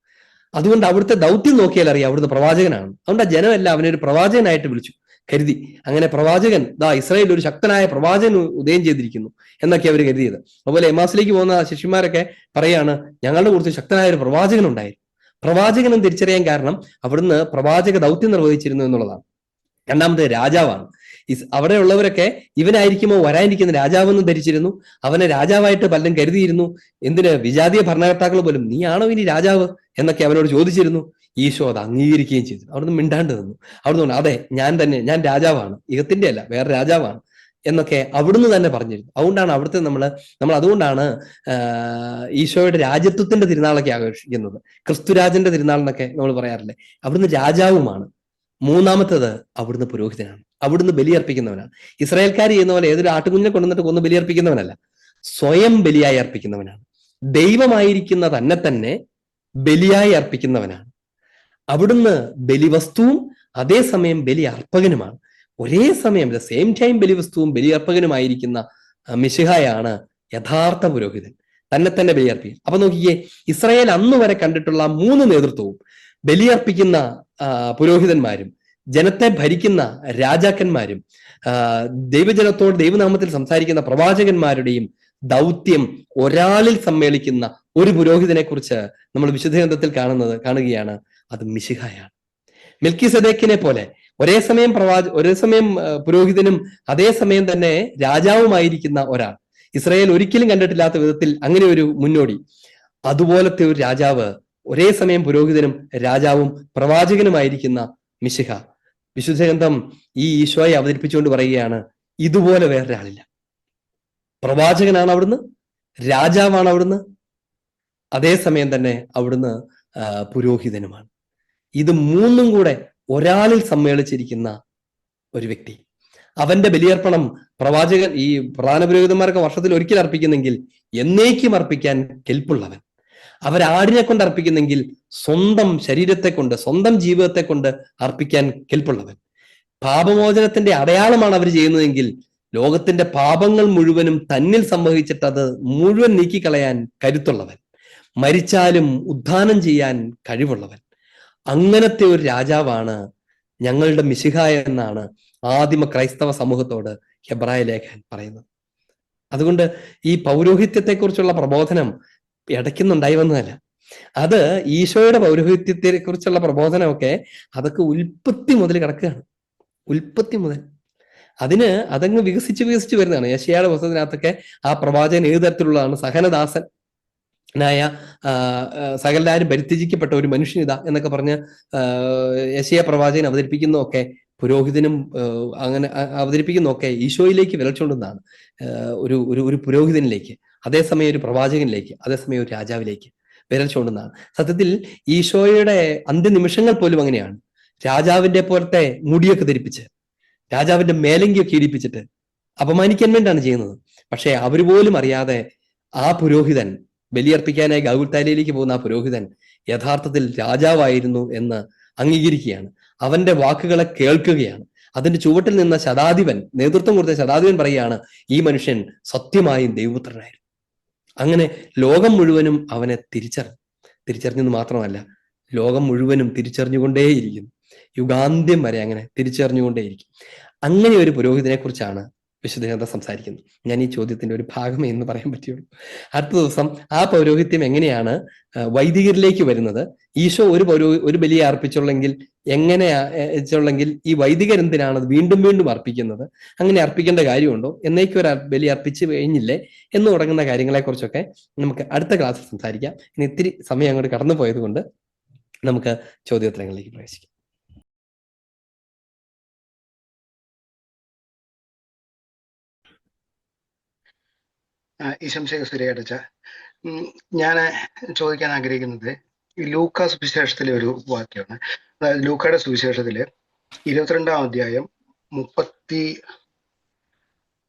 അതുകൊണ്ട് അവിടുത്തെ ദൗത്യം നോക്കിയാൽ അറിയാം അവിടുത്തെ പ്രവാചകനാണ്. അതുകൊണ്ട് ആ ജനമെല്ലാം അവനെ ഒരു പ്രവാചകനായിട്ട് വിളിച്ചു കരുതി. അങ്ങനെ പ്രവാചകൻ, ഇസ്രായേൽ ഒരു ശക്തനായ പ്രവാചകൻ ഉദയം ചെയ്തിരിക്കുന്നു എന്നൊക്കെ അവർ കരുതിയത്. അതുപോലെ എമാസിലേക്ക് പോകുന്ന ശിഷ്യന്മാരൊക്കെ പറയാണ്, ഞങ്ങളുടെ കൂടുതൽ ശക്തനായ ഒരു പ്രവാചകൻ ഉണ്ടായിരുന്നു. പ്രവാചകനും തിരിച്ചറിയാൻ കാരണം അവിടുന്ന് പ്രവാചക ദൗത്യം നിർവഹിച്ചിരുന്നു എന്നുള്ളതാണ്. രണ്ടാമത്തെ രാജാവാണ്. അവിടെ ഉള്ളവരൊക്കെ ഇവനായിരിക്കുമോ വരാനിരിക്കുന്ന രാജാവെന്ന് ധരിച്ചിരുന്നു. അവനെ രാജാവായിട്ട് പലരും കരുതിയിരുന്നു. എന്തിന്? വിജാതീയ ഭരണകർത്താക്കൾ പോലും നീയാണോ ഇനി രാജാവ് എന്നൊക്കെ അവനോട് ചോദിച്ചിരുന്നു. ഈശോ അത് അംഗീകരിക്കുകയും ചെയ്തു. അവിടുന്ന് മിണ്ടാണ്ട് നിന്നു. അവിടുന്ന് അതെ, ഞാൻ രാജാവാണ്, ഇഹത്തിന്റെ അല്ല, വേറെ രാജാവാണ് എന്നൊക്കെ അവിടുന്ന് തന്നെ പറഞ്ഞിരുന്നു. അതുകൊണ്ടാണ് അവിടുത്തെ നമ്മൾ അതുകൊണ്ടാണ് ഈശോയുടെ രാജ്യത്വത്തിന്റെ തിരുനാളൊക്കെ ആഘോഷിക്കുന്നത്. ക്രിസ്തുരാജന്റെ തിരുനാൾ എന്നൊക്കെ നമ്മൾ പറയാറില്ലേ? അവിടുന്ന് രാജാവുമാണ്. മൂന്നാമത്തത് അവിടുന്ന് പുരോഹിതനാണ്, അവിടുന്ന് ബലിയർപ്പിക്കുന്നവനാണ്. ഇസ്രായേൽക്കാർ ചെയ്യുന്ന പോലെ ഏതൊരു ആട്ടുകുഞ്ഞിനെ കൊണ്ടുവന്നിട്ട് കൊന്ന് ബലിയർപ്പിക്കുന്നവനല്ല, സ്വയം ബലിയായി അർപ്പിക്കുന്നവനാണ്. ദൈവമായിരിക്കുന്ന തന്നെ ബലിയായി അർപ്പിക്കുന്നവനാണ്. അവിടുന്ന് ബലിവസ്തുവും അതേസമയം ബലി അർപ്പകനുമാണ്. ഒരേ സമയം സെയിം ടൈം ബലിവസ്തുവും ബലിയർപ്പകനുമായിരിക്കുന്ന മിശിഹായാണ് യഥാർത്ഥ പുരോഹിതൻ, തന്നെ ബലിയർപ്പിക്കും. അപ്പൊ നോക്കിക്കേ, ഇസ്രായേൽ അന്ന് വരെ കണ്ടിട്ടുള്ള മൂന്ന് നേതൃത്വവും, ബലിയർപ്പിക്കുന്ന പുരോഹിതന്മാരും ജനത്തെ ഭരിക്കുന്ന രാജാക്കന്മാരും ദൈവജനത്തോട് ദൈവനാമത്തിൽ സംസാരിക്കുന്ന പ്രവാചകന്മാരുടെയും ദൗത്യം ഒരാളിൽ സമ്മേളിക്കുന്ന ഒരു പുരോഹിതനെ കുറിച്ച് നമ്മൾ വിശുദ്ധ ഗ്രന്ഥത്തിൽ കാണുകയാണ്. അത് മിശിഹായാണ്. മെൽക്കിസദേക്കിനെ പോലെ ഒരേ സമയം പുരോഹിതനും അതേസമയം തന്നെ രാജാവുമായിരിക്കുന്ന ഒരാൾ. ഇസ്രായേൽ ഒരിക്കലും കണ്ടിട്ടില്ലാത്ത വിധത്തിൽ അങ്ങനെ ഒരു മുന്നോടി. അതുപോലത്തെ ഒരു രാജാവ്, ഒരേ സമയം പുരോഹിതനും രാജാവും പ്രവാചകനുമായിരിക്കുന്ന മിശിഹ. വിശുദ്ധ ഗ്രന്ഥം ഈ ഈശോയെ അവതരിപ്പിച്ചുകൊണ്ട് പറയുകയാണ്, ഇതുപോലെ വേറൊരാളില്ല. പ്രവാചകനാണ് അവിടുന്ന്, രാജാവാണ് അവിടുന്ന്, അതേസമയം തന്നെ അവിടുന്ന് പുരോഹിതനുമാണ്. ഇത് മൂന്നും കൂടെ ഒരാളിൽ സമ്മേളിച്ചിരിക്കുന്ന ഒരു വ്യക്തി. അവന്റെ ബലിയർപ്പണം ഈ പ്രധാന പുരോഹിതന്മാർക്ക് വർഷത്തിൽ ഒരിക്കൽ അർപ്പിക്കുന്നെങ്കിൽ എന്നേക്കും അർപ്പിക്കാൻ കെൽപ്പുള്ളവൻ. അവരാടിനെ കൊണ്ട് അർപ്പിക്കുന്നെങ്കിൽ സ്വന്തം ശരീരത്തെ കൊണ്ട്, സ്വന്തം ജീവിതത്തെ കൊണ്ട് അർപ്പിക്കാൻ കെൽപ്പുള്ളവൻ. പാപമോചനത്തിന്റെ അടയാളമാണ് അവർ ചെയ്യുന്നതെങ്കിൽ ലോകത്തിന്റെ പാപങ്ങൾ മുഴുവനും തന്നിൽ സംവഹിച്ചിട്ട് അത് മുഴുവൻ നീക്കിക്കളയാൻ കരുത്തുള്ളവൻ, മരിച്ചാലും ഉദ്ധാനം ചെയ്യാൻ കഴിവുള്ളവൻ. അങ്ങനത്തെ ഒരു രാജാവാണ് ഞങ്ങളുടെ മിശിഹായ എന്നാണ് ആദിമ ക്രൈസ്തവ സമൂഹത്തോട് ഹെബ്രായ ലേഖകൻ പറയുന്നത്. അതുകൊണ്ട് ഈ പൗരോഹിത്യത്തെക്കുറിച്ചുള്ള പ്രബോധനം ഇടയ്ക്കുന്നുണ്ടായി വന്നതല്ല. അത് ഈശോയുടെ പൗരോഹിത്യത്തെ കുറിച്ചുള്ള പ്രബോധനമൊക്കെ അതൊക്കെ ഉൽപ്പത്തി മുതൽ കിടക്കുകയാണ്. ഉൽപ്പത്തി മുതൽ അതങ്ങ് വികസിച്ച് വരുന്നതാണ്. യെശയ്യായുടെ പുസ്തകത്തിനകത്തൊക്കെ ആ പ്രവാചകൻ ഏത് തരത്തിലുള്ളതാണ്? സഹനദാസനായ സകലരും പരിത്യജിക്കപ്പെട്ട ഒരു മനുഷ്യനിതാ എന്നൊക്കെ പറഞ്ഞ് യെശയ്യാ പ്രവാചകൻ അവതരിപ്പിക്കുന്നതൊക്കെ പുരോഹിതനും അങ്ങനെ അവതരിപ്പിക്കുന്നതൊക്കെ ഈശോയിലേക്ക് വിരൽച്ചുകൊണ്ടുന്നതാണ്. ഒരു പുരോഹിതനിലേക്ക്, അതേസമയം ഒരു പ്രവാചകനിലേക്ക്, അതേസമയം ഒരു രാജാവിലേക്ക് വിരൽച്ചുകൊണ്ടുന്നതാണ്. സത്യത്തിൽ ഈശോയുടെ അന്ത്യനിമിഷങ്ങൾ പോലും അങ്ങനെയാണ്. രാജാവിന്റെ പോലത്തെ മുടിയൊക്കെ ധരിപ്പിച്ച്, രാജാവിന്റെ മേലങ്കിയൊക്കെ ഇടിപ്പിച്ചിട്ട് അപമാനിക്കാൻ വേണ്ടിയാണ് ചെയ്യുന്നത്. പക്ഷെ അവർ പോലും അറിയാതെ ആ പുരോഹിതൻ, ബലിയർപ്പിക്കാനായി ഗൗൽത്താലയിലേക്ക് പോകുന്ന ആ പുരോഹിതൻ യഥാർത്ഥത്തിൽ രാജാവായിരുന്നു എന്ന് അംഗീകരിക്കുകയാണ്. അവന്റെ വാക്കുകളെ കേൾക്കുകയാണ്. അതിന്റെ ചുവട്ടിൽ നിന്ന ശതാധിപൻ, നേതൃത്വം കൊടുത്ത ശതാധിപൻ പറയുകയാണ്, ഈ മനുഷ്യൻ സത്യമായും ദൈവപുത്രനായിരുന്നു. അങ്ങനെ ലോകം മുഴുവനും അവനെ തിരിച്ചറിഞ്ഞെന്ന് മാത്രമല്ല, ലോകം മുഴുവനും തിരിച്ചറിഞ്ഞുകൊണ്ടേയിരിക്കുന്നു. യുഗാന്ത്യം വരെ അങ്ങനെ തിരിച്ചറിഞ്ഞുകൊണ്ടേയിരിക്കും. അങ്ങനെ ഒരു പുരോഹിതനെ കുറിച്ചാണ് വിശുദ്ധ ഗ്രന്ഥം സംസാരിക്കുന്നത്. ഞാൻ ഈ ചോദ്യത്തിന്റെ ഒരു ഭാഗമേ എന്ന് പറയാൻ പറ്റുള്ളൂ. അടുത്ത ദിവസം ആ പൗരോഹിത്യം എങ്ങനെയാണ് വൈദികരിലേക്ക് വരുന്നത്, ഈശോ ഒരു ബലിയെ അർപ്പിച്ചുള്ളെങ്കിൽ എങ്ങനെയാച്ചുള്ളെങ്കിൽ ഈ വൈദികരെന്തിനാണ് അത് വീണ്ടും വീണ്ടും അർപ്പിക്കുന്നത്, അങ്ങനെ അർപ്പിക്കേണ്ട കാര്യമുണ്ടോ, എന്നേക്കും ഒരു ബലി അർപ്പിച്ച് കഴിഞ്ഞില്ലേ എന്ന് തുടങ്ങുന്ന കാര്യങ്ങളെക്കുറിച്ചൊക്കെ നമുക്ക് അടുത്ത ക്ലാസ്സിൽ സംസാരിക്കാം. ഇനി ഇത്തിരി സമയം അങ്ങോട്ട് കടന്നു പോയത് കൊണ്ട് നമുക്ക് ചോദ്യോത്തരങ്ങളിലേക്ക് പ്രവേശിക്കാം.
ഈശംശേഖ സുരേഖ, ഞാൻ ചോദിക്കാൻ ആഗ്രഹിക്കുന്നത് ഈ ലൂക്കാ സുവിശേഷത്തിലെ ഒരു വാക്യമാണ്. അതായത് ലൂക്കയുടെ സുവിശേഷത്തില് 22-ാം അധ്യായം 35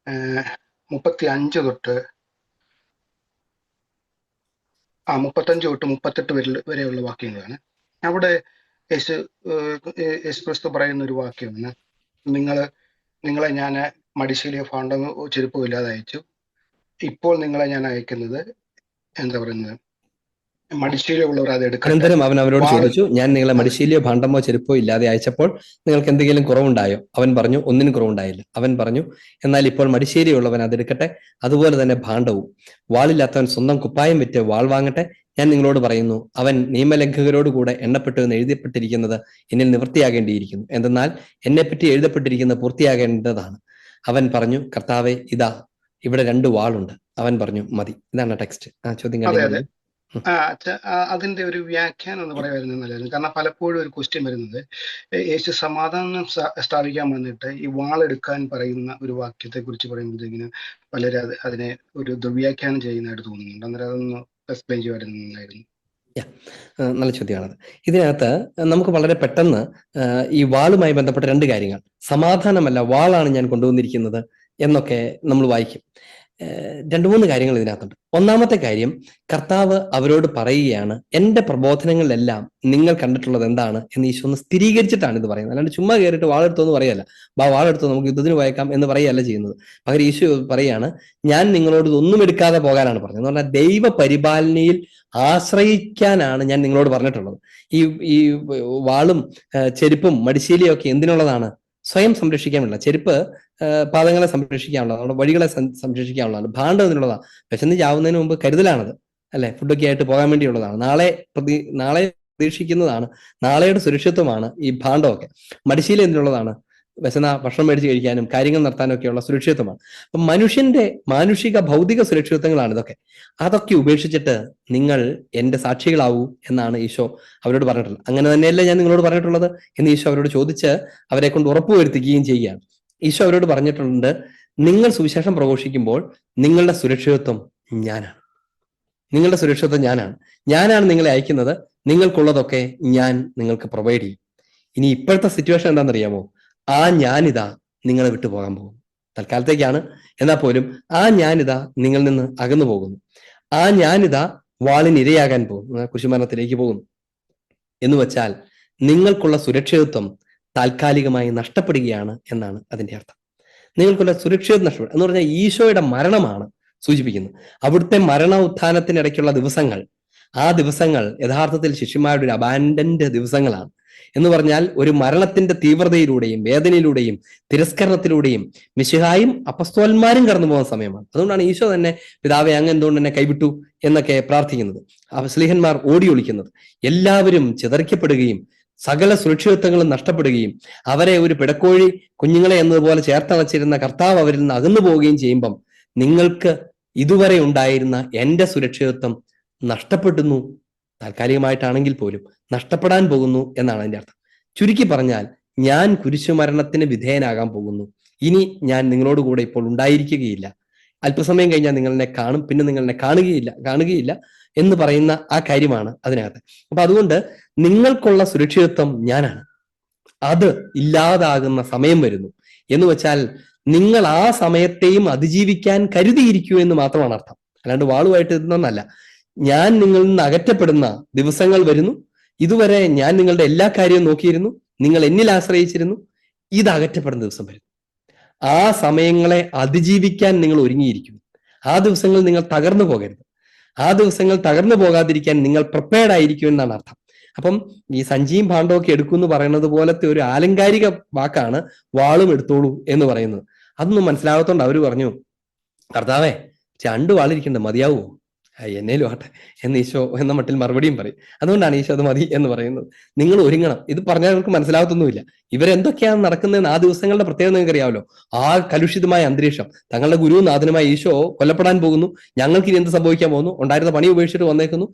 തൊട്ട് 38 വരെയുള്ള വാക്യങ്ങളാണ്. അവിടെ യേശുക്രിസ്തു പറയുന്ന ഒരു വാക്യമാണ്, നിങ്ങളെ ഞാൻ മടിശീലയോ ഫാണ്ടമോ ചെരുപ്പോ ഇല്ലാതെ അയച്ചു, ഇപ്പോൾ നിങ്ങളെ ഞാൻ അയക്കുന്നത് എന്താ പറയുന്നത്, മടിശീലമുള്ളവർ അത് എടുക്കട്ടെ.
അനന്തരം അവൻ അവരോട് ചോദിച്ചു, ഞാൻ നിങ്ങളെ മടിശീലയോ ഭാണ്ഡമോ ചെരുപ്പോ ഇല്ലാതെ അയച്ചപ്പോൾ നിങ്ങൾക്ക് എന്തെങ്കിലും കുറവുണ്ടായോ? അവൻ പറഞ്ഞു, ഒന്നിനും കുറവുണ്ടായില്ല. അവൻ പറഞ്ഞു, എന്നാൽ ഇപ്പോൾ മടിശീലയുള്ളവൻ അതെടുക്കട്ടെ, അതുപോലെ തന്നെ ഭാണ്ഡവും. വാളില്ലാത്തവൻ സ്വന്തം കുപ്പായം വിറ്റ് വാൾ വാങ്ങട്ടെ. ഞാൻ നിങ്ങളോട് പറയുന്നു, അവൻ നിയമലംഘകരോടുകൂടെ എണ്ണപ്പെട്ടു എന്ന് എഴുതപ്പെട്ടിരിക്കുന്നത് എന്നിൽ നിവൃത്തിയാകേണ്ടിയിരിക്കുന്നു. എന്തെന്നാൽ എന്നെപ്പറ്റി എഴുതപ്പെട്ടിരിക്കുന്നത് പൂർത്തിയാകേണ്ടതാണ്. അവൻ പറഞ്ഞു, കർത്താവേ, ഇതാ ഇവിടെ 2 വാളുണ്ട്. അവൻ പറഞ്ഞു, മതി. ഇതാണ് ടെക്സ്റ്റ്. ചോദ്യം
അതിന്റെ ഒരു വ്യാഖ്യാനം എന്ന് പറയുന്നത് നല്ലതായിരുന്നു. കാരണം പലപ്പോഴും ഒരു ക്വസ്റ്റ്യൻ വരുന്നത്, യേശു സമാധാനം സ്ഥാപിക്കാൻ വന്നിട്ട് ഈ വാളെടുക്കാൻ പറയുന്ന ഒരു വാക്യത്തെ കുറിച്ച് പറയുമ്പോഴത്തേക്കിന് പലരും അതിനെ ഒരു ദുർവ്യാഖ്യാനം ചെയ്യുന്നതായിട്ട് തോന്നുന്നുണ്ട്. അന്നേരം അതൊന്ന് എക്സ്പ്ലെയിൻ ചെയ്യുമായിരുന്നു.
നല്ല ചോദ്യമാണത്. ഇതിനകത്ത് നമുക്ക് വളരെ പെട്ടെന്ന് ഈ വാളുമായി ബന്ധപ്പെട്ട 2 കാര്യങ്ങൾ, സമാധാനമല്ല വാളാണ് ഞാൻ കൊണ്ടുവന്നിരിക്കുന്നത് എന്നൊക്കെ നമ്മൾ വായിക്കും. 2-3 കാര്യങ്ങൾ ഇതിനകത്തുണ്ട്. ഒന്നാമത്തെ കാര്യം, കർത്താവ് അവരോട് പറയുകയാണ്, എന്റെ പ്രബോധനങ്ങളിലെല്ലാം നിങ്ങൾ കണ്ടിട്ടുള്ളത് എന്താണ് എന്ന് ഈശോ ഒന്ന് സ്ഥിരീകരിച്ചിട്ടാണ് ഇത് പറയുന്നത്. അല്ലാണ്ട് ചുമ്മാ കയറിയിട്ട് വാളെടുത്തോന്ന് പറയല്ല, വാളെടുത്തോ നമുക്ക് യുദ്ധത്തിന് പോയേക്കാം എന്ന് പറയല്ല ചെയ്യുന്നത്. പകരം ഈശോ പറയാണ്, ഞാൻ നിങ്ങളോട് ഇതൊന്നും എടുക്കാതെ പോകാനാണ് പറഞ്ഞത്. എന്ന് പറഞ്ഞാൽ ദൈവ പരിപാലനയിൽ ആശ്രയിക്കാനാണ് ഞാൻ നിങ്ങളോട് പറഞ്ഞിട്ടുള്ളത്. ഈ വാളും ചെരുപ്പും മടിശീലയും ഒക്കെ എന്തിനുള്ളതാണ്? സ്വയം സംരക്ഷിക്കാനുള്ള. ചെരുപ്പ് പാദങ്ങളെ സംരക്ഷിക്കാനുള്ളതാണ്, നമ്മുടെ വഴികളെ സംരക്ഷിക്കാനുള്ളതാണ്. ഭാണ്ഡം എന്നുള്ളതാണ് വിശന്ന് ചാവുന്നതിന് മുമ്പ് കരുതലാണത്, അല്ലെ? ഫുഡൊക്കെ ആയിട്ട് പോകാൻ വേണ്ടിയുള്ളതാണ്. നാളെ പ്രതീക്ഷിക്കുന്നതാണ്, നാളെയുടെ സുരക്ഷിത്വമാണ് ഈ ഭാണ്ഡമൊക്കെ. മടിശീല എന്തിനുള്ളതാണ്? വിശന്ന ഭക്ഷണം മേടിച്ച് കഴിക്കാനും കാര്യങ്ങൾ നടത്താനും ഒക്കെയുള്ള സുരക്ഷിതത്വമാണ്. അപ്പൊ മനുഷ്യന്റെ മാനുഷിക ഭൗതിക സുരക്ഷിതത്വങ്ങളാണ് ഇതൊക്കെ. അതൊക്കെ ഉപേക്ഷിച്ചിട്ട് നിങ്ങൾ എന്റെ സാക്ഷികളാവൂ എന്നാണ് ഈശോ അവരോട് പറഞ്ഞിട്ടുള്ളത്. അങ്ങനെ തന്നെയല്ലേ ഞാൻ നിങ്ങളോട് പറഞ്ഞിട്ടുള്ളത് എന്ന് ഈശോ അവരോട് ചോദിച്ച് അവരെ കൊണ്ട് ഉറപ്പുവരുത്തുകയും ചെയ്യുകയാണ്. ഈശോ അവരോട് പറഞ്ഞിട്ടുണ്ട്, നിങ്ങൾ സുവിശേഷം പ്രഘോഷിക്കുമ്പോൾ നിങ്ങളുടെ സുരക്ഷിതത്വം ഞാനാണ്. നിങ്ങളുടെ സുരക്ഷിതത്വം ഞാനാണ് നിങ്ങളെ അയക്കുന്നത്. നിങ്ങൾക്കുള്ളതൊക്കെ ഞാൻ നിങ്ങൾക്ക് പ്രൊവൈഡ് ചെയ്യും. ഇനി ഇപ്പോഴത്തെ സിറ്റുവേഷൻ എന്താണെന്നറിയാമോ? ആ ഞാനിതാ നിങ്ങളെ വിട്ടു പോകാൻ പോകുന്നു. തൽക്കാലത്തേക്കാണ്, എന്നാൽ പോലും ആ ഞാനിതാ നിങ്ങളിൽ നിന്ന് അകന്നു പോകുന്നു. ആ ഞാനിതാ വാളിന് ഇരയാകാൻ പോകുന്നു, കുരിശുമരണത്തിലേക്ക് പോകുന്നു. എന്ന് വെച്ചാൽ നിങ്ങൾക്കുള്ള സുരക്ഷിതത്വം താൽക്കാലികമായി നഷ്ടപ്പെടുകയാണ് എന്നാണ് അതിന്റെ അർത്ഥം. നിങ്ങൾക്കുള്ള സുരക്ഷിതത്വം നഷ്ടപ്പെടും എന്ന് പറഞ്ഞാൽ ഈശോയുടെ മരണമാണ് സൂചിപ്പിക്കുന്നത്. അവിടുത്തെ മരണ ഉത്ഥാനത്തിനിടയ്ക്കുള്ള ദിവസങ്ങൾ, ആ ദിവസങ്ങൾ യഥാർത്ഥത്തിൽ ശിഷ്യന്മാരുടെ ഒരു അബാൻഡന്റ് ദിവസങ്ങളാണ്. എന്ന് പറഞ്ഞാൽ ഒരു മരണത്തിന്റെ തീവ്രതയിലൂടെയും വേദനയിലൂടെയും തിരസ്കരണത്തിലൂടെയും മിശിഹായും അപ്പസ്തോലന്മാരും കടന്നു പോകുന്ന സമയമാണ്. അതുകൊണ്ടാണ് ഈശോ തന്നെ, പിതാവേ, അങ്ങ് എന്തുകൊണ്ട് എന്നെ കൈവിട്ടു എന്നൊക്കെ പ്രാർത്ഥിക്കുന്നത്. സ്ലീഹന്മാർ ഓടി ഒളിക്കുന്നത്, എല്ലാവരും ചിതറിക്കപ്പെടുകയും സകല സുരക്ഷിതത്വങ്ങളും നഷ്ടപ്പെടുകയും അവരെ ഒരു പിടക്കോഴി കുഞ്ഞുങ്ങളെ എന്നതുപോലെ ചേർത്തണച്ചിരുന്ന കർത്താവ് അവരിൽ നിന്ന് അകന്നു പോവുകയും ചെയ്യുമ്പം നിങ്ങൾക്ക് ഇതുവരെ ഉണ്ടായിരുന്ന എന്റെ സുരക്ഷിതത്വം നഷ്ടപ്പെടുന്നു, താൽക്കാലികമായിട്ടാണെങ്കിൽ പോലും നഷ്ടപ്പെടാൻ പോകുന്നു എന്നാണ് അതിന്റെ അർത്ഥം. ചുരുക്കി പറഞ്ഞാൽ, ഞാൻ കുരിശുമരണത്തിന് വിധേയനാകാൻ പോകുന്നു. ഇനി ഞാൻ നിങ്ങളോട് കൂടെ ഇപ്പോൾ ഉണ്ടായിരിക്കുകയില്ല. അല്പസമയം കഴിഞ്ഞാൽ നിങ്ങൾ എന്നെ കാണും, പിന്നെ നിങ്ങൾ എന്നെ കാണുകയില്ല എന്ന് പറയുന്ന ആ കാര്യമാണ് അതിനകത്ത്. അപ്പൊ അതുകൊണ്ട് നിങ്ങൾക്കുള്ള സുരക്ഷിതത്വം ഞാനാണ്. അത് ഇല്ലാതാകുന്ന സമയം വരുന്നു എന്ന് വെച്ചാൽ നിങ്ങൾ ആ സമയത്തെയും അതിജീവിക്കാൻ കരുതിയിരിക്കൂ എന്ന് മാത്രമാണ് അർത്ഥം. അല്ലാണ്ട് വാളുമായിട്ട് ഇതെന്നല്ല. ഞാൻ നിങ്ങളിൽ നിന്ന് അകറ്റപ്പെടുന്ന ദിവസങ്ങൾ വരുന്നു. ഇതുവരെ ഞാൻ നിങ്ങളുടെ എല്ലാ കാര്യവും നോക്കിയിരുന്നു, നിങ്ങൾ എന്നിൽ ആശ്രയിച്ചിരുന്നു. ഇത് അകറ്റപ്പെടുന്ന ദിവസം വരും. ആ സമയങ്ങളെ അതിജീവിക്കാൻ നിങ്ങൾ ഒരുങ്ങിയിരിക്കും. ആ ദിവസങ്ങൾ നിങ്ങൾ തകർന്നു പോകരുത്. ആ ദിവസങ്ങൾ തകർന്നു പോകാതിരിക്കാൻ നിങ്ങൾ പ്രിപ്പയർഡ് ആയിരിക്കും എന്നാണ് അർത്ഥം. അപ്പം ഈ സഞ്ചിയും ഭാണ്ഡവും ഒക്കെ എടുക്കും എന്ന് പറയുന്നത് പോലത്തെ ഒരു ആലങ്കാരിക വാക്കാണ് വാളും എടുത്തോളൂ എന്ന് പറയുന്നത്. അതൊന്നും മനസ്സിലാകത്തോണ്ട് അവര് പറഞ്ഞു, കർത്താവേ 2 വാളിരിക്കണ്ട, മതിയാവോ? എന്നേലും ആട്ടെ എന്ന് ഈശോ എന്ന മട്ടിൽ മറുപടിയും പറയും. അതുകൊണ്ടാണ് ഈശോ അത് മതി എന്ന് പറയുന്നത്. നിങ്ങൾ ഒരുങ്ങണം. ഇത് പറഞ്ഞാൽ അവർക്ക് മനസ്സിലാകത്തൊന്നുമില്ല. ഇവരെന്തൊക്കെയാണ് നടക്കുന്നതെന്ന് ആ ദിവസങ്ങളുടെ പ്രത്യേകത നിങ്ങൾക്ക് അറിയാമല്ലോ. ആ കലുഷിതമായ അന്തരീക്ഷം, തങ്ങളുടെ ഗുരുവും നാഥനുമായ ഈശോ കൊല്ലപ്പെടാൻ പോകുന്നു, ഞങ്ങൾക്ക് ഇനി എന്ത് സംഭവിക്കാൻ പോകുന്നു, ഉണ്ടായിരുന്ന പണി ഉപേക്ഷിച്ചിട്ട് വന്നേക്കുന്നു,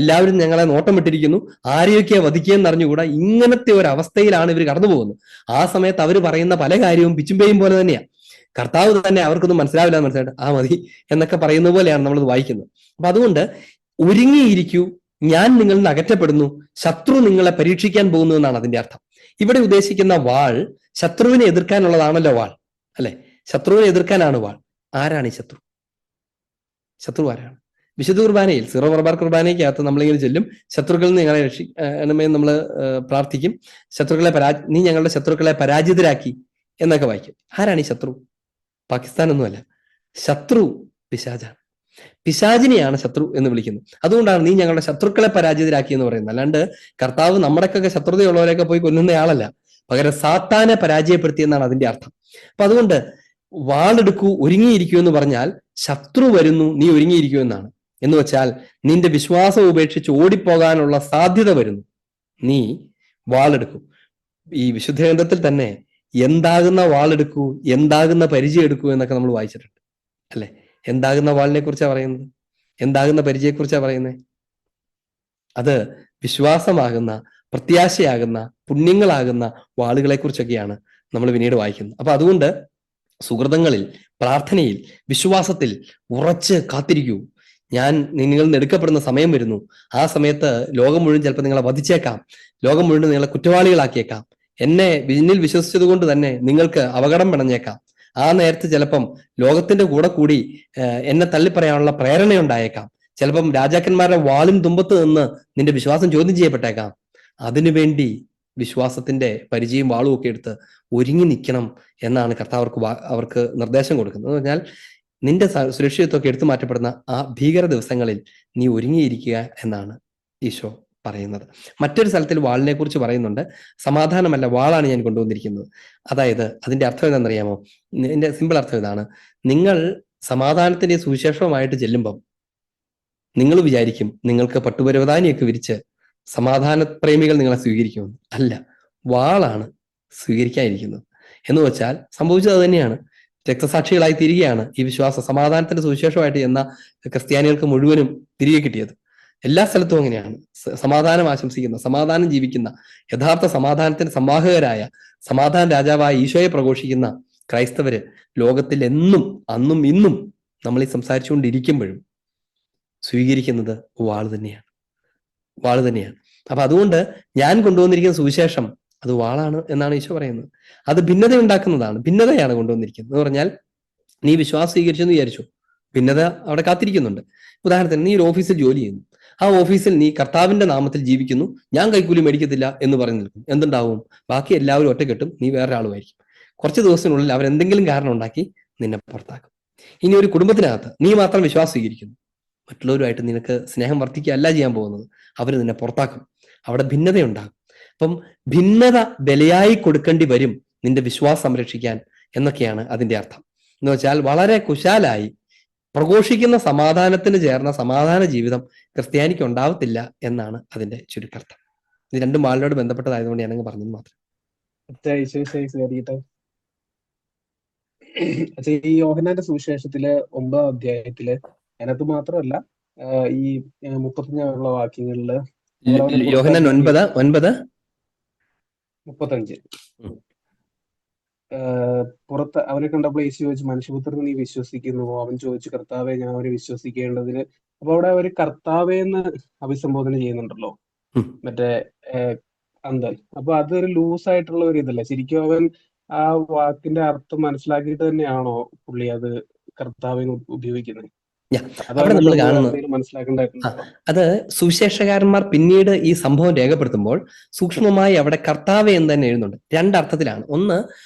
എല്ലാവരും ഞങ്ങളെ നോട്ടം വിട്ടിരിക്കുന്നു, ആരെയൊക്കെയാ വധിക്കുകയെന്ന് അറിഞ്ഞുകൂടാ. ഇങ്ങനത്തെ ഒരു അവസ്ഥയിലാണ് ഇവർ കടന്നു പോകുന്നത്. ആ സമയത്ത് അവർ പറയുന്ന പല കാര്യവും പിച്ചുംപേയും പോലെ തന്നെയാണ്. കർത്താവ് തന്നെ അവർക്കൊന്നും മനസ്സിലാവില്ല എന്ന് മനസ്സിലായിട്ട് ആ മതി എന്നൊക്കെ പറയുന്ന പോലെയാണ് നമ്മളത് വായിക്കുന്നത്. അപ്പൊ അതുകൊണ്ട് ഒരുങ്ങിയിരിക്കൂ, ഞാൻ നിങ്ങളിൽ നിന്ന് അകറ്റപ്പെടുന്നു, ശത്രു നിങ്ങളെ പരീക്ഷിക്കാൻ പോകുന്നു എന്നാണ് അതിന്റെ അർത്ഥം. ഇവിടെ ഉദ്ദേശിക്കുന്ന വാൾ ശത്രുവിനെ എതിർക്കാനുള്ളതാണല്ലോ വാൾ, അല്ലെ? ശത്രുവിനെ എതിർക്കാനാണ് വാൾ. ആരാണ് ഈ ശത്രു? ശത്രു ആരാണ്? വിശുദ്ധ കുർബാനയിൽ, സീറോ മലബാർ കുർബാനയ്ക്കകത്ത് നമ്മളിങ്ങനെ ചെല്ലും, ശത്രുക്കളിൽ നിന്ന് ഞങ്ങളെ രക്ഷിക്കണമേ നമ്മൾ പ്രാർത്ഥിക്കും. ശത്രുക്കളെ നീ ഞങ്ങളുടെ ശത്രുക്കളെ പരാജിതരാക്കി എന്നൊക്കെ വായിക്കും. ആരാണ് ഈ ശത്രു? പാകിസ്ഥാൻ ഒന്നുമല്ല. ശത്രു പിശാചാണ്. പിശാചിനെയാണ് ശത്രു എന്ന് വിളിക്കുന്നത്. അതുകൊണ്ടാണ് നീ ഞങ്ങളുടെ ശത്രുക്കളെ പരാജിതരാക്കി എന്ന് പറയുന്നത്. അല്ലാണ്ട് കർത്താവ് നമ്മുടെയൊക്കെ ശത്രുതയുള്ളവരെയൊക്കെ പോയി കൊല്ലുന്നയാളല്ല, പകരം സാത്താനെ പരാജയപ്പെടുത്തി എന്നാണ് അതിന്റെ അർത്ഥം. അപ്പൊ അതുകൊണ്ട് വാളെടുക്കൂ, ഒരുങ്ങിയിരിക്കൂ എന്ന് പറഞ്ഞാൽ ശത്രു വരുന്നു, നീ ഒരുങ്ങിയിരിക്കൂ എന്നാണ്. എന്ന് വെച്ചാൽ നിന്റെ വിശ്വാസം ഉപേക്ഷിച്ച് ഓടിപ്പോകാനുള്ള സാധ്യത വരുന്നു, നീ വാളെടുക്കൂ. ഈ വിശുദ്ധ ഗ്രന്ഥത്തിൽ തന്നെ എന്താകുന്ന വാളെടുക്കൂ, എന്താകുന്ന പരിചയം എടുക്കൂ എന്നൊക്കെ നമ്മൾ വായിച്ചിട്ടുണ്ട്, അല്ലെ? എന്താകുന്ന വാളിനെ കുറിച്ചാണ് പറയുന്നത്? എന്താകുന്ന പരിചയത്തെക്കുറിച്ചാണ് പറയുന്നത്? അത് വിശ്വാസമാകുന്ന, പ്രത്യാശയാകുന്ന, പുണ്യങ്ങളാകുന്ന വാളുകളെ കുറിച്ചൊക്കെയാണ് നമ്മൾ പിന്നീട് വായിക്കുന്നത്. അപ്പൊ അതുകൊണ്ട് സുഹൃതങ്ങളിൽ, പ്രാർത്ഥനയിൽ, വിശ്വാസത്തിൽ ഉറച്ച് കാത്തിരിക്കൂ. നിങ്ങൾ എടുക്കപ്പെടുന്ന സമയം വരുന്നു. ആ സമയത്ത് ലോകം മുഴുവൻ ചിലപ്പോൾ നിങ്ങളെ വധിച്ചേക്കാം, ലോകം മുഴുവൻ നിങ്ങളെ കുറ്റവാളികളാക്കിയേക്കാം. എന്നിൽ വിശ്വസിച്ചത് കൊണ്ട് തന്നെ നിങ്ങൾക്ക് അപകടം പിണഞ്ഞേക്കാം. ആ നേരത്ത് ചിലപ്പം ലോകത്തിന്റെ കൂടെ കൂടി എന്നെ തള്ളിപ്പറയാനുള്ള പ്രേരണയുണ്ടായേക്കാം. ചിലപ്പം രാജാക്കന്മാരുടെ വാളും തുമ്പത്ത് നിന്ന് നിന്റെ വിശ്വാസം ചോദ്യം ചെയ്യപ്പെട്ടേക്കാം. അതിനുവേണ്ടി വിശ്വാസത്തിന്റെ പരിചയം വാളും ഒക്കെ എടുത്ത് ഒരുങ്ങി നിൽക്കണം എന്നാണ് കർത്താവ് അവർക്ക് നിർദ്ദേശം കൊടുക്കുന്നത്. എന്ന് പറഞ്ഞാൽ നിന്റെ സുരക്ഷിതത്വമൊക്കെ എടുത്തു മാറ്റപ്പെടുന്ന ആ ഭീകര ദിവസങ്ങളിൽ നീ ഒരുങ്ങിയിരിക്കുക എന്നാണ് ഈശോ പറയുന്നത്. മറ്റൊരു സ്ഥലത്തിൽ വാളിനെ കുറിച്ച് പറയുന്നുണ്ട്. സമാധാനമല്ല, വാളാണ് ഞാൻ കൊണ്ടുവന്നിരിക്കുന്നത്. അതായത് അതിന്റെ അർത്ഥം എന്താണെന്നറിയാമോ? ഇതിന്റെ സിമ്പിൾ അർത്ഥം ഇതാണ്: നിങ്ങൾ സമാധാനത്തിന്റെ സുവിശേഷവുമായിട്ട് ചെല്ലുമ്പം നിങ്ങൾ വിചാരിക്കും നിങ്ങൾക്ക് പട്ടുപരവതാനിയൊക്കെ വിരിച്ച് സമാധാന പ്രേമികൾ നിങ്ങളെ സ്വീകരിക്കുമെന്ന്. അല്ല, വാളാണ് സ്വീകരിക്കാനിരിക്കുന്നത്. എന്ന് വെച്ചാൽ സംഭവിച്ചത് അത് തന്നെയാണ്. രക്തസാക്ഷികളായി തിരികെയാണ് ഈ വിശ്വാസം, സമാധാനത്തിന്റെ സുവിശേഷമായിട്ട് എന്ന ക്രിസ്ത്യാനികൾക്ക് മുഴുവനും തിരികെ കിട്ടിയത്. എല്ലാ സ്ഥലത്തും അങ്ങനെയാണ്. സമാധാനം ആശംസിക്കുന്ന, സമാധാനം ജീവിക്കുന്ന, യഥാർത്ഥ സമാധാനത്തിന് സംവാഹകരായ, സമാധാന രാജാവായ ഈശോയെ പ്രഘോഷിക്കുന്ന ക്രൈസ്തവര് ലോകത്തിൽ എന്നും അന്നും ഇന്നും നമ്മൾ ഈ സംസാരിച്ചുകൊണ്ടിരിക്കുമ്പോഴും സ്വീകരിക്കുന്നത് വാള് തന്നെയാണ്. വാള് തന്നെയാണ്. അപ്പൊ അതുകൊണ്ട് ഞാൻ കൊണ്ടുവന്നിരിക്കുന്ന സുവിശേഷം അത് വാളാണ് എന്നാണ് ഈശോ പറയുന്നത്. അത് ഭിന്നത ഉണ്ടാക്കുന്നതാണ്, ഭിന്നതയാണ് കൊണ്ടുവന്നിരിക്കുന്നത്. എന്ന് പറഞ്ഞാൽ നീ വിശ്വാസം സ്വീകരിച്ചെന്ന് വിചാരിച്ചു, ഭിന്നത അവിടെ കാത്തിരിക്കുന്നുണ്ട്. ഉദാഹരണത്തിന് നീ ഒരു ഓഫീസിൽ ജോലി ചെയ്യുന്നു. ആ ഓഫീസിൽ നീ കർത്താവിന്റെ നാമത്തിൽ ജീവിക്കുന്നു, ഞാൻ കൈക്കൂലി മേടിക്കത്തില്ല എന്ന് പറഞ്ഞു നിൽക്കും. എന്തുണ്ടാവും? ബാക്കി എല്ലാവരും ഒറ്റക്കെട്ടും, നീ വേറൊരാളുമായിരിക്കും. കുറച്ച് ദിവസത്തിനുള്ളിൽ അവരെന്തെങ്കിലും കാരണം ഉണ്ടാക്കി നിന്നെ പുറത്താക്കും. ഇനി ഒരു കുടുംബത്തിനകത്ത് നീ മാത്രം വിശ്വാസം സ്വീകരിക്കുന്നു, മറ്റുള്ളവരുമായിട്ട് നിനക്ക് സ്നേഹം വർദ്ധിക്കുകയല്ല ചെയ്യാൻ പോകുന്നത്, അവർ നിന്നെ പുറത്താക്കും. അവിടെ ഭിന്നതയുണ്ടാകും. അപ്പം ഭിന്നത വിലയായി കൊടുക്കേണ്ടി വരും നിന്റെ വിശ്വാസം സംരക്ഷിക്കാൻ എന്നൊക്കെയാണ് അതിന്റെ അർത്ഥം. എന്ന് വെച്ചാൽ വളരെ കുശാലായി പ്രഘോഷിക്കുന്ന സമാധാനത്തിന് ചേർന്ന സമാധാന ജീവിതം ക്രിസ്ത്യാനിക്ക് ഉണ്ടാവത്തില്ല എന്നാണ് അതിന്റെ ചുരുക്കർത്ഥം. ഇത് രണ്ടും വാളിനോട് ബന്ധപ്പെട്ടതായതുകൊണ്ട് ഞാനങ്ങ് പറഞ്ഞത് മാത്രം.
ഈ യോഹന്നാന്റെ സുവിശേഷത്തില് 9ാം അധ്യായത്തില് അതിനകത്ത് മാത്രമല്ല ഈ 35 വാക്യങ്ങളില്
യോഹന്നാൻ 9:35
പുറത്ത് അവനെ കണ്ടപ്പോൾ യേശു ചോദിച്ചു, മനുഷ്യപുത്രൻ നീ വിശ്വസിക്കുന്നുവോ? അവൻ ചോദിച്ചു, കർത്താവെ ഞാൻ അവനെ വിശ്വസിക്കേണ്ടതിന്. അപ്പൊ അവിടെ അവര് കർത്താവേന്ന് അഭിസംബോധന ചെയ്യുന്നുണ്ടല്ലോ, മറ്റേ അന്തൻ. അപ്പൊ അതൊരു ലൂസ് ആയിട്ടുള്ള ഒരു ഇതല്ല. ശരിക്കും അവൻ ആ വാക്കിന്റെ അർത്ഥം മനസ്സിലാക്കിയിട്ട് തന്നെയാണോ പുള്ളി അത് കർത്താവിന് ഉപയോഗിക്കുന്നത്? അതോ
അവിടെ നമ്മൾ കാണുന്നു
എന്തെങ്കിലും മനസ്സിലാക്കേണ്ടതായിട്ടുണ്ടോ?
അത് സുവിശേഷകാരന്മാർ പിന്നീട് ഈ സംഭവം രേഖപ്പെടുത്തുമ്പോൾ സൂക്ഷ്മമായി അവിടെ കർത്താവെ എന്ന് തന്നെ എഴുതുന്നുണ്ട്. രണ്ടർത്ഥത്തിലാണ്. ഒന്ന്,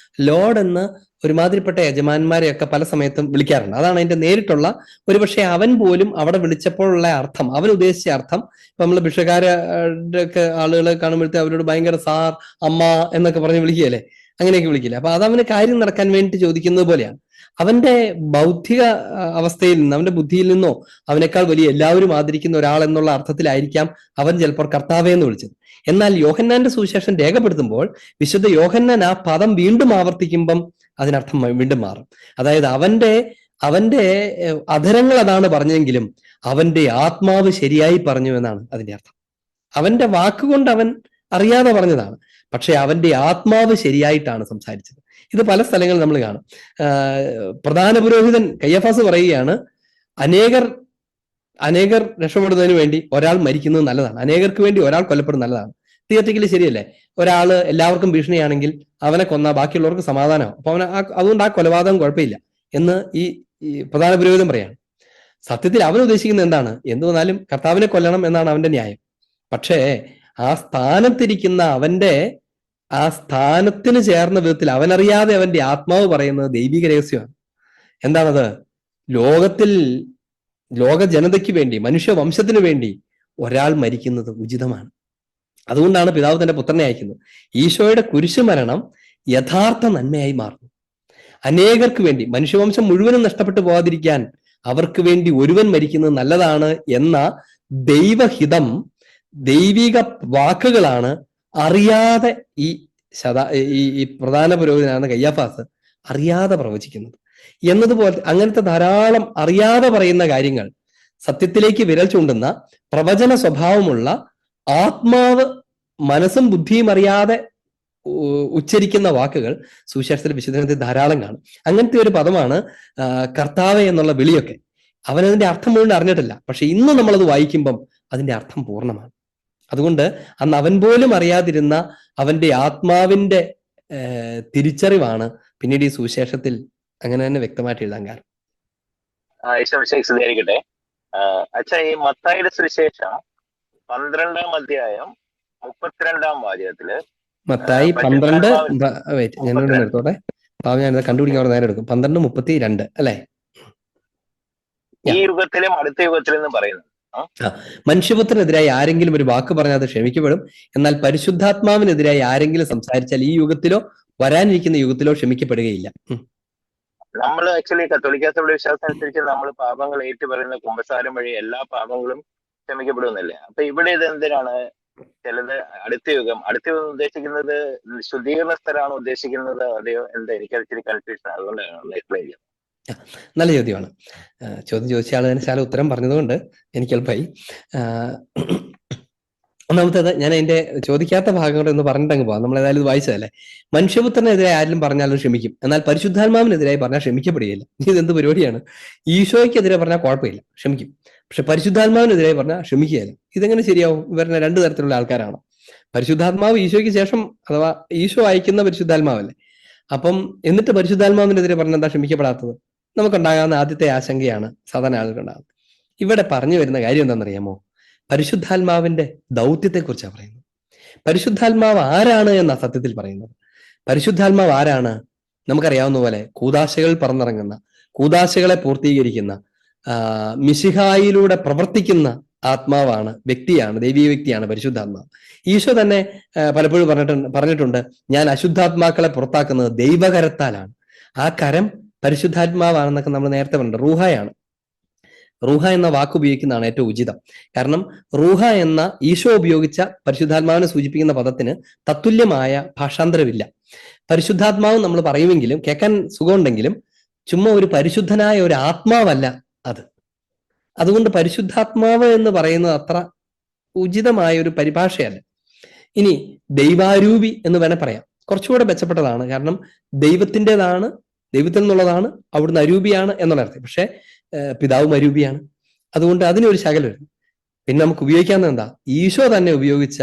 ലോർഡ് എന്ന് ഒരുമാതിരിപ്പെട്ട യജമാന്മാരെയൊക്കെ പല സമയത്തും വിളിക്കാറുണ്ട്. അതാണ് അതിന്റെ നേരിട്ടുള്ള, ഒരുപക്ഷെ അവൻ പോലും അവിടെ വിളിച്ചപ്പോഴുള്ള അർത്ഥം, അവൻ ഉദ്ദേശിച്ച അർത്ഥം, ഇപ്പൊ നമ്മൾ ഭിക്ഷക്കാരൊക്കെ ആളുകളെ കാണുമ്പോഴത്തെ അവരോട് ഭയങ്കര സാർ, അമ്മ എന്നൊക്കെ പറഞ്ഞ് വിളിക്കുകയല്ലേ, അങ്ങനെയൊക്കെ വിളിക്കില്ല. അപ്പൊ അതവന് കാര്യം നടക്കാൻ വേണ്ടി ചോദിക്കുന്നത് പോലെയാണ്. അവന്റെ ബൗദ്ധിക അവസ്ഥയിൽ നിന്ന്, അവന്റെ ബുദ്ധിയിൽ നിന്നോ അവനേക്കാൾ വലിയ എല്ലാവരും ആദരിക്കുന്ന ഒരാൾ എന്നുള്ള അർത്ഥത്തിലായിരിക്കാം അവൻ ചിലപ്പോൾ കർത്താവെ എന്ന് വിളിച്ചത്. എന്നാൽ യോഹന്നാന്റെ സുവിശേഷം രേഖപ്പെടുത്തുമ്പോൾ വിശുദ്ധ യോഹന്നാൻ ആ പദം വീണ്ടും ആവർത്തിക്കുമ്പം അതിനർത്ഥം വീണ്ടും മാറും. അതായത് അവന്റെ അധരങ്ങൾ അതാണ് പറഞ്ഞെങ്കിലും അവന്റെ ആത്മാവ് ശരിയായി പറഞ്ഞു എന്നാണ് അതിന്റെ അർത്ഥം. അവന്റെ വാക്കുകൊണ്ട് അവൻ അറിയാതെ പറഞ്ഞതാണ്, പക്ഷെ അവന്റെ ആത്മാവ് ശരിയായിട്ടാണ് സംസാരിച്ചത്. ഇത് പല സ്ഥലങ്ങളിൽ നമ്മൾ കാണും. പ്രധാന പുരോഹിതൻ കയ്യഫാസ് പറയുകയാണ്, അനേകർ രക്ഷപ്പെടുന്നതിന് വേണ്ടി ഒരാൾ മരിക്കുന്നത് നല്ലതാണ്, അനേകർക്ക് വേണ്ടി ഒരാൾ കൊല്ലപ്പെടുന്നത് നല്ലതാണ്. തിയററ്റിക്കലി ശരിയല്ലേ? ഒരാള് എല്ലാവർക്കും ഭീഷണിയാണെങ്കിൽ അവനെ കൊന്നാൽ ബാക്കിയുള്ളവർക്ക് സമാധാനമാവും. അപ്പൊ അതുകൊണ്ട് ആ കൊലപാതകം കുഴപ്പമില്ല എന്ന് ഈ പ്രധാന പുരോഹിതൻ പറയാണ്. സത്യത്തിൽ അവൻ ഉദ്ദേശിക്കുന്നത് എന്താണ്? എന്ത് വന്നാലും കർത്താവിനെ കൊല്ലണം എന്നാണ് അവന്റെ ന്യായം. പക്ഷേ ആ സ്ഥാനത്തിരിക്കുന്ന ആ സ്ഥാനത്തിന് ചേർന്ന വിധത്തിൽ അവനറിയാതെ അവന്റെ ആത്മാവ് പറയുന്നത് ദൈവിക രഹസ്യമാണ്. എന്താണത്? ലോക ജനതയ്ക്ക് വേണ്ടി, മനുഷ്യവംശത്തിന് വേണ്ടി ഒരാൾ മരിക്കുന്നത് ഉചിതമാണ്. അതുകൊണ്ടാണ് പിതാവ് തന്റെ പുത്രനെ അയക്കുന്നത്. ഈശോയുടെ കുരിശുമരണം യഥാർത്ഥ നന്മയായി മാറുന്നു. അനേകർക്ക് വേണ്ടി, മനുഷ്യവംശം മുഴുവനും നഷ്ടപ്പെട്ടു പോകാതിരിക്കാൻ അവർക്ക് വേണ്ടി ഒരുവൻ മരിക്കുന്നത് നല്ലതാണ് എന്ന ദൈവഹിതം, ദൈവിക വാക്കുകളാണ് അറിയാതെ ഈ പ്രധാന പുരോഹിതനാണ് കയ്യാഫാസ് അറിയാതെ പ്രവചിക്കുന്നത് എന്നതുപോലെ. അങ്ങനത്തെ ധാരാളം അറിയാതെ പറയുന്ന കാര്യങ്ങൾ, സത്യത്തിലേക്ക് വിരൽ ചൂണ്ടുന്ന പ്രവചന സ്വഭാവമുള്ള, ആത്മാവ് മനസ്സും ബുദ്ധിയും അറിയാതെ ഉച്ചരിക്കുന്ന വാക്കുകൾ സുവിശേഷത്തിൽ വിശുദ്ധത്തിൽ ധാരാളം കാണും. അങ്ങനത്തെ ഒരു പദമാണ് കർത്താവെ എന്നുള്ള വിളിയൊക്കെ. അവനതിന്റെ അർത്ഥം മുഴുവൻ അറിഞ്ഞിട്ടില്ല, പക്ഷെ ഇന്ന് നമ്മളത് വായിക്കുമ്പം അതിന്റെ അർത്ഥം പൂർണ്ണമാണ്. അതുകൊണ്ട് അന്ന് അവൻ പോലും അറിയാതിരുന്ന അവന്റെ ആത്മാവിന്റെ തിരിച്ചറിവാണ് പിന്നീട് ഈ സുവിശേഷത്തിൽ അങ്ങനെ തന്നെ വ്യക്തമായിട്ട് എഴുതാൻ കാരണം.
സ്തുതിയായിരിക്കട്ടെ. അച്ഛാ, ഈ മത്തായിയുടെ സുവിശേഷം 12-ാം അധ്യായം 32-ാം വാചകത്തില്,
മത്തായി 12, ഞാനോട് നിർത്തോട്ടെ, ഞാനിത് കണ്ടുപിടിക്കാൻ നേരം എടുക്കും. 12:32 അല്ലെ?
ഈ യുഗത്തിലും അടുത്ത യുഗത്തിലും എന്ന് പറയുന്നത്
മനുഷ്യപുത്രനെതിരായി ആരെങ്കിലും ഒരു വാക്ക് പറഞ്ഞാൽ അത് ക്ഷമിക്കപ്പെടും. എന്നാൽ പരിശുദ്ധാത്മാവിനെതിരായി ആരെങ്കിലും സംസാരിച്ചാൽ ഈ യുഗത്തിലോ വരാനിരിക്കുന്ന യുഗത്തിലോ ക്ഷമിക്കപ്പെടുകയില്ല.
നമ്മൾ ആക്ച്വലി കത്തോലിക്ക സഭയുടെ വിശ്വാസം അനുസരിച്ച് നമ്മൾ പാപങ്ങൾ ഏറ്റുപറയുന്ന കുമ്പസാരം വഴി എല്ലാ പാപങ്ങളും ക്ഷമിക്കപ്പെടുമെന്നല്ലേ? അപ്പൊ ഇവിടെ ഇത് എന്തിനാണ് ചിലത് അടുത്ത യുഗം ഉദ്ദേശിക്കുന്നത്? ശുദ്ധീകരണ സ്ഥലമാണ് ഉദ്ദേശിക്കുന്നത്? അതെയോ എന്താ? എനിക്ക് ഇച്ചിരി കൺഫ്യൂഷൻ, അതുകൊണ്ടാണ് എക്സ്പ്ലെയിൻ ചെയ്യുന്നത്.
നല്ല ചോദ്യമാണ്. ചോദ്യം ചോദിച്ച ആൾ തന്നെ ശാല ഉത്തരം പറഞ്ഞതുകൊണ്ട് എനിക്ക് എളുപ്പമായി. ഒന്നാമത്തേത്, ഞാൻ അതിന്റെ ചോദിക്കാത്ത ഭാഗങ്ങൾ എന്ന് പറഞ്ഞിട്ടങ്ങ് പോകാം. നമ്മൾ ഏതായാലും ഇത് വായിച്ചതല്ലേ. മനുഷ്യപുത്രനെതിരെ ആരും പറഞ്ഞാലും ക്ഷമിക്കും, എന്നാൽ പരിശുദ്ധാത്മാവിനെതിരായി പറഞ്ഞാൽ ക്ഷമിക്കപ്പെടുകയില്ല. ഇതെന്ത് പരിപാടിയാണ്? ഈശോയ്ക്കെതിരെ പറഞ്ഞാൽ കുഴപ്പമില്ല, ക്ഷമിക്കും. പക്ഷെ പരിശുദ്ധാത്മാവിനെതിരായി പറഞ്ഞാൽ ക്ഷമിക്കുകയില്ല. ഇതെങ്ങനെ ശരിയാവും? ഇവരുടെ രണ്ട് തരത്തിലുള്ള ആൾക്കാരാണ്. പരിശുദ്ധാത്മാവ് ഈശോയ്ക്ക് ശേഷം, അഥവാ ഈശോ അയക്കുന്ന പരിശുദ്ധാത്മാവല്ലേ. അപ്പം എന്നിട്ട് പരിശുദ്ധാത്മാവിനെതിരെ പറഞ്ഞാൽ എന്താ ക്ഷമിക്കപ്പെടാത്തത്? നമുക്കുണ്ടാകാവുന്ന ആദ്യത്തെ ആശങ്കയാണ് സാധാരണ ആളുകളുണ്ടാകുന്നത്. ഇവിടെ പറഞ്ഞു വരുന്ന കാര്യം എന്താണെന്നറിയാമോ? പരിശുദ്ധാത്മാവിന്റെ ദൗത്യത്തെക്കുറിച്ചാണ് പറയുന്നത്. പരിശുദ്ധാത്മാവ് ആരാണ് എന്ന സത്യത്തിൽ പറയുന്നത്. പരിശുദ്ധാത്മാവ് ആരാണ്? നമുക്കറിയാവുന്ന പോലെ കൂദാശകൾ പറന്നിറങ്ങുന്ന, കൂദാശകളെ പൂർത്തീകരിക്കുന്ന, മിശിഹായിലൂടെ പ്രവർത്തിക്കുന്ന ആത്മാവാണ്, വ്യക്തിയാണ്, ദൈവീയ വ്യക്തിയാണ് പരിശുദ്ധാത്മാവ്. ഈശോ തന്നെ പലപ്പോഴും പറഞ്ഞിട്ടുണ്ട്, ഞാൻ അശുദ്ധാത്മാക്കളെ പുറത്താക്കുന്നത് ദൈവകരത്താലാണ്. ആ കരം പരിശുദ്ധാത്മാവാണെന്നൊക്കെ നമ്മൾ നേരത്തെ പറഞ്ഞിട്ടുണ്ട്. റൂഹായാണ്. റൂഹ എന്ന വാക്ക് ഉപയോഗിക്കുന്നതാണ് ഏറ്റവും ഉചിതം. കാരണം റൂഹ എന്ന ഈശോ ഉപയോഗിച്ച പരിശുദ്ധാത്മാവിനെ സൂചിപ്പിക്കുന്ന പദത്തിന് തത്തുല്യമായ ഭാഷാന്തരമില്ല. പരിശുദ്ധാത്മാവ് നമ്മൾ പറയുമെങ്കിലും, കേൾക്കാൻ സുഖമുണ്ടെങ്കിലും, ചുമ്മാ ഒരു പരിശുദ്ധനായ ഒരു ആത്മാവല്ല അത്. അതുകൊണ്ട് പരിശുദ്ധാത്മാവ് എന്ന് പറയുന്നത് അത്ര ഉചിതമായ ഒരു പരിഭാഷയല്ല. ഇനി ദൈവാരൂപി എന്ന് വേണേൽ പറയാം, കുറച്ചുകൂടെ മെച്ചപ്പെട്ടതാണ്. കാരണം ദൈവത്തിൻ്റെതാണ്, ദൈവത്തിൽ നിന്നുള്ളതാണ്, അവിടുന്ന് അരൂപിയാണ് എന്നുള്ള അർത്ഥം. പക്ഷെ പിതാവും അരൂപിയാണ്, അതുകൊണ്ട് അതിനൊരു ശകലം വരും. പിന്നെ നമുക്ക് ഉപയോഗിക്കാവുന്ന എന്താ? ഈശോ തന്നെ ഉപയോഗിച്ച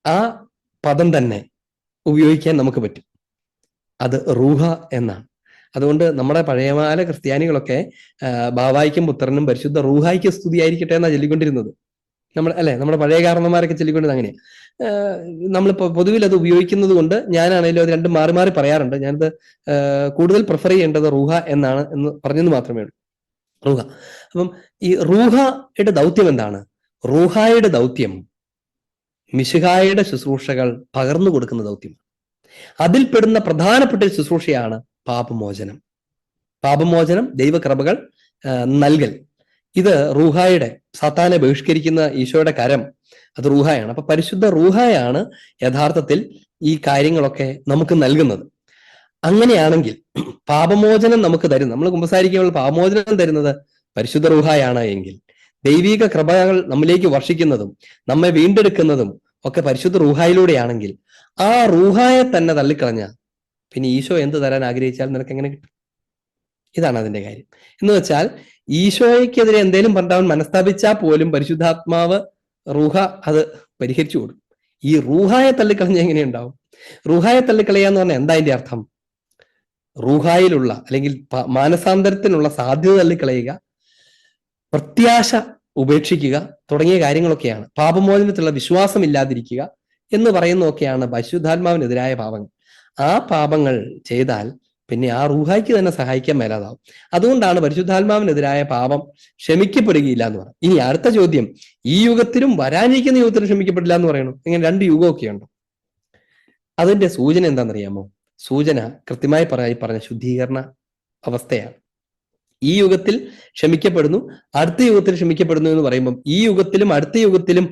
ആ പദം തന്നെ ഉപയോഗിക്കാൻ നമുക്ക് പറ്റും. അത് റൂഹ എന്നാണ്. അതുകൊണ്ട് നമ്മുടെ പഴയകാല ക്രിസ്ത്യാനികളൊക്കെ ബാവായിക്കും പുത്രനും പരിശുദ്ധ റൂഹായിക്കും സ്തുതിയായിരിക്കട്ടെ എന്നാണ് ചൊല്ലിക്കൊണ്ടിരുന്നത്. നമ്മുടെ പഴയ കാരണന്മാരൊക്കെ ചൊല്ലിക്കൊണ്ടിരുന്നത് അങ്ങനെയാണ്. നമ്മളിപ്പോൾ പൊതുവിൽ അത് ഉപയോഗിക്കുന്നത് കൊണ്ട് ഞാനാണെങ്കിലും അത് രണ്ടും മാറി മാറി പറയാറുണ്ട്. ഞാനത് കൂടുതൽ പ്രിഫർ ചെയ്യേണ്ടത് റൂഹ എന്നാണ് എന്ന് പറഞ്ഞത് മാത്രമേ ഉള്ളൂ. റൂഹ. അപ്പം ഈ റൂഹയുടെ ദൗത്യം എന്താണ്? റൂഹായുടെ ദൗത്യം മിശിഹായുടെ ശുശ്രൂഷകൾ പകർന്നു കൊടുക്കുന്ന ദൗത്യമാണ്. അതിൽപ്പെടുന്ന പ്രധാനപ്പെട്ട ഒരു ശുശ്രൂഷയാണ് പാപമോചനം. പാപമോചനം, ദൈവകൃപകൾ നൽകൽ. ഇത് റൂഹായുടെ, സാത്താനെ ബഹിഷ്കരിക്കുന്ന ഈശോയുടെ കരം, അത് റൂഹായാണ്. അപ്പൊ പരിശുദ്ധ റൂഹായാണ് യഥാർത്ഥത്തിൽ ഈ കാര്യങ്ങളൊക്കെ നമുക്ക് നൽകുന്നത്. അങ്ങനെയാണെങ്കിൽ പാപമോചനം നമുക്ക് തരുന്നത്, നമ്മൾ കുമ്പസാരിക്കുമ്പോൾ പാപമോചനം തരുന്നത് പരിശുദ്ധ റൂഹായാണ് എങ്കിൽ, ദൈവിക കൃപകൾ നമ്മിലേക്ക് വർഷിക്കുന്നതും നമ്മെ വീണ്ടെടുക്കുന്നതും ഒക്കെ പരിശുദ്ധ റൂഹായിലൂടെയാണെങ്കിൽ, ആ റൂഹായെ തന്നെ തള്ളിക്കളഞ്ഞ പിന്നെ ഈശോ എന്ത് തരാൻ ആഗ്രഹിച്ചാൽ നിനക്ക് എങ്ങനെ കിട്ടും? ഇതാണ് അതിന്റെ കാര്യം. എന്ന് വെച്ചാൽ ഈശോയ്ക്കെതിരെ എന്തെങ്കിലും പറഞ്ഞവൻ മനസ്താപിച്ചാൽ പോലും പരിശുദ്ധാത്മാവ് റൂഹ അത് പരിഹരിച്ചു കൊടുക്കും. ഈ റൂഹായെ തള്ളിക്കളഞ്ഞ എങ്ങനെയുണ്ടാവും? റൂഹായെ തള്ളിക്കളയുക എന്ന് പറഞ്ഞാൽ എന്താ അതിന്റെ അർത്ഥം? റൂഹായിലുള്ള അല്ലെങ്കിൽ മാനസാന്തരത്തിനുള്ള സാധ്യത തള്ളിക്കളയുക, പ്രത്യാശ ഉപേക്ഷിക്കുക തുടങ്ങിയ കാര്യങ്ങളൊക്കെയാണ്. പാപമോചനത്തിലുള്ള വിശ്വാസം ഇല്ലാതിരിക്കുക എന്ന് പറയുന്നതൊക്കെയാണ് പരിശുദ്ധാത്മാവിനെതിരായ പാപങ്ങൾ. ആ പാപങ്ങൾ ചെയ്താൽ പിന്നെ ആ റൂഹായ്ക്ക് തന്നെ സഹായിക്കാൻ മേലാതാവും. അതുകൊണ്ടാണ് പരിശുദ്ധാത്മാവിനെതിരായ പാപം ക്ഷമിക്കപ്പെടുകയില്ല എന്ന് പറയുന്നത്. ഇനി അടുത്ത ചോദ്യം, ഈ യുഗത്തിലും വരാനിരിക്കുന്ന യുഗത്തിലും ക്ഷമിക്കപ്പെടില്ല എന്ന് പറയണു. ഇങ്ങനെ രണ്ട് യുഗമൊക്കെ ഉണ്ടോ? അതിന്റെ സൂചന എന്താണെന്നറിയാമോ? സൂചന കൃത്യമായി പറഞ്ഞ ശുദ്ധീകരണ അവസ്ഥയാണ്. ഈ യുഗത്തിൽ ക്ഷമിക്കപ്പെടുന്നു, അടുത്ത യുഗത്തിൽ ക്ഷമിക്കപ്പെടുന്നു എന്ന് പറയുമ്പം ഈ യുഗത്തിലും അടുത്ത യുഗത്തിലും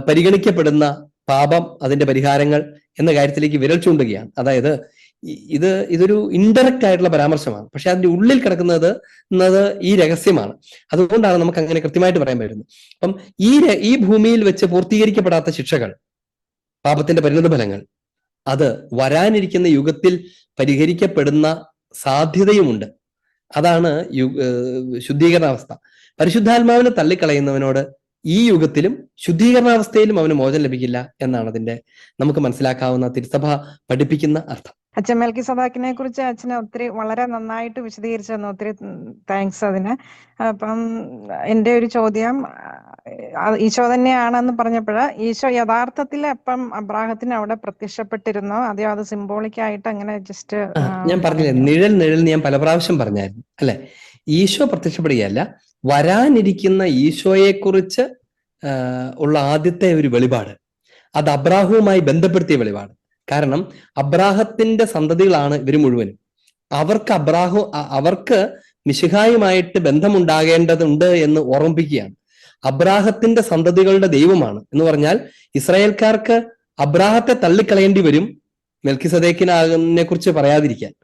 പരിഗണിക്കപ്പെടുന്ന പാപം, അതിന്റെ പരിഹാരങ്ങൾ എന്ന കാര്യത്തിലേക്ക് വിരൽ ചൂണ്ടുകയാണ്. അതായത് ഇതൊരു ഇൻഡയറക്റ്റ് ആയിട്ടുള്ള പരാമർശമാണ്, പക്ഷെ അതിന്റെ ഉള്ളിൽ കിടക്കുന്നത് ഈ രഹസ്യമാണ്. അതുകൊണ്ടാണ് നമുക്ക് അങ്ങനെ കൃത്യമായിട്ട് പറയാൻ പറ്റുന്നത്. അപ്പം ഈ ഭൂമിയിൽ വെച്ച് പൂർത്തീകരിക്കപ്പെടാത്ത ശിക്ഷകൾ, പാപത്തിന്റെ പരിണത ഫലങ്ങൾ, അത് വരാനിരിക്കുന്ന യുഗത്തിൽ പരിഹരിക്കപ്പെടുന്ന സാധ്യതയുമുണ്ട്. അതാണ് ശുദ്ധീകരണാവസ്ഥ. പരിശുദ്ധാത്മാവിനെ തള്ളിക്കളയുന്നവനോട് ഈ യുഗത്തിലും ശുദ്ധീകരണാവസ്ഥയിലും അവന് മോചനം ലഭിക്കില്ല എന്നാണ് അതിന്റെ നമുക്ക് മനസ്സിലാക്കാവുന്ന തിരുസഭ പഠിപ്പിക്കുന്ന അർത്ഥം.
അച്ഛൻ മെൽക്കിസദേക്കിനെ കുറിച്ച് അച്ഛന് വളരെ നന്നായിട്ട് വിശദീകരിച്ചു തന്നു. ഒത്തിരി താങ്ക്സ് അതിന്. അപ്പം എൻ്റെ ഒരു ചോദ്യം, ഈശോ തന്നെയാണെന്ന് പറഞ്ഞപ്പോൾ ഈശോ യഥാർത്ഥത്തിൽ അപ്പം അബ്രാഹത്തിന് അവിടെ പ്രത്യക്ഷപ്പെട്ടിരുന്നോ, അതെയോ അത് സിംബോളിക് ആയിട്ട് അങ്ങനെ ജസ്റ്റ്?
ഞാൻ പറഞ്ഞില്ലേ, നിഴൽ ഞാൻ പല പ്രാവശ്യം പറഞ്ഞായിരുന്നു അല്ലെ. ഈശോ പ്രത്യക്ഷപ്പെടുകയല്ല, വരാനിരിക്കുന്ന ഈശോയെക്കുറിച്ച് ഉള്ള ആദ്യത്തെ ഒരു വെളിപാട്, അത് അബ്രാഹവുമായി ബന്ധപ്പെടുത്തിയ വെളിപാട്. കാരണം അബ്രാഹത്തിന്റെ സന്തതികളാണ് ഇവർ മുഴുവനും. അവർക്ക് മിശിഹായുമായിട്ട് ബന്ധമുണ്ടാകേണ്ടതുണ്ട് എന്ന് ഓർമ്മിപ്പിക്കുകയാണ്. അബ്രാഹത്തിന്റെ സന്തതികളുടെ ദൈവമാണ് എന്ന് പറഞ്ഞാൽ ഇസ്രായേൽക്കാർക്ക് അബ്രാഹത്തെ തള്ളിക്കളയേണ്ടി വരും മെൽക്കിസദേക്കിനെ കുറിച്ച് പറയാതിരിക്കാൻ.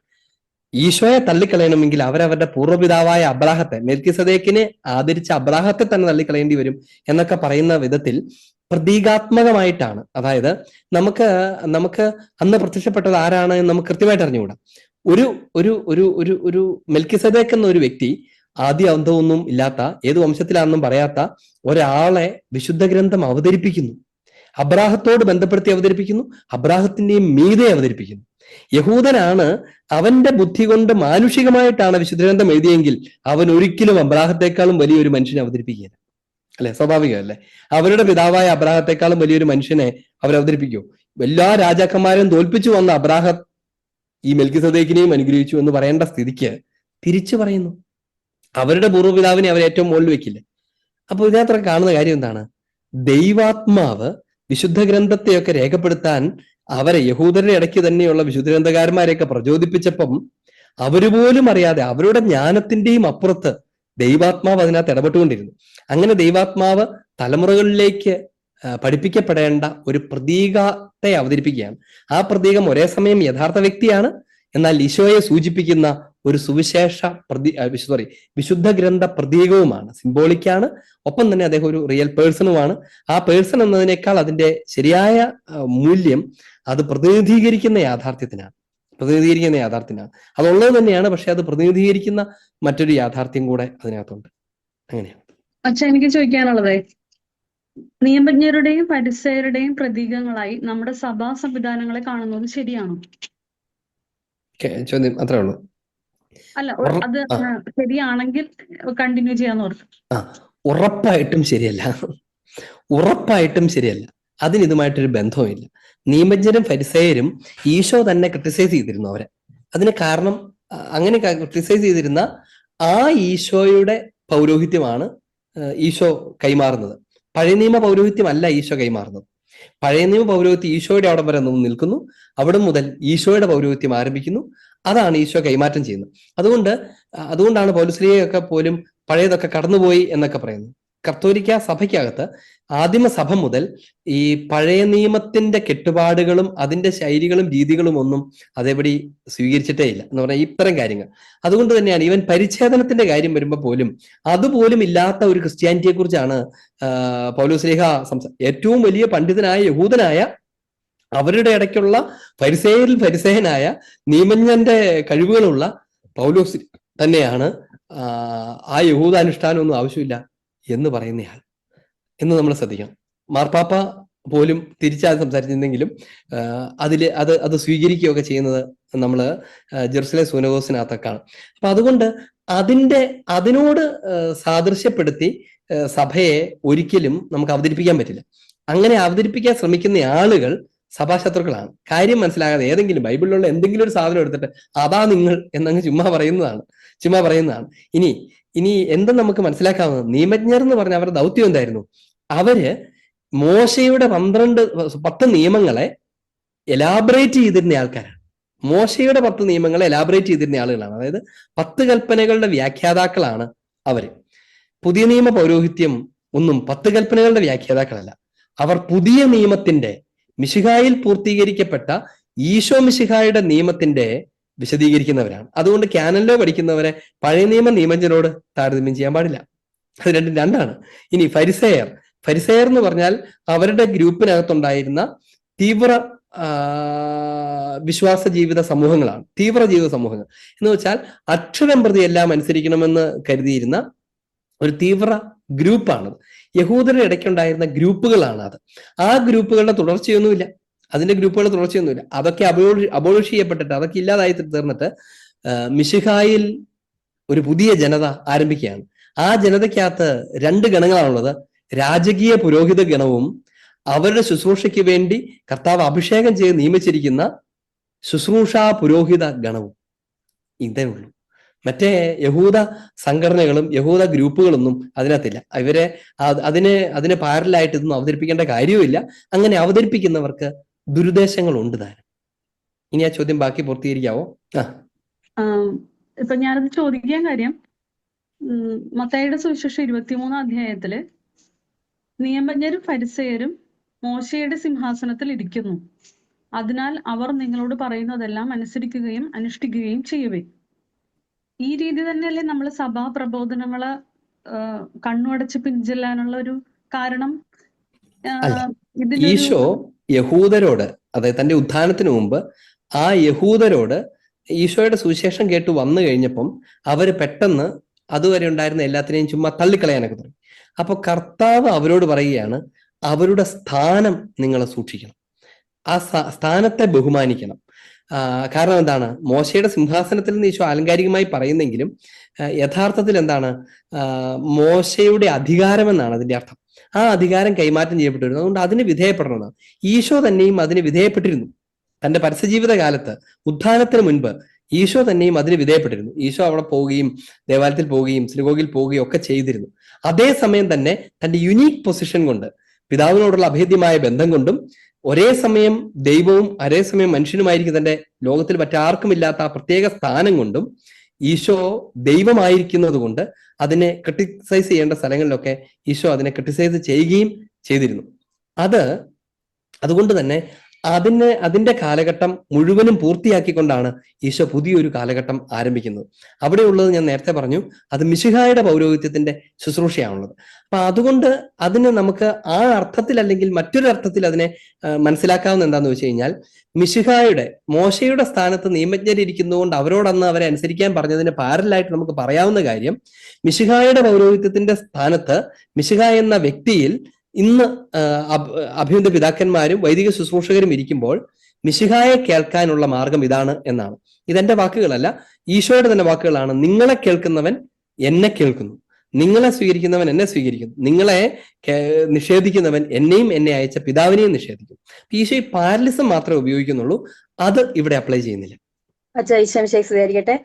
ഈശോയെ തള്ളിക്കളയണമെങ്കിൽ അവരവരുടെ പൂർവ്വപിതാവായ അബ്രാഹത്തെ, മെൽക്കിസദേക്കിനെ ആദരിച്ച അബ്രാഹത്തെ തന്നെ തള്ളിക്കളയേണ്ടി വരും എന്നൊക്കെ പറയുന്ന വിധത്തിൽ പ്രതീകാത്മകമായിട്ടാണ്. അതായത് നമുക്ക് അന്ന് പ്രത്യക്ഷപ്പെട്ടത് ആരാണ് എന്ന് നമുക്ക് കൃത്യമായിട്ട് അറിഞ്ഞുകൂടാ. ഒരു ഒരു ഒരു ഒരു ഒരു മെൽക്കിസദേക്ക് എന്ന ഒരു വ്യക്തി ആദ്യ അന്തമൊന്നും ഇല്ലാത്ത, ഏത് വംശത്തിലാണെന്നും പറയാത്ത ഒരാളെ വിശുദ്ധ ഗ്രന്ഥം അവതരിപ്പിക്കുന്നു. അബ്രാഹത്തോട് ബന്ധപ്പെടുത്തി അവതരിപ്പിക്കുന്നു, അബ്രാഹത്തിന്റെയും മീതെ അവതരിപ്പിക്കുന്നു. യഹൂദനാണ്, അവന്റെ ബുദ്ധി കൊണ്ട് മാനുഷികമായിട്ടാണ് വിശുദ്ധഗ്രന്ഥം എഴുതിയെങ്കിൽ അവൻ ഒരിക്കലും അബ്രാഹത്തെക്കാളും വലിയൊരു മനുഷ്യനെ അവതരിപ്പിക്കുകയില്ല. അല്ലെ, സ്വാഭാവികമല്ലേ? അവരുടെ പിതാവായ അബ്രാഹത്തെക്കാളും വലിയൊരു മനുഷ്യനെ അവരവതരിപ്പിക്കൂ? എല്ലാ രാജാക്കന്മാരും തോൽപ്പിച്ചു വന്ന അബ്രാഹം ഈ മെൽക്കിസദേക്കിനെയും അനുഗ്രഹിച്ചു എന്ന് പറയേണ്ട സ്ഥിതിക്ക് തിരിച്ചു പറയുന്നു, അവരുടെ പൂർവ്വപിതാവിനെ അവർ ഏറ്റവും മുകളിൽ വെക്കില്ലേ? അപ്പൊ ഇതിനകത്ത് കാണുന്ന കാര്യം എന്താണ്? ദൈവാത്മാവ് വിശുദ്ധ ഗ്രന്ഥത്തെയൊക്കെ രേഖപ്പെടുത്താൻ അവരെ, യഹൂദരുടെ ഇടയ്ക്ക് തന്നെയുള്ള വിശുദ്ധ ഗ്രന്ഥകാരന്മാരെയൊക്കെ പ്രചോദിപ്പിച്ചപ്പം അവരുപോലും അറിയാതെ അവരുടെ ജ്ഞാനത്തിന്റെയും അപ്പുറത്ത് ദൈവാത്മാവ് അതിനകത്ത് ഇടപെട്ടുകൊണ്ടിരുന്നു. അങ്ങനെ ദൈവാത്മാവ് തലമുറകളിലേക്ക് പഠിപ്പിക്കപ്പെടേണ്ട ഒരു പ്രതീകത്തെ അവതരിപ്പിക്കുകയാണ്. ആ പ്രതീകം ഒരേ സമയം യഥാർത്ഥ വ്യക്തിയാണ്, എന്നാൽ ഈശോയെ സൂചിപ്പിക്കുന്ന ഒരു സുവിശേഷ വിശുദ്ധ ഗ്രന്ഥ പ്രതീകവുമാണ്, സിംബോളിക്കാണ്. ഒപ്പം തന്നെ അദ്ദേഹം ഒരു റിയൽ പേഴ്സണുമാണ്. ആ പേഴ്സൺ എന്നതിനേക്കാൾ അതിന്റെ ശരിയായ മൂല്യം അത് പ്രതിനിധീകരിക്കുന്ന യാഥാർത്ഥ്യത്തിനാണ്. അതുള്ളത് തന്നെയാണ്, പക്ഷെ അത് പ്രതിനിധീകരിക്കുന്ന മറ്റൊരു യാഥാർത്ഥ്യം കൂടെ അതിനകത്തുണ്ട്. അങ്ങനെയാണ്.
അച്ഛാ, എനിക്ക് ചോദിക്കാനുള്ളത്, നിയമജ്ഞരുടെയും പരിസയരുടെയും പ്രതീകങ്ങളായി നമ്മുടെ സഭാ സംവിധാനങ്ങളെ കാണുന്നത് ശരിയാണോ?
ചോദ്യം അത്രേ ഉള്ളൂ.
അല്ല
ഉറ-
അത്
ആ
ശരിയാണെങ്കിൽ കണ്ടിന്യൂ ചെയ്യാന്ന് ഓർത്തു.
ആ ഉറപ്പായിട്ടും ശരിയല്ല. ഉറപ്പായിട്ടും ശരിയല്ല. അതിന് ഇതുമായിട്ടൊരു ബന്ധവുമില്ല. നിയമജ്ഞരും ഫരിസേയരും ഈശോ തന്നെ ക്രിട്ടിസൈസ് ചെയ്തിരുന്നു അവരെ. അതിന് കാരണം അങ്ങനെ ക്രിട്ടിസൈസ് ചെയ്തിരുന്ന ആ ഈശോയുടെ പൗരോഹിത്യമാണ് ഈശോ കൈമാറുന്നത്. പഴയ നിയമ പൗരോഹിത്യമല്ല ഈശോ കൈമാറുന്നത്. പഴയ നിയമ പൗരോഹിത്യം ഈശോയുടെ അവിടെ വരെ നിൽക്കുന്നു, അവിടെ മുതൽ ഈശോയുടെ പൗരോഹിത്യം ആരംഭിക്കുന്നു. അതാണ് ഈശോ കൈമാറ്റം ചെയ്യുന്നത്. അതുകൊണ്ടാണ് പൗലോസ്ലീഹയൊക്കെ പോലും പഴയതൊക്കെ കടന്നുപോയി എന്നൊക്കെ പറയുന്നത്. കത്തോലിക്ക സഭയ്ക്കകത്ത് ആദിമ സഭ മുതൽ ഈ പഴയ നിയമത്തിന്റെ കെട്ടുപാടുകളും അതിന്റെ ശൈലികളും രീതികളും ഒന്നും അതേപടി സ്വീകരിച്ചിട്ടേ ഇല്ല എന്ന് പറഞ്ഞാൽ ഇത്തരം കാര്യങ്ങൾ. അതുകൊണ്ട് തന്നെയാണ് ഈവൻ പരിച്ഛേദനത്തിന്റെ കാര്യം വരുമ്പോൾ പോലും അതുപോലും ഇല്ലാത്ത ഒരു ക്രിസ്ത്യാനിറ്റിയെ കുറിച്ചാണ് പൗലോസ്ലീഹ ഏറ്റവും വലിയ പണ്ഡിതനായ യഹൂദനായ അവരുടെ ഇടയ്ക്കുള്ള ഫരിസേയനായ നിയമജ്ഞന്റെ കഴിവുകളുള്ള പൗലോസ് തന്നെയാണ് ആ യഹൂദാനുഷ്ഠാനമൊന്നും ആവശ്യമില്ല എന്ന് പറയുന്നയാൾ എന്ന് നമ്മൾ ശ്രദ്ധിക്കണം. മാർപ്പാപ്പ പോലും തിരിച്ചാൽ സംസാരിച്ചിരുന്നെങ്കിലും അത് സ്വീകരിക്കുകയൊക്കെ ചെയ്യുന്നത് നമ്മൾ ജെറുസലേം സൂനഗോസിനകത്തൊക്കെ കാണും. അപ്പൊ അതുകൊണ്ട് അതിനോട് സാദൃശ്യപ്പെടുത്തി സഭയെ ഒരിക്കലും നമുക്ക് അവതരിപ്പിക്കാൻ പറ്റില്ല. അങ്ങനെ അവതരിപ്പിക്കാൻ ശ്രമിക്കുന്ന ആളുകൾ സഭാശത്രുക്കളാണ്. കാര്യം മനസ്സിലാകാതെ ഏതെങ്കിലും ബൈബിളിലുള്ള എന്തെങ്കിലും ഒരു സാധനം എടുത്തിട്ട് അതാ നിങ്ങൾ എന്നങ്ങ് ചുമ്മാ പറയുന്നതാണ്. ഇനി എന്തെന്ന് നമുക്ക് മനസ്സിലാക്കാവുന്നത്, നിയമജ്ഞർ എന്ന് പറഞ്ഞ അവരുടെ ദൗത്യം എന്തായിരുന്നു? അവര് മോശയുടെ 10 നിയമങ്ങളെ എലാബറേറ്റ് ചെയ്തിരുന്ന ആൾക്കാരാണ്. മോശയുടെ 10 നിയമങ്ങളെ എലാബറേറ്റ് ചെയ്തിരുന്ന ആളുകളാണ്. അതായത് 10 കൽപ്പനകളുടെ വ്യാഖ്യാതാക്കളാണ് അവര്. പുതിയ നിയമ പൗരോഹിത്യം ഒന്നും 10 കൽപ്പനകളുടെ വ്യാഖ്യാതാക്കളല്ല. അവർ പുതിയ നിയമത്തിന്റെ മിശിഹായിൽ പൂർത്തീകരിക്കപ്പെട്ട ഈശോ മിശിഹായുടെ നിയമത്തിന്റെ വിശദീകരിക്കുന്നവരാണ്. അതുകൊണ്ട് ക്യാനനിലോ പഠിക്കുന്നവരെ പഴയ നിയമജ്ഞരോട് താരതമ്യം ചെയ്യാൻ പാടില്ല. അത് രണ്ടാണ്. ഇനി ഫരിസേയർ എന്ന് പറഞ്ഞാൽ അവരുടെ ഗ്രൂപ്പിനകത്തുണ്ടായിരുന്ന തീവ്ര വിശ്വാസ ജീവിത സമൂഹങ്ങളാണ്. തീവ്ര ജീവിത സമൂഹങ്ങൾ എന്ന് വെച്ചാൽ അക്ഷരം പ്രതി എല്ലാം അനുസരിക്കണമെന്ന് കരുതിയിരുന്ന ഒരു തീവ്ര ഗ്രൂപ്പാണത്. യഹൂദരുടെ ഇടയ്ക്കുണ്ടായിരുന്ന ഗ്രൂപ്പുകളാണ് അത്. ആ ഗ്രൂപ്പുകളുടെ തുടർച്ചയൊന്നുമില്ല. അതൊക്കെ അബോളിഷ് ചെയ്യപ്പെട്ടിട്ട് അതൊക്കെ ഇല്ലാതായി തീർന്നിട്ട് മിശിഹായിൽ ഒരു പുതിയ ജനത ആരംഭിക്കുകയാണ്. ആ ജനതയ്ക്കകത്ത് 2 ഗണങ്ങളാണുള്ളത്. രാജകീയ പുരോഹിത ഗണവും അവരുടെ ശുശ്രൂഷയ്ക്ക് വേണ്ടി കർത്താവ് അഭിഷേകം ചെയ്ത് നിയമിച്ചിരിക്കുന്ന ശുശ്രൂഷാ പുരോഹിത ഗണവും. ഇതേ ഉള്ളൂ. മറ്റേ യഹൂദ സംഘടനകളും യഹൂദ ഗ്രൂപ്പുകളൊന്നും അതിനകത്തില്ല. അതിനെ പാരലായിട്ട് ഇതൊന്നും അവതരിപ്പിക്കേണ്ട കാര്യവുമില്ല. അങ്ങനെ അവതരിപ്പിക്കുന്നവർക്ക് ദുരുദ്ദേശങ്ങൾ ഉണ്ട് താനും. ഇനി ആ ചോദ്യം ബാക്കി പൂർത്തീകരിക്കാവോ?
ഇപ്പൊ ഞാനത് ചോദിക്കാൻ കാര്യം, മത്തായിയുടെ സുവിശേഷം 23 അധ്യായത്തില് നിയമജ്ഞരും ഫരിസേയരും മോശയുടെ സിംഹാസനത്തിൽ ഇരിക്കുന്നു, അതിനാൽ അവർ നിങ്ങളോട് പറയുന്നതെല്ലാം അനുസരിക്കുകയും അനുഷ്ഠിക്കുകയും ചെയ്യുവേ. ഈ രീതി തന്നെയല്ലേ നമ്മൾ സഭാ പ്രബോധനങ്ങള് കണ്ണുടച്ച് പിൻചെല്ലാനുള്ള ഒരു കാരണം?
ഈശോ യഹൂദരോട്, അതായത് തന്റെ ഉത്ഥാനത്തിന് മുമ്പ് ആ യഹൂദരോട് ഈശോയുടെ സുവിശേഷം കേട്ട് വന്നു കഴിഞ്ഞപ്പം അവര് പെട്ടെന്ന് അതുവരെ ഉണ്ടായിരുന്ന എല്ലാത്തിനെയും ചുമ്മാ തള്ളിക്കളയാനൊക്കെ തുടങ്ങി. അപ്പൊ കർത്താവ് അവരോട് പറയുകയാണ്, അവരുടെ സ്ഥാനം നിങ്ങൾ സൂക്ഷിക്കണം, ആ സ്ഥാനത്തെ ബഹുമാനിക്കണം. കാരണം എന്താണ്? മോശയുടെ സിംഹാസനത്തിൽ നിന്ന് ഈശോ ആലങ്കാരികമായി പറയുന്നെങ്കിലും യഥാർത്ഥത്തിൽ എന്താണ്? മോശയുടെ അധികാരം എന്നാണ് അതിന്റെ അർത്ഥം. ആ അധികാരം കൈമാറ്റം ചെയ്യപ്പെട്ടിരുന്നു. അതുകൊണ്ട് അതിന് വിധേയപ്പെടണമെന്നാണ്. ഈശോ തന്നെയും അതിന് വിധേയപ്പെട്ടിരുന്നു. തന്റെ പരസ്യജീവിത കാലത്ത്, ഉത്ഥാനത്തിന് മുൻപ് ഈശോ തന്നെയും അതിന് വിധേയപ്പെട്ടിരുന്നു. ഈശോ അവിടെ പോവുകയും ദേവാലയത്തിൽ പോവുകയും സിനഗോഗിൽ പോവുകയും ഒക്കെ ചെയ്തിരുന്നു. അതേസമയം തന്നെ തന്റെ യുണീക്ക് പൊസിഷൻ കൊണ്ട്, പിതാവിനോടുള്ള അഭേദ്യമായ ബന്ധം കൊണ്ടും ഒരേ സമയം ദൈവവും ഒരേ സമയം മനുഷ്യനുമായിരിക്കും തന്റെ ലോകത്തിൽ മറ്റാർക്കും ഇല്ലാത്ത ആ പ്രത്യേക സ്ഥാനം കൊണ്ടും ഈശോ ദൈവമായിരിക്കുന്നത് കൊണ്ട് അതിനെ ക്രിട്ടിസൈസ് ചെയ്യേണ്ട സ്ഥലങ്ങളിലൊക്കെ ഈശോ അതിനെ ക്രിട്ടിസൈസ് ചെയ്യുകയും ചെയ്തിരുന്നു. അതുകൊണ്ട് തന്നെ അതിന്റെ കാലഘട്ടം മുഴുവനും പൂർത്തിയാക്കിക്കൊണ്ടാണ് ഈശോ പുതിയൊരു കാലഘട്ടം ആരംഭിക്കുന്നത്. അവിടെയുള്ളത് ഞാൻ നേരത്തെ പറഞ്ഞു, അത് മിശിഹായുടെ പൗരോഹിത്യത്തിന്റെ ശുശ്രൂഷയാണുള്ളത്. അപ്പൊ അതുകൊണ്ട് അതിന് നമുക്ക് ആ അർത്ഥത്തിൽ അല്ലെങ്കിൽ മറ്റൊരു അർത്ഥത്തിൽ അതിനെ മനസ്സിലാക്കാവുന്ന എന്താന്ന് വെച്ച് കഴിഞ്ഞാൽ, മിശിഹായുടെ, മോശയുടെ സ്ഥാനത്ത് നിയമജ്ഞരിയ്ക്കുന്നതുകൊണ്ട് അവരോടന്ന് അവരെ അനുസരിക്കാൻ പറഞ്ഞതിന് പാരലായിട്ട് നമുക്ക് പറയാവുന്ന കാര്യം, മിശിഹായുടെ പൗരോഹിത്യത്തിന്റെ സ്ഥാനത്ത് മിശിഹ എന്ന വ്യക്തിയിൽ ഇന്ന് അഭിമന്യ പിതാക്കന്മാരും വൈദിക ശുശ്രൂഷകരും ഇരിക്കുമ്പോൾ മിശിഹായെ കേൾക്കാനുള്ള മാർഗം ഇതാണ് എന്നാണ്. ഇതെന്റെ വാക്കുകളല്ല, ഈശോയുടെ തന്നെ വാക്കുകളാണ്. നിങ്ങളെ കേൾക്കുന്നവൻ എന്നെ കേൾക്കുന്നു, നിങ്ങളെ സ്വീകരിക്കുന്നവൻ എന്നെ സ്വീകരിക്കുന്നു, നിങ്ങളെ നിഷേധിക്കുന്നവൻ എന്നെയും എന്നെ അയച്ച പിതാവിനെയും നിഷേധിക്കും. ഈശോ ഈ പാരലിസം മാത്രമേ ഉപയോഗിക്കുന്നുള്ളൂ, അത് ഇവിടെ അപ്ലൈ ചെയ്യുന്നില്ല.
വിശദീകരിക്കട്ടെ.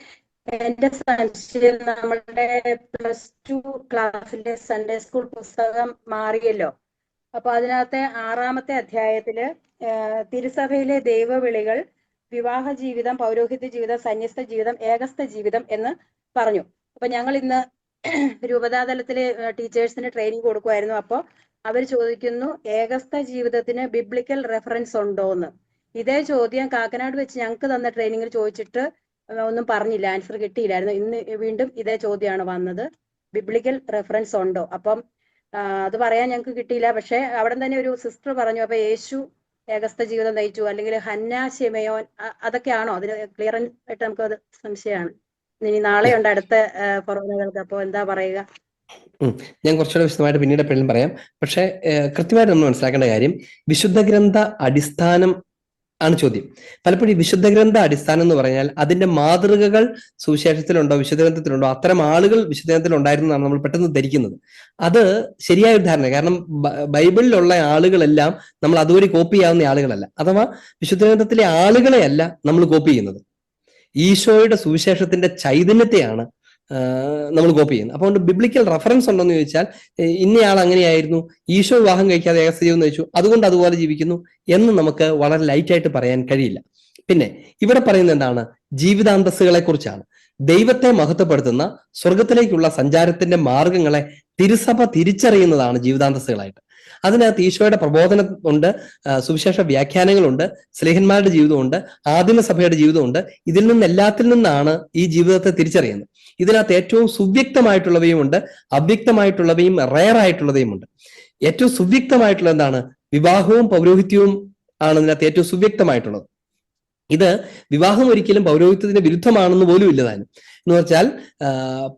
എന്റെ സംശയം, നമ്മളുടെ +2 ക്ലാസ്സിന്റെ സൺഡേ സ്കൂൾ പുസ്തകം മാറിയല്ലോ. അപ്പൊ അതിനകത്തെ 6-ാമത്തെ അധ്യായത്തില് തിരുസഭയിലെ ദൈവവിളികൾ, വിവാഹ ജീവിതം, പൗരോഹിത്യ ജീവിതം, സന്യസ്ത ജീവിതം, ഏകസ്ഥ ജീവിതം എന്ന് പറഞ്ഞു. അപ്പൊ ഞങ്ങൾ ഇന്ന് രൂപതാതലത്തില് ടീച്ചേഴ്സിന് ട്രെയിനിങ് കൊടുക്കുമായിരുന്നു. അപ്പോൾ അവർ ചോദിക്കുന്നു, ഏകസ്ഥ ജീവിതത്തിന് ബിബ്ലിക്കൽ റെഫറൻസ് ഉണ്ടോ എന്ന്. ഇതേ ചോദ്യം കാക്കനാട് വെച്ച് ഞങ്ങൾക്ക് തന്ന ട്രെയിനിങ്ങിൽ ചോദിച്ചിട്ട് ഒന്നും പറഞ്ഞില്ല, ആൻസർ കിട്ടിയില്ലായിരുന്നു. ഇന്ന് വീണ്ടും ഇതേ ചോദ്യമാണ് വന്നത്, ബിബ്ലിക്കൽ റെഫറൻസ് ഉണ്ടോ. അപ്പം അത് പറയാൻ ഞങ്ങൾക്ക് കിട്ടിയില്ല. പക്ഷെ അവിടെ തന്നെ ഒരു സിസ്റ്റർ പറഞ്ഞു, അപ്പൊ യേശു ഏകസ്ഥ ജീവിതം നയിച്ചു, അല്ലെങ്കിൽ ഹന്ന, ശിമയോൻ, അതൊക്കെയാണോ? അതിന് ക്ലിയർ ആയിട്ട് നമുക്കത് സംശയമാണ്. ഇനി നാളെയുണ്ട് അടുത്ത ഫൊറോനകൾക്ക്, അപ്പോൾ എന്താ പറയുക?
ഞാൻ കുറച്ചുകൂടെ വിശദമായിട്ട് പിന്നീട് എപ്പോഴും പറയാം. പക്ഷെ കൃത്യമായിട്ട് നമ്മൾ മനസ്സിലാക്കേണ്ട കാര്യം, വിശുദ്ധ ഗ്രന്ഥ അടിസ്ഥാനം ആണ് ചോദ്യം. പലപ്പോഴും ഈ വിശുദ്ധ ഗ്രന്ഥ അടിസ്ഥാനം എന്ന് പറഞ്ഞാൽ അതിന്റെ മാതൃകകൾ സുവിശേഷത്തിലുണ്ടോ, വിശുദ്ധ ഗ്രന്ഥത്തിലുണ്ടോ, അത്തരം ആളുകൾ വിശുദ്ധ ഗ്രന്ഥത്തിൽ ഉണ്ടായിരുന്നതാണ് നമ്മൾ പെട്ടെന്ന് ധരിക്കുന്നത്. അത് ശരിയായ ഒരു ധാരണ. കാരണം ബൈബിളിലുള്ള ആളുകളെല്ലാം നമ്മൾ അതുവഴി കോപ്പി ചെയ്യാവുന്ന ആളുകളല്ല, അഥവാ വിശുദ്ധ ഗ്രന്ഥത്തിലെ ആളുകളെയല്ല നമ്മൾ കോപ്പി ചെയ്യുന്നത്, ഈശോയുടെ സുവിശേഷത്തിന്റെ ചൈതന്യത്തെയാണ് നമ്മൾ കോപ്പി ചെയ്യുന്നത്. അപ്പോൾ ബിബ്ലിക്കൽ റെഫറൻസ് ഉണ്ടോന്ന് ചോദിച്ചാൽ, ഇന്നയാൾ അങ്ങനെയായിരുന്നു, ഈശോ വിവാഹം കഴിക്കാതെ ഏകസ്ഥ ജീവിതം നയിച്ചു, അതുകൊണ്ട് അതുപോലെ ജീവിക്കുന്നു എന്ന് നമുക്ക് വളരെ ലൈറ്റായിട്ട് പറയാൻ കഴിയില്ല. പിന്നെ ഇവിടെ പറയുന്നത് എന്താണ്? ജീവിതാന്തസ്സുകളെ കുറിച്ചാണ്. ദൈവത്തെ മഹത്വപ്പെടുത്തുന്ന സ്വർഗത്തിലേക്കുള്ള സഞ്ചാരത്തിന്റെ മാർഗങ്ങളെ തിരുസഭ തിരിച്ചറിയുന്നതാണ് ജീവിതാന്തസ്സുകളായിട്ട്. അതിനകത്ത് ഈശോയുടെ പ്രബോധനം ഉണ്ട്, സുവിശേഷ വ്യാഖ്യാനങ്ങളുണ്ട്, സ്ലേഹന്മാരുടെ ജീവിതമുണ്ട്, ആദിമസഭയുടെ ജീവിതമുണ്ട്. ഇതിൽ നിന്ന് എല്ലാത്തിൽ നിന്നാണ് ഈ ജീവിതത്തെ തിരിച്ചറിയുന്നത്. ഇതിനകത്ത് ഏറ്റവും സുവ്യക്തമായിട്ടുള്ളവയും ഉണ്ട്, അവ്യക്തമായിട്ടുള്ളവയും റെയർ ആയിട്ടുള്ളവയും ഉണ്ട്. ഏറ്റവും സുവ്യക്തമായിട്ടുള്ള എന്താണ്? വിവാഹവും പൗരോഹിത്യവും ആണ് ഇതിനകത്ത് ഏറ്റവും സുവ്യക്തമായിട്ടുള്ളത്. ഇത് വിവാഹം ഒരിക്കലും പൗരോഹിത്യത്തിന് വിരുദ്ധമാണെന്ന് പോലും ഇല്ലതാനും. എന്ന് വെച്ചാൽ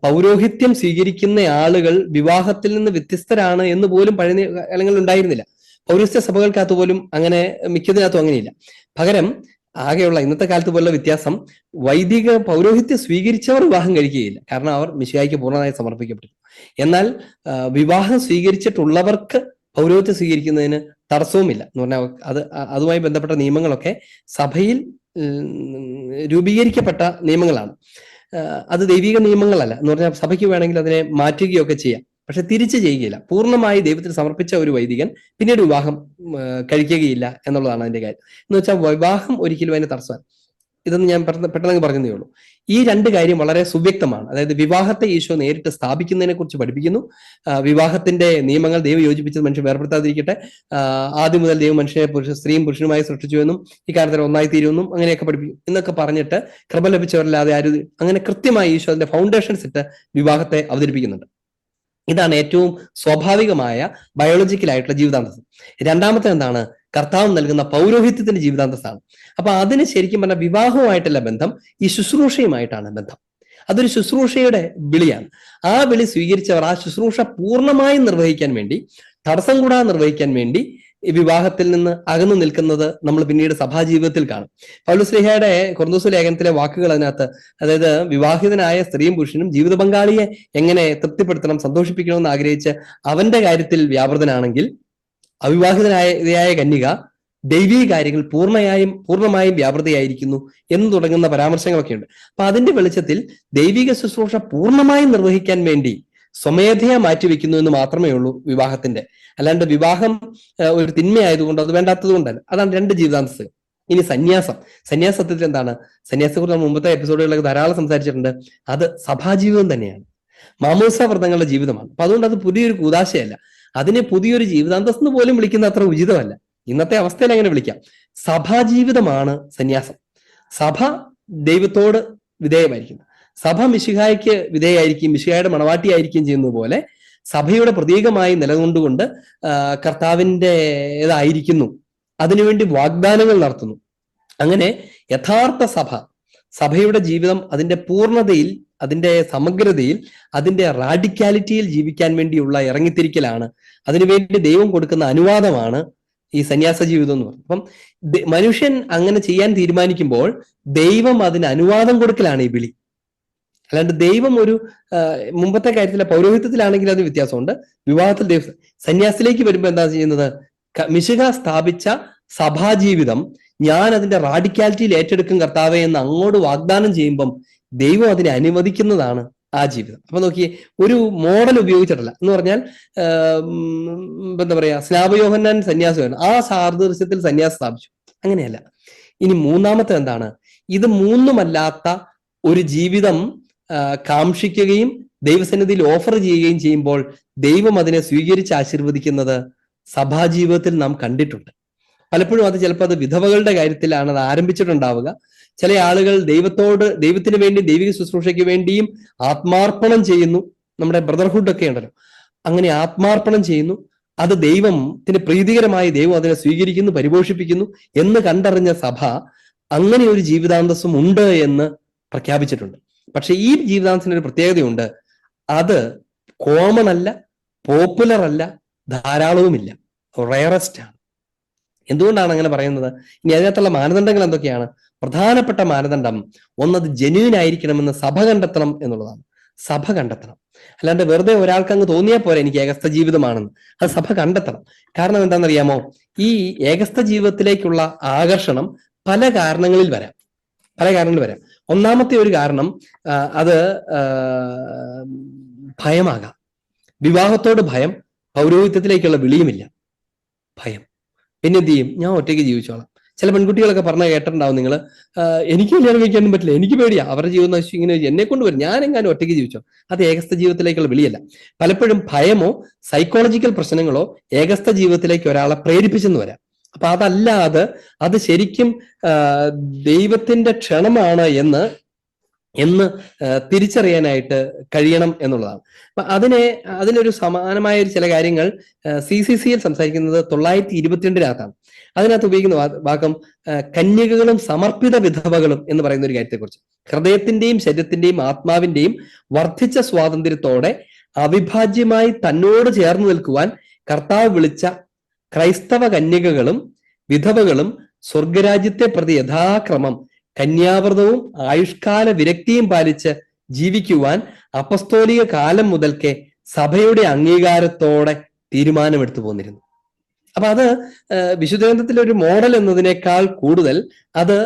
പൗരോഹിത്യം സ്വീകരിക്കുന്ന ആളുകൾ വിവാഹത്തിൽ നിന്ന് വ്യത്യസ്തരാണ് എന്ന് പോലും പഴയ കാലങ്ങളിൽ ഉണ്ടായിരുന്നില്ല. പൗരസ്ത്യ സഭകൾക്കകത്ത് പോലും അങ്ങനെ മിക്കതിനകത്തും അങ്ങനെയില്ല. പകരം ആകെയുള്ള ഇന്നത്തെ കാലത്ത് പോലുള്ള വ്യത്യാസം, വൈദിക പൗരോഹിത്യം സ്വീകരിച്ചവർ വിവാഹം കഴിക്കുകയില്ല, കാരണം അവർ മിശിഹായ്ക്ക് പൂർണ്ണമായി സമർപ്പിക്കപ്പെട്ടു. എന്നാൽ വിവാഹം സ്വീകരിച്ചിട്ടുള്ളവർക്ക് പൗരോഹിത്യം സ്വീകരിക്കുന്നതിന് തടസ്സവുമില്ല. എന്ന് പറഞ്ഞാൽ അതുമായി ബന്ധപ്പെട്ട നിയമങ്ങളൊക്കെ സഭയിൽ രൂപീകരിക്കപ്പെട്ട നിയമങ്ങളാണ്. അത് ദൈവിക നിയമങ്ങളല്ല. എന്ന് പറഞ്ഞാൽ സഭയ്ക്ക് വേണമെങ്കിൽ അതിനെ മാറ്റുകയൊക്കെ ചെയ്യാം, പക്ഷെ തിരിച്ചു ചെയ്യുകയില്ല. പൂർണ്ണമായി ദൈവത്തിന് സമർപ്പിച്ച ഒരു വൈദികൻ പിന്നീട് വിവാഹം കഴിക്കുകയില്ല എന്നുള്ളതാണ് അതിന്റെ കാര്യം. എന്ന് വെച്ചാൽ വിവാഹം ഒരിക്കലും അതിന് തടസ്സമാണ്. ഇതൊന്നും ഞാൻ പെട്ടെന്ന് പറഞ്ഞതേ ഉള്ളൂ. ഈ രണ്ട് കാര്യം വളരെ സുവ്യക്തമാണ്. അതായത് വിവാഹത്തെ ഈശോ നേരിട്ട് സ്ഥാപിക്കുന്നതിനെ കുറിച്ച് പഠിപ്പിക്കുന്നു. വിവാഹത്തിന്റെ നിയമങ്ങൾ ദൈവം യോജിപ്പിച്ചത് മനുഷ്യൻ വേർപെടുത്താതിരിക്കട്ടെ, ആദ്യം മുതൽ ദൈവം മനുഷ്യനെ സ്ത്രീയും പുരുഷനുമായി സൃഷ്ടിച്ചു എന്നും ഈ കാര്യത്തിൽ ഒന്നായി തീരുമെന്നും അങ്ങനെയൊക്കെ പഠിപ്പിക്കും എന്നൊക്കെ പറഞ്ഞിട്ട് കൃപ ലഭിച്ചവരല്ലാതെ ആരും, അങ്ങനെ കൃത്യമായി ഈശോ അതിന്റെ ഫൗണ്ടേഷൻസ് ഇട്ട് വിവാഹത്തെ അവതരിപ്പിക്കുന്നുണ്ട്. ഇതാണ് ഏറ്റവും സ്വാഭാവികമായ ബയോളജിക്കലായിട്ടുള്ള ജീവിതാന്തസം. രണ്ടാമത്തെ എന്താണ്? കർത്താവ് നൽകുന്ന പൗരോഹിത്യത്തിന്റെ ജീവിതാന്തസ്സാണ്. അപ്പൊ അതിന് ശരിക്കും പറഞ്ഞാൽ വിവാഹവുമായിട്ടല്ല ബന്ധം, ഈ ശുശ്രൂഷയുമായിട്ടാണ് ബന്ധം. അതൊരു ശുശ്രൂഷയുടെ വിളിയാണ്. ആ വിളി സ്വീകരിച്ചവർ ആ ശുശ്രൂഷ പൂർണ്ണമായും നിർവഹിക്കാൻ വേണ്ടി, തടസ്സം കൂടാതെ നിർവഹിക്കാൻ വേണ്ടി ഈ വിവാഹത്തിൽ നിന്ന് അകന്നു നിൽക്കുന്നത് നമ്മൾ പിന്നീട് സഭാജീവിതത്തിൽ കാണും. പൗലോസ്ലീഹയുടെ കൊരിന്തോസ് ലേഖനത്തിലെ വാക്കുകൾ അതിനകത്ത്, അതായത് വിവാഹിതനായ സ്ത്രീയും പുരുഷനും ജീവിത പങ്കാളിയെ എങ്ങനെ തൃപ്തിപ്പെടുത്തണം, സന്തോഷിപ്പിക്കണമെന്ന് ആഗ്രഹിച്ച് അവന്റെ കാര്യത്തിൽ വ്യാപൃതനാണെങ്കിൽ, അവിവാഹിതനായ കന്യക ദൈവീക കാര്യങ്ങൾ പൂർണ്ണമായും വ്യാപൃതയായിരിക്കുന്നു എന്ന് തുടങ്ങുന്ന പരാമർശങ്ങളൊക്കെ ഉണ്ട്. അപ്പൊ അതിന്റെ വെളിച്ചത്തിൽ ദൈവിക ശുശ്രൂഷ പൂർണ്ണമായും നിർവഹിക്കാൻ വേണ്ടി സ്വമേധയാ മാറ്റിവെക്കുന്നു എന്ന് മാത്രമേ ഉള്ളൂ വിവാഹത്തിന്റെ. അല്ലാണ്ട് വിവാഹം ഒരു തിന്മയായതുകൊണ്ട്, അത് വേണ്ടാത്തത് കൊണ്ടല്ല. അതാണ് രണ്ട് ജീവിതാന്തസ്സുകൾ. ഇനി സന്യാസത്തിൽ എന്താണ്? സന്യാസത്തെക്കുറിച്ച് നമ്മൾ മുമ്പത്തെ എപ്പിസോഡുകളിലൊക്കെ ധാരാളം സംസാരിച്ചിട്ടുണ്ട്. അത് സഭാജീവിതം തന്നെയാണ്, മാമോസ വ്രതങ്ങളുടെ ജീവിതമാണ്. അപ്പൊ അതുകൊണ്ട് അത് പുതിയൊരു കൂദാശയല്ല. അതിനെ പുതിയൊരു ജീവിതാന്തസ് എന്ന് പോലും വിളിക്കുന്ന അത്ര ഉചിതമല്ല. ഇന്നത്തെ അവസ്ഥയിൽ അങ്ങനെ വിളിക്കാം. സഭാജീവിതമാണ് സന്യാസം. സഭ ദൈവത്തോട് വിധേയമായിരിക്കുന്നു. സഭ മിശിഹായ്ക്ക് വിധേയമായിരിക്കും, മിശിഹായുടെ മണവാട്ടിയായിരിക്കും ചെയ്യുന്നത് പോലെ സഭയുടെ പ്രതീകമായി നിലകൊണ്ടുകൊണ്ട് കർത്താവിൻ്റെതായിരിക്കുന്നു, അതിനുവേണ്ടി വാഗ്ദാനങ്ങൾ നടത്തുന്നു. അങ്ങനെ യഥാർത്ഥ സഭയുടെ ജീവിതം അതിന്റെ പൂർണ്ണതയിൽ, അതിന്റെ സമഗ്രതയിൽ, അതിന്റെ റാഡിക്കാലിറ്റിയിൽ ജീവിക്കാൻ വേണ്ടിയുള്ള ഇറങ്ങിത്തിരിക്കലാണ്. അതിനുവേണ്ടി ദൈവം കൊടുക്കുന്ന അനുവാദമാണ് ഈ സന്യാസ ജീവിതം എന്ന് പറയുന്നത്. അപ്പം മനുഷ്യൻ അങ്ങനെ ചെയ്യാൻ തീരുമാനിക്കുമ്പോൾ ദൈവം അതിന് അനുവാദം കൊടുക്കലാണ് ഈ വിളി. അല്ലാണ്ട് ദൈവം ഒരു മുമ്പത്തെ കാര്യത്തിലെ പൗരോഹിത്യത്തിലാണെങ്കിൽ അത് വ്യത്യാസമുണ്ട്. വിവാഹത്തിൽ ദൈവം സന്യാസിലേക്ക് വരുമ്പോൾ എന്താ ചെയ്യുന്നത്? മിശിഹ സ്ഥാപിച്ച സഭാജീവിതം ഞാൻ അതിന്റെ റാഡിക്കാലിറ്റിയിൽ ഏറ്റെടുക്കും കർത്താവെ എന്ന് അങ്ങോട്ട് വാഗ്ദാനം ചെയ്യുമ്പം ദൈവം അതിനെ അനുവദിക്കുന്നതാണ് ആ ജീവിതം. അപ്പൊ നോക്കിയേ, ഒരു മോഡൽ ഉപയോഗിച്ചിട്ടല്ല എന്ന് പറഞ്ഞാൽ എന്താ പറയാ, സ്നാപയോഹന്നാൻ സന്യാസമാണ്, ആ സാദൃശ്യത്തിൽ സന്യാസം സ്ഥാപിച്ചു, അങ്ങനെയല്ല. ഇനി മൂന്നാമത്തെ എന്താണ്? ഇത് മൂന്നുമല്ലാത്ത ഒരു ജീവിതം കാക്ഷിക്കുകയും ദൈവസന്നിധിയിൽ ഓഫർ ചെയ്യുകയും ചെയ്യുമ്പോൾ ദൈവം അതിനെ സ്വീകരിച്ച് ആശീർവദിക്കുന്നത് സഭാജീവിതത്തിൽ നാം കണ്ടിട്ടുണ്ട്. പലപ്പോഴും അത് ചിലപ്പോൾ അത് വിധവകളുടെ കാര്യത്തിലാണ് അത് ആരംഭിച്ചിട്ടുണ്ടാവുക. ചില ആളുകൾ ദൈവത്തിന് വേണ്ടി, ദൈവിക ശുശ്രൂഷയ്ക്ക് വേണ്ടിയും ആത്മാർപ്പണം ചെയ്യുന്നു. നമ്മുടെ ബ്രദർഹുഡ് ഒക്കെ ഉണ്ടല്ലോ, അങ്ങനെ ആത്മാർപ്പണം ചെയ്യുന്നു. അത് ദൈവത്തിന് പ്രീതികരമായി ദൈവം അതിനെ സ്വീകരിക്കുന്നു, പരിപോഷിപ്പിക്കുന്നു എന്ന് കണ്ടറിഞ്ഞ സഭ അങ്ങനെ ഒരു ജീവിതാന്തസ്സും ഉണ്ട് എന്ന് പ്രഖ്യാപിച്ചിട്ടുണ്ട്. പക്ഷെ ഈ ജീവിതാന്തസ്സിന് ഒരു പ്രത്യേകതയുണ്ട്. അത് കോമൺ അല്ല, പോപ്പുലർ അല്ല, ധാരാളവുമില്ല, റയറസ്റ്റ് ആണ്. എന്തുകൊണ്ടാണ് അങ്ങനെ പറയുന്നത്? ഇനി അതിനകത്തുള്ള മാനദണ്ഡങ്ങൾ എന്തൊക്കെയാണ്? പ്രധാനപ്പെട്ട മാനദണ്ഡം ഒന്നത് ജെന്യൂൻ ആയിരിക്കണമെന്ന് സഭ കണ്ടെത്തണം എന്നുള്ളതാണ്. സഭ കണ്ടെത്തണം. അല്ലാണ്ട് വെറുതെ ഒരാൾക്ക് അങ്ങ് തോന്നിയാൽ പോരെ എനിക്ക് ഏകസ്ഥ ജീവിതമാണെന്ന്. അത് സഭ കണ്ടെത്തണം. കാരണം എന്താണെന്നറിയാമോ? ഈ ഏകസ്ഥ ജീവിതത്തിലേക്കുള്ള ആകർഷണം പല കാരണങ്ങളിൽ വരാം. ഒന്നാമത്തെ ഒരു കാരണം അത് ഭയമാകാം. വിവാഹത്തോട് ഭയം, പൗരോഹിത്യത്തിലേക്കുള്ള വിളിയുമില്ല, ഭയം. പിന്നെ എന്ത് ചെയ്യും? ഞാൻ ഒറ്റയ്ക്ക് ജീവിച്ചോളാം. ചില പെൺകുട്ടികളൊക്കെ പറഞ്ഞ കേട്ടിട്ടുണ്ടാവും നിങ്ങൾ, എനിക്ക് കല്യാണം കഴിക്കാനും പറ്റില്ല, എനിക്ക് പേടിയാ, അവരുടെ ജീവിതം നശിച്ചു, ഇങ്ങനെ എന്നെ കൊണ്ട് വരും, ഞാൻ എങ്ങാനും ഒറ്റയ്ക്ക് ജീവിച്ചോ. അത് ഏകസ്ഥ ജീവിതത്തിലേക്കുള്ള വിളിയല്ല. പലപ്പോഴും ഭയമോ സൈക്കോളജിക്കൽ പ്രശ്നങ്ങളോ ഏകസ്ഥ ജീവിതത്തിലേക്ക് ഒരാളെ പ്രേരിപ്പിച്ചെന്ന് വരാം. അപ്പൊ അതല്ലാതെ അത് ശരിക്കും ദൈവത്തിന്റെ ക്ഷണമാണ് എന്ന് തിരിച്ചറിയാനായിട്ട് കഴിയണം എന്നുള്ളതാണ്. അപ്പൊ അതിനൊരു സമാനമായ ചില കാര്യങ്ങൾ CCCയിൽ സംസാരിക്കുന്നത് 922 അതിനകത്ത് ഉപയോഗിക്കുന്ന വാക്യം കന്യകകളും സമർപ്പിത വിധവകളും എന്ന് പറയുന്ന ഒരു കാര്യത്തെക്കുറിച്ച്. ഹൃദയത്തിന്റെയും ശരീരത്തിന്റെയും ആത്മാവിന്റെയും വർദ്ധിച്ച സ്വാതന്ത്ര്യത്തോടെ അവിഭാജ്യമായി തന്നോട് ചേർന്ന് നിൽക്കുവാൻ കർത്താവ് വിളിച്ച ക്രൈസ്തവ കന്യകകളും വിധവകളും സ്വർഗരാജ്യത്തെ പ്രതി യഥാക്രമം കന്യാവ്രതവും ആയുഷ്കാല വിരക്തിയും പാലിച്ച് ജീവിക്കുവാൻ അപ്പസ്തോലിക കാലം മുതൽക്കേ സഭയുടെ അംഗീകാരത്തോടെ തീരുമാനമെടുത്തു പോന്നിരുന്നു. അപ്പൊ അത് വിശുദ്ധഗ്രന്ഥത്തിലെ ഒരു മോഡൽ എന്നതിനേക്കാൾ കൂടുതൽ അത്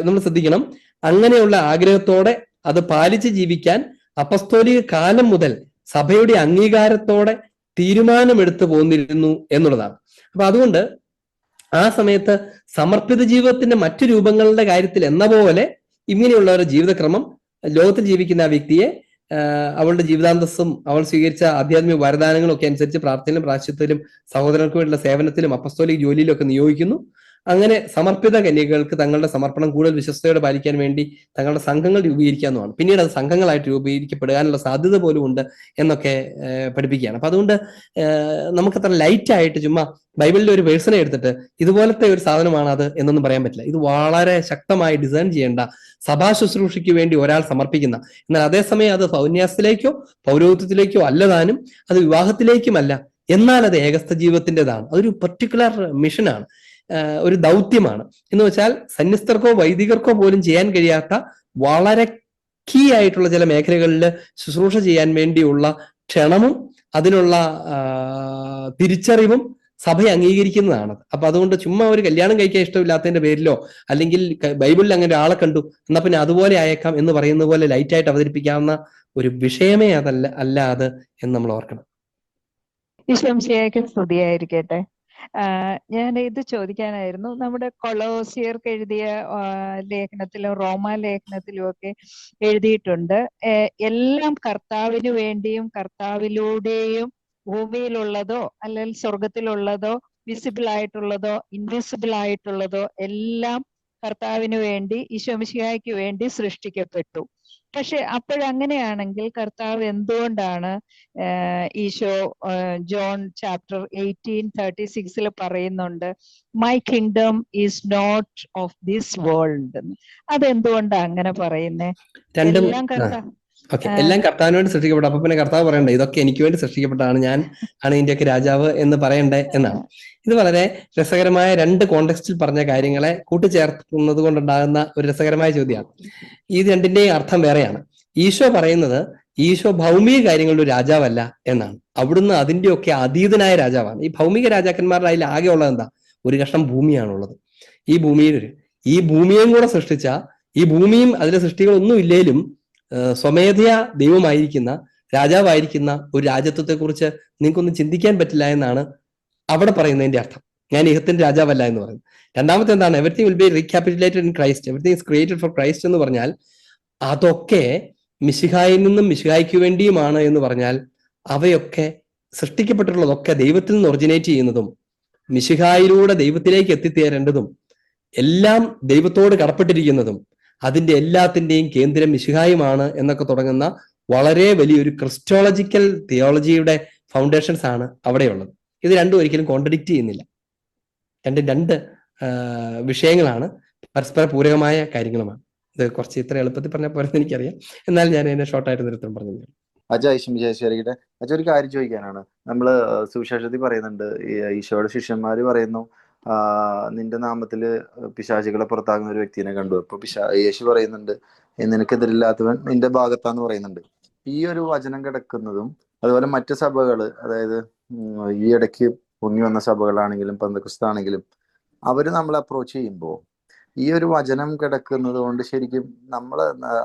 നമ്മൾ ശ്രദ്ധിക്കണം. അങ്ങനെയുള്ള ആഗ്രഹത്തോടെ അത് പാലിച്ച് ജീവിക്കാൻ അപ്പസ്തോലിക കാലം മുതൽ സഭയുടെ അംഗീകാരത്തോടെ തീരുമാനമെടുത്തു പോന്നിരുന്നു എന്നുള്ളതാണ്. അപ്പൊ അതുകൊണ്ട് ആ സമയത്ത് സമർപ്പിത ജീവിതത്തിന്റെ മറ്റു രൂപങ്ങളുടെ കാര്യത്തിൽ എന്ന പോലെ ഇങ്ങനെയുള്ള ഒരു ജീവിതക്രമം ലോകത്തിൽ ജീവിക്കുന്ന ആ വ്യക്തിയെ അവളുടെ ജീവിതാന്തസ്സും അവൾ സ്വീകരിച്ച ആധ്യാത്മിക വരദാനങ്ങളും ഒക്കെ അനുസരിച്ച് പ്രാർത്ഥനയിലും പ്രാശ്ചിത്യത്തിലും സഹോദരങ്ങൾക്ക് വേണ്ടിയുള്ള സേവനത്തിലും അപ്പസ്തോലിക ജോലിയിലും ഒക്കെ നിയോഗിക്കുന്നു. അങ്ങനെ സമർപ്പിത കന്യകൾക്ക് തങ്ങളുടെ സമർപ്പണം കൂടുതൽ വിശ്വസ്തയോടെ പാലിക്കാൻ വേണ്ടി തങ്ങളുടെ സംഘങ്ങൾ രൂപീകരിക്കാവുന്നതാണ്. പിന്നീട് അത് സംഘങ്ങളായിട്ട് രൂപീകരിക്കപ്പെടാനുള്ള സാധ്യത പോലും ഉണ്ട് എന്നൊക്കെ പഠിപ്പിക്കുകയാണ്. അപ്പൊ അതുകൊണ്ട് നമുക്കത്ര ലൈറ്റ് ആയിട്ട് ചുമ്മാ ബൈബിളിലെ ഒരു പേഴ്സണെ എടുത്തിട്ട് ഇതുപോലത്തെ ഒരു സാധനമാണ് അത് എന്നൊന്നും പറയാൻ പറ്റില്ല. ഇത് വളരെ ശക്തമായി ഡിസൈൻ ചെയ്യേണ്ട, സഭാ ശുശ്രൂഷയ്ക്ക് വേണ്ടി ഒരാൾ സമർപ്പിക്കുന്ന, എന്നാൽ അതേസമയം അത് പൗന്യാസത്തിലേക്കോ പൗരോഹിത്യത്തിലേക്കോ അല്ലതാനും അത് വിവാഹത്തിലേക്കുമല്ല, എന്നാൽ അത് ഏകസ്ഥ ജീവിതത്തിൻ്റെതാണ്. അതൊരു പെർട്ടിക്കുലർ മിഷനാണ്, ഒരു ദൗത്യമാണ്. എന്ന് വെച്ചാൽ സന്യസ്തർക്കോ വൈദികർക്കോ പോലും ചെയ്യാൻ കഴിയാത്ത വളരെ കീ ആയിട്ടുള്ള ചില മേഖലകളിൽ ശുശ്രൂഷ ചെയ്യാൻ വേണ്ടിയുള്ള ക്ഷണമും അതിനുള്ള തിരിച്ചറിവും സഭ അംഗീകരിക്കുന്നതാണ്. അപ്പൊ അതുകൊണ്ട് ചുമ്മാ ഒരു കല്യാണം കഴിക്കാൻ ഇഷ്ടമില്ലാത്തതിന്റെ പേരിലോ അല്ലെങ്കിൽ ബൈബിളിൽ അങ്ങനെ ഒരാളെ കണ്ടു എന്നാ പിന്നെ അതുപോലെ ആയേക്കാം എന്ന് പറയുന്ന പോലെ ലൈറ്റായിട്ട് അവതരിപ്പിക്കാവുന്ന ഒരു വിഷയമേ അല്ല അത് എന്ന് നമ്മൾ ഓർക്കണം.
ഈശോമിശിഹായ്ക്ക് സ്തുതിയായിരിക്കട്ടെ. ഞാൻ ഇത് ചോദിക്കാനായിരുന്നു. നമ്മുടെ കൊളോസിയർക്ക് എഴുതിയ ലേഖനത്തിലും റോമാ ലേഖനത്തിലും ഒക്കെ എഴുതിയിട്ടുണ്ട്, എല്ലാം കർത്താവിന് വേണ്ടിയും കർത്താവിലൂടെയും ഭൂമിയിലുള്ളതോ അല്ലെങ്കിൽ സ്വർഗത്തിലുള്ളതോ വിസിബിൾ ആയിട്ടുള്ളതോ ഇൻവിസിബിൾ ആയിട്ടുള്ളതോ എല്ലാം കർത്താവിന് വേണ്ടി ഈശോമിശിഹായ്ക്ക് വേണ്ടി സൃഷ്ടിക്കപ്പെട്ടു. പക്ഷെ അപ്പോഴങ്ങനെയാണെങ്കിൽ കർത്താവ് എന്തുകൊണ്ടാണ് ഈശോ ജോൺ ചാപ്റ്റർ 18:36 പറയുന്നുണ്ട് my kingdom is not of this world? അതെന്തുകൊണ്ടാണ് അങ്ങനെ പറയുന്നേ? എല്ലാം കർത്താവ്
ഓക്കെ, എല്ലാം കർത്താവിന് വേണ്ടി സൃഷ്ടിക്കപ്പെട്ട, അപ്പൊ പിന്നെ കർത്താവ് പറയണ്ടേ ഇതൊക്കെ എനിക്ക് വേണ്ടി സൃഷ്ടിക്കപ്പെട്ടതാണ്, ഞാൻ ആണ് ഇതിന്റെയൊക്കെ രാജാവ് എന്ന് പറയണ്ടേ എന്നാണ്. ഇത് വളരെ രസകരമായ രണ്ട് കോണ്ടെക്സ്റ്റിൽ പറഞ്ഞ കാര്യങ്ങളെ കൂട്ടിച്ചേർക്കുന്നത് കൊണ്ടുണ്ടാകുന്ന ഒരു രസകരമായ ചോദ്യമാണ്. ഇത് രണ്ടിന്റെയും അർത്ഥം വേറെയാണ്. ഈശോ പറയുന്നത് ഈശോ ഭൗമിക കാര്യങ്ങളുടെ ഒരു രാജാവല്ല എന്നാണ്. അവിടുന്ന് അതിന്റെയൊക്കെ അതീതനായ രാജാവാണ്. ഈ ഭൗമിക രാജാക്കന്മാരുടെ അതിൽ ആകെ ഉള്ളത് എന്താ? ഒരു കഷ്ണം ഭൂമിയാണുള്ളത്. ഈ ഭൂമിയെയും കൂടെ സൃഷ്ടിച്ച, ഈ ഭൂമിയും അതിലെ സൃഷ്ടികളൊന്നും ഇല്ലേലും സ്വമേധയാ ദൈവമായിരിക്കുന്ന, രാജാവായിരിക്കുന്ന ഒരു രാജ്യത്വത്തെ കുറിച്ച് നിങ്ങൾക്കൊന്നും ചിന്തിക്കാൻ പറ്റില്ല എന്നാണ് അവിടെ പറയുന്നതിന്റെ അർത്ഥം. ഞാൻ ഇഹത്തിന്റെ രാജാവല്ല എന്ന് പറയുന്നത്. രണ്ടാമത്തെ എന്താണ്? Everything will be recapitulated in Christ, everything is created for Christ എന്ന് പറഞ്ഞാൽ അതൊക്കെ മിശിഹായിൽ നിന്നും മിശിഹായ്ക്ക് വേണ്ടിയുമാണ് എന്ന് പറഞ്ഞാൽ അവയൊക്കെ സൃഷ്ടിക്കപ്പെട്ടിട്ടുള്ളതൊക്കെ ദൈവത്തിൽ നിന്ന് ഒറിജിനേറ്റ് ചെയ്യുന്നതും മിശിഹായിലൂടെ ദൈവത്തിലേക്ക് എത്തിത്തേരേണ്ടതും എല്ലാം ദൈവത്തോട് കടപ്പെട്ടിരിക്കുന്നതും അതിന്റെ എല്ലാത്തിന്റെയും കേന്ദ്രം മിശിഹായുമാണ് എന്നൊക്കെ തുടങ്ങുന്ന വളരെ വലിയൊരു ക്രിസ്റ്റോളജിക്കൽ തിയോളജിയുടെ ഫൗണ്ടേഷൻസ് ആണ് അവിടെയുള്ളത്. ഇത് രണ്ടും ഒരിക്കലും കോൺട്രഡിക്റ്റ് ചെയ്യുന്നില്ല. രണ്ട് വിഷയങ്ങളാണ്, പരസ്പര പൂരകമായ കാര്യങ്ങളുമാണ്. ഇത് കുറച്ച് ഇത്ര എളുപ്പത്തിൽ പറഞ്ഞാൽ പോരെന്ന് എനിക്കറിയാം, എന്നാൽ ഞാൻ അതിനെ ഷോർട്ടായിട്ട് നിർത്തം പറഞ്ഞു.
അച്ഛാ ഒരു കാര്യം ചോദിക്കാനാണ്. നമ്മള് സുവിശേഷത്തിൽ പറയുന്നുണ്ട്, ഈശോയുടെ ശിഷ്യന്മാര് പറയുന്നു, നിന്റെ നാമത്തില് പിശാചുകളെ പുറത്താകുന്ന ഒരു വ്യക്തിനെ കണ്ടു. അപ്പൊ യേശു പറയുന്നുണ്ട്, നിനക്കെതിരില്ലാത്തവൻ നിന്റെ ഭാഗത്താന്ന് പറയുന്നുണ്ട്. ഈ ഒരു വചനം കിടക്കുന്നതും അതുപോലെ മറ്റ് സഭകള്, അതായത് ഈ ഇടയ്ക്ക് പൊങ്ങി വന്ന സഭകളാണെങ്കിലും പെന്തക്കോസ്താണെങ്കിലും അവര് നമ്മളെ അപ്രോച്ച് ചെയ്യുമ്പോൾ ഈ ഒരു വചനം കിടക്കുന്നത് കൊണ്ട് ശരിക്കും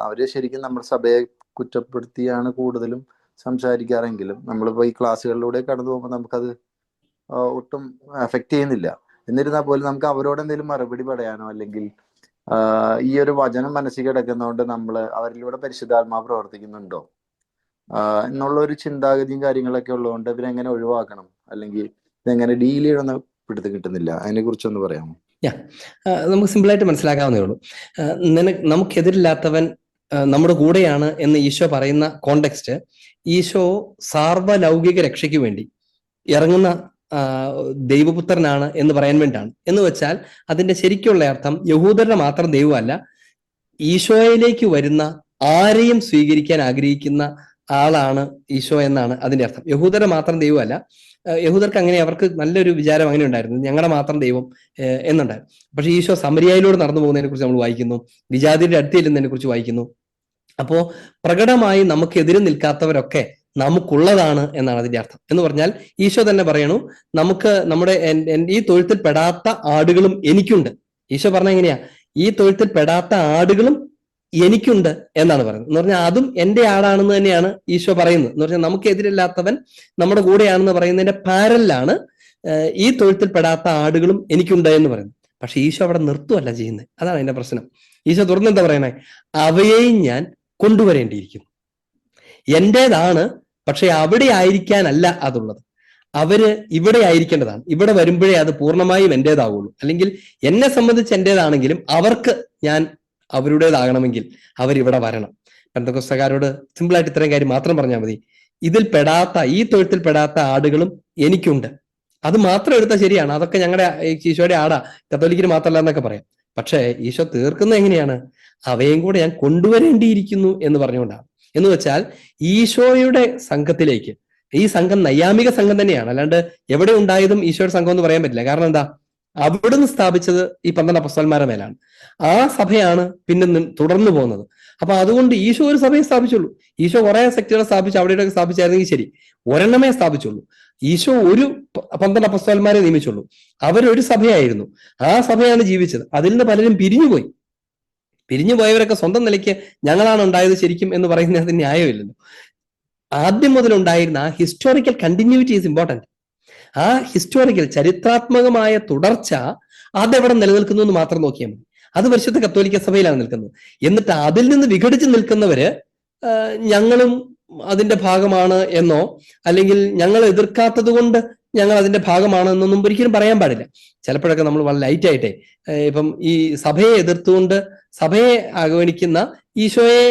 അവര് ശരിക്കും നമ്മുടെ സഭയെ കുറ്റപ്പെടുത്തിയാണ് കൂടുതലും സംസാരിക്കാറെങ്കിലും നമ്മളിപ്പോ ഈ ക്ലാസ്സുകളിലൂടെ കടന്നു പോകുമ്പോൾ നമുക്കത് ഒട്ടും എഫക്ട് ചെയ്യുന്നില്ല. എന്നിരുന്നാൽ പോലും നമുക്ക് അവരോട് എന്തെങ്കിലും മറുപടി പറയാനോ അല്ലെങ്കിൽ ഈ ഒരു വചനം മനസ്സിൽ കിടക്കുന്നതുകൊണ്ട് അവരിലൂടെ പരിശുദ്ധാത്മാവ് പ്രവർത്തിക്കുന്നുണ്ടോ എന്നുള്ള ഒരു ചിന്താഗതിയും കാര്യങ്ങളൊക്കെ ഉള്ളതുകൊണ്ട് ഇവരെങ്ങനെ ഒഴിവാക്കണം അല്ലെങ്കിൽ ഇതെങ്ങനെ ഡീൽ ചെയ്യണമെന്ന് പിടുത്തം കിട്ടുന്നില്ല. അതിനെ കുറിച്ചൊന്ന് പറയാമോ?
നമുക്ക് സിമ്പിളായിട്ട് മനസ്സിലാക്കാവുന്നേ ഉള്ളൂ. നമുക്കെതിരില്ലാത്തവൻ നമ്മുടെ കൂടെയാണ് എന്ന് ഈശോ പറയുന്ന കോണ്ടെക്സ്റ്റ്, ഈശോ സാർവലൗകിക രക്ഷയ്ക്ക് വേണ്ടി ഇറങ്ങുന്ന ദൈവപുത്രനാണ് എന്ന് പറയാൻ വേണ്ടിയാണ്. എന്ന് വെച്ചാൽ അതിന്റെ ശരിക്കുള്ള അർത്ഥം യഹൂദരുടെ മാത്രം ദൈവമല്ല, ഈശോയിലേക്ക് വരുന്ന ആരെയും സ്വീകരിക്കാൻ ആഗ്രഹിക്കുന്ന ആളാണ് ഈശോ എന്നാണ് അതിന്റെ അർത്ഥം. യഹൂദരുടെ മാത്രം ദൈവമല്ല. യഹൂദർക്ക് അങ്ങനെ, അവർക്ക് നല്ലൊരു വിചാരം അങ്ങനെ ഉണ്ടായിരുന്നു, ഞങ്ങളുടെ മാത്രം ദൈവം എന്നുണ്ടായിരുന്നു. പക്ഷെ ഈശോ സമരിയായിലൂടെ നടന്നു പോകുന്നതിനെ കുറിച്ച് നമ്മൾ വായിക്കുന്നു, വിജാതിയുടെ അടുത്ത് ചെല്ലുന്നതിനെ കുറിച്ച് വായിക്കുന്നു. അപ്പോ പ്രകടമായി നമുക്കെതിരെ നിൽക്കാത്തവരൊക്കെ നമുക്കുള്ളതാണ് എന്നാണ് അതിന്റെ അർത്ഥം. എന്ന് പറഞ്ഞാൽ ഈശോ തന്നെ പറയണു, നമ്മുടെ ഈ തൊഴുത്തിൽ പെടാത്ത ആടുകളും എനിക്കുണ്ട്. ഈശോ പറഞ്ഞ എങ്ങനെയാ? ഈ തൊഴുത്തിൽ പെടാത്ത ആടുകളും എനിക്കുണ്ട് എന്നാണ് പറയുന്നത്. എന്ന് പറഞ്ഞാൽ അതും എന്റെ ആടാണെന്ന് തന്നെയാണ് ഈശോ പറയുന്നത്. എന്ന് പറഞ്ഞാൽ നമുക്കെതിരില്ലാത്തവൻ നമ്മുടെ കൂടെയാണെന്ന് പറയുന്നതിന്റെ പാരലാണ് ഈ തൊഴുത്തിൽ പെടാത്ത ആടുകളും എനിക്കുണ്ട് എന്ന് പറയുന്നത്. പക്ഷെ ഈശോ അവിടെ നിർത്തുവല്ല ചെയ്യുന്നത്. അതാണ് അതിന്റെ പ്രശ്നം. ഈശോ തുറന്നെന്താ പറയണേ? അവയെയും ഞാൻ കൊണ്ടുവരേണ്ടിയിരിക്കുന്നു. എന്റേതാണ്, പക്ഷെ അവിടെ ആയിരിക്കാനല്ല അതുള്ളത്. അവര് ഇവിടെ ആയിരിക്കേണ്ടതാണ്. ഇവിടെ വരുമ്പോഴേ അത് പൂർണ്ണമായും എന്റേതാവുള്ളൂ. അല്ലെങ്കിൽ എന്നെ സംബന്ധിച്ച് എന്റേതാണെങ്കിലും അവർക്ക് ഞാൻ അവരുടേതാകണമെങ്കിൽ അവരിവിടെ വരണം. പെന്തക്കോസ്തക്കാരോട് സിമ്പിളായിട്ട് ഇത്രയും കാര്യം മാത്രം പറഞ്ഞാൽ മതി. ഈ തൊഴുത്തിൽ പെടാത്ത ആടുകളും എനിക്കുണ്ട്. അത് മാത്രം എടുത്താൽ ശരിയാണ്, അതൊക്കെ ഞങ്ങളുടെ ഈശോയുടെ ആടാ, കത്തോലിക്കിന് മാത്രമല്ല എന്നൊക്കെ പറയാം. പക്ഷേ ഈശോ തീർക്കുന്നത് എങ്ങനെയാണ്? അവയും കൂടെ ഞാൻ കൊണ്ടുവരേണ്ടിയിരിക്കുന്നു എന്ന് പറഞ്ഞുകൊണ്ടാണ്. എന്ന് വെച്ചാൽ ഈശോയുടെ സംഘത്തിലേക്ക്, ഈ സംഘം നൈയാമിക സംഘം തന്നെയാണ്, അല്ലാണ്ട് എവിടെ ഉണ്ടായതും ഈശോയുടെ സംഘം എന്ന് പറയാൻ പറ്റില്ല. കാരണം എന്താ? അവിടുന്ന് സ്ഥാപിച്ചത് ഈ 12 അപ്പസ്തലന്മാരുടെ മേലാണ്. ആ സഭയാണ് പിന്നെ തുടർന്നു പോകുന്നത്. അപ്പൊ അതുകൊണ്ട് ഈശോ ഒരു സഭയെ സ്ഥാപിച്ചുള്ളൂ. ഈശോ കുറെ സെക്ടറുകൾ സ്ഥാപിച്ച് അവിടെയൊക്കെ സ്ഥാപിച്ചായിരുന്നെങ്കിൽ ശരി, ഒരെണ്ണമേ സ്ഥാപിച്ചുള്ളൂ. ഈശോ ഒരു 12 അപ്പസ്തലന്മാരെ നിയമിച്ചുള്ളൂ. അവരൊരു സഭയായിരുന്നു, ആ സഭയാണ് ജീവിച്ചത്. അതിൽ നിന്ന് പലരും പിരിഞ്ഞു പോയവരൊക്കെ സ്വന്തം നിലയ്ക്ക് ഞങ്ങളാണ് ഉണ്ടായത് ശരിക്കും എന്ന് പറയുന്നത് ന്യായമില്ലല്ലോ. ആദ്യം മുതൽ ഉണ്ടായിരുന്ന ആ ഹിസ്റ്റോറിക്കൽ കണ്ടിന്യൂറ്റി ഈസ് ഇമ്പോർട്ടന്റ്. ആ ഹിസ്റ്റോറിക്കൽ ചരിത്രാത്മകമായ തുടർച്ച അതെവിടെ നിലനിൽക്കുന്നു എന്ന് മാത്രം നോക്കിയാൽ മതി. അത് പരിശുദ്ധ കത്തോലിക്ക സഭയിലാണ് നിൽക്കുന്നത്. എന്നിട്ട് അതിൽ നിന്ന് വിഘടിച്ച് നിൽക്കുന്നവര് ഞങ്ങളും അതിന്റെ ഭാഗമാണ് എന്നോ അല്ലെങ്കിൽ ഞങ്ങൾ എതിർക്കാത്തത് കൊണ്ട് ഞങ്ങൾ അതിന്റെ ഭാഗമാണ് എന്നൊന്നും ഒരിക്കലും പറയാൻ പാടില്ല. ചിലപ്പോഴൊക്കെ നമ്മൾ വളരെ ലൈറ്റ് ആയിട്ടേ ഇപ്പം ഈ സഭയെ എതിർത്തുകൊണ്ട് സഭയെ അവഗണിക്കുന്ന ഈശോയെ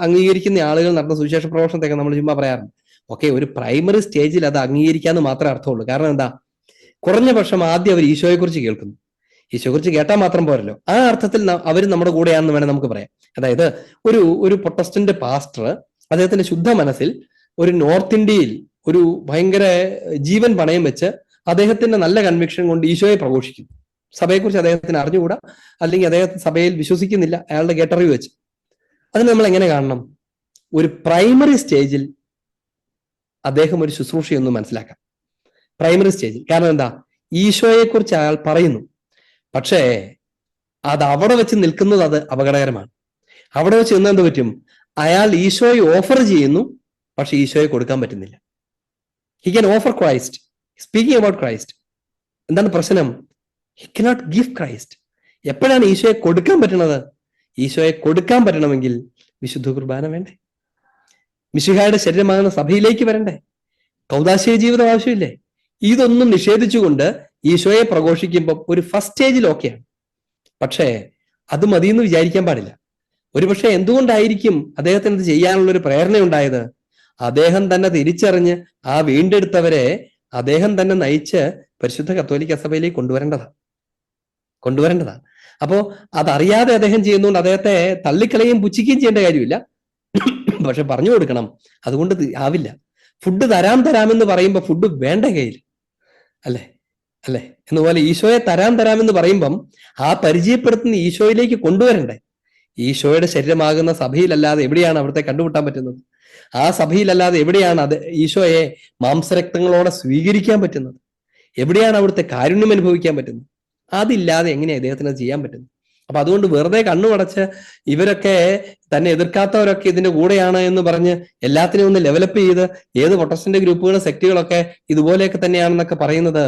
അംഗീകരിക്കുന്ന ആളുകൾ നടന്ന സുവിശേഷ പ്രവർത്തനത്തെയൊക്കെ നമ്മൾ ചുമ്മാ പറയാറുണ്ട്. ഓക്കെ, ഒരു പ്രൈമറി സ്റ്റേജിൽ അത് അംഗീകരിക്കാന്ന് മാത്രമേ അർത്ഥമുള്ളൂ. കാരണം എന്താ? കുറഞ്ഞ പക്ഷം ആദ്യം അവർ ഈശോയെ കുറിച്ച് കേൾക്കുന്നു. ഈശോയെ കുറിച്ച് കേട്ടാൽ മാത്രം പോരല്ലോ, ആ അർത്ഥത്തിൽ അവർ നമ്മുടെ കൂടെയാണെന്ന് വേണേൽ നമുക്ക് പറയാം. അതായത് ഒരു പ്രൊട്ടസ്റ്റന്റ് പാസ്റ്റർ അദ്ദേഹത്തിന്റെ ശുദ്ധ മനസ്സിൽ ഒരു നോർത്ത് ഇന്ത്യയിൽ ഒരു ഭയങ്കര ജീവൻ പണയം വെച്ച് അദ്ദേഹത്തിന്റെ നല്ല കൺവിക്ഷൻ കൊണ്ട് ഈശോയെ പ്രഘോഷിക്കുന്നു. സഭയെക്കുറിച്ച് അദ്ദേഹത്തിന് അറിഞ്ഞുകൂടാ, അല്ലെങ്കിൽ അദ്ദേഹം സഭയിൽ വിശ്വസിക്കുന്നില്ല, അയാളുടെ കേട്ടറിവ് വെച്ച്. അതിന് നമ്മൾ എങ്ങനെ കാണണം? ഒരു പ്രൈമറി സ്റ്റേജിൽ അദ്ദേഹം ഒരു ശുശ്രൂഷയൊന്നും മനസ്സിലാക്കാം. പ്രൈമറി സ്റ്റേജിൽ. കാരണം എന്താ? ഈശോയെക്കുറിച്ച് അയാൾ പറയുന്നു, പക്ഷേ അത് അവിടെ വെച്ച് നിൽക്കുന്നത് അത് അപകടകരമാണ്. അവിടെ വെച്ച് നിന്ന് എന്ത് പറ്റും? അയാൾ ഈശോയെ ഓഫർ ചെയ്യുന്നു, പക്ഷെ ഈശോയെ കൊടുക്കാൻ പറ്റുന്നില്ല. He can offer Christ, speaking about Christ. എന്താണ് പ്രശ്നം? He cannot give Christ. എപ്പോഴാണ് ഈശോയെ കൊടുക്കാൻ പറ്റുന്നത്? ഈശോയെ കൊടുക്കാൻ പറ്റണമെങ്കിൽ വിശുദ്ധ കുർബാന വേണ്ടേ? മിശിഹായുടെ ശരീരമാകുന്ന സഭയിലേക്ക് വരണ്ടേ? കൗദാശിക ജീവിതം ആവശ്യമില്ലേ? ഇതൊന്നും നിഷേധിച്ചുകൊണ്ട് ഈശോയെ പ്രഘോഷിക്കുമ്പോൾ ഒരു ഫസ്റ്റ് സ്റ്റേജിൽ ഓക്കെയാണ്. പക്ഷേ അത് മതിയെന്ന് വിചാരിക്കാൻ പാടില്ല. ഒരുപക്ഷെ എന്തുകൊണ്ടായിരിക്കും അദ്ദേഹത്തിന് ഇത് ചെയ്യാനുള്ള ഒരു പ്രേരണ ഉണ്ടായത്? അദ്ദേഹം തന്നെ തിരിച്ചറിഞ്ഞ് ആ വീണ്ടെടുത്തവരെ അദ്ദേഹം തന്നെ നയിച്ച് പരിശുദ്ധ കത്തോലിക്ക സഭയിലേക്ക് കൊണ്ടുവരേണ്ടതാണ്. അപ്പോ അതറിയാതെ അദ്ദേഹം ചെയ്യുന്നതുകൊണ്ട് അദ്ദേഹത്തെ തള്ളിക്കളയും പുച്ഛിക്കുകയും ചെയ്യേണ്ട കാര്യമില്ല. പക്ഷെ പറഞ്ഞു കൊടുക്കണം. അതുകൊണ്ട് ആവില്ല. ഫുഡ് തരാമെന്ന് പറയുമ്പോൾ ഫുഡ് വേണ്ട കയ്യിൽ, അല്ലേ എന്നുപോലെ ഈശോയെ തരാമെന്ന് പറയുമ്പം ആ പരിചയപ്പെടുത്തുന്ന ഈശോയിലേക്ക് കൊണ്ടുവരണ്ടേ? ഈശോയുടെ ശരീരമാകുന്ന സഭയിലല്ലാതെ എവിടെയാണ് അവിടുത്തെ കണ്ടുമുട്ടാൻ പറ്റുന്നത്? ആ സഭയിലല്ലാതെ എവിടെയാണ് അത് ഈശോയെ മാംസരക്തങ്ങളോടെ സ്വീകരിക്കാൻ പറ്റുന്നത്? എവിടെയാണ് അവിടുത്തെ കാരുണ്യം അനുഭവിക്കാൻ പറ്റുന്നത്? അതില്ലാതെ എങ്ങനെയാണ് അദ്ദേഹത്തിന് ചെയ്യാൻ പറ്റുന്നത്? അപ്പൊ അതുകൊണ്ട് വെറുതെ കണ്ണുമടച്ച് ഇവരൊക്കെ തന്നെ എതിർക്കാത്തവരൊക്കെ ഇതിന്റെ കൂടെയാണ് എന്ന് പറഞ്ഞ് എല്ലാത്തിനും ഒന്ന് ഡെവലപ്പ് ചെയ്ത് ഏത് പ്രൊട്ടസ്റ്റന്റ് ഗ്രൂപ്പുകളും സെക്റ്റുകളൊക്കെ ഇതുപോലെയൊക്കെ തന്നെയാണെന്നൊക്കെ പറയുന്നത്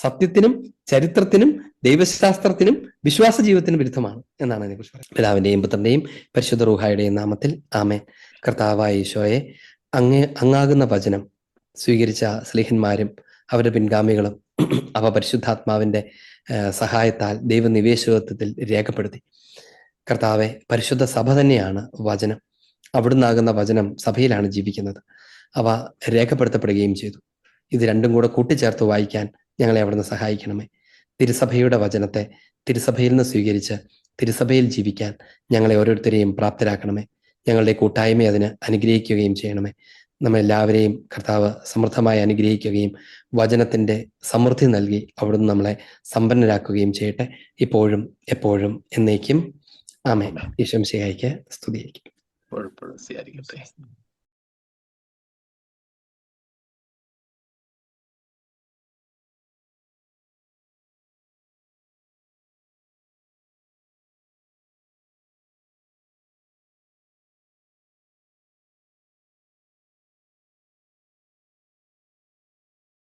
സത്യത്തിനും ചരിത്രത്തിനും ദൈവശാസ്ത്രത്തിനും വിശ്വാസ ജീവിതത്തിനും വിരുദ്ധമാണ് എന്നാണ് അതിനെക്കുറിച്ച് പറയുന്നത്. പിതാവിന്റെയും പുത്രന്റെയും പരിശുദ്ധ റൂഹായുടെയും നാമത്തിൽ ആമേൻ. കർത്താവായ ഈശോയെ, അങ്ങാകുന്ന വചനം സ്വീകരിച്ച സ്ലീഹന്മാരും അവരുടെ പിൻഗാമികളും അവ പരിശുദ്ധാത്മാവിന്റെ സഹായത്താൽ ദൈവനിവേശകത്വത്തിൽ രേഖപ്പെടുത്തി. കർത്താവെ, പരിശുദ്ധ സഭ തന്നെയാണ് വചനം. അവിടുന്നാകുന്ന വചനം സഭയിലാണ് ജീവിക്കുന്നത്. അവ രേഖപ്പെടുത്തപ്പെടുകയും ചെയ്തു. ഇത് രണ്ടും കൂടെ കൂട്ടിച്ചേർത്ത് വായിക്കാൻ ഞങ്ങളെ അവിടുന്ന് സഹായിക്കണമേ. തിരുസഭയുടെ വചനത്തെ തിരുസഭയിൽ നിന്ന് സ്വീകരിച്ച് തിരുസഭയിൽ ജീവിക്കാൻ ഞങ്ങളെ ഓരോരുത്തരെയും പ്രാപ്തരാക്കണമേ. ഞങ്ങളുടെ കൂട്ടായ്മയെ അതിന് അനുഗ്രഹിക്കുകയും ചെയ്യണമേ. നമ്മളെല്ലാവരെയും കർത്താവ് സമൃദ്ധമായി അനുഗ്രഹിക്കുകയും വചനത്തിന്റെ സമൃദ്ധി നൽകി അവിടുന്ന് നമ്മളെ സമ്പന്നരാക്കുകയും ചെയ്യട്ടെ, ഇപ്പോഴും എപ്പോഴും എന്നേക്കും. ആമേൻ. ഈശോ മിശിഹായ്ക്ക് സ്തുതിയായിരിക്കും.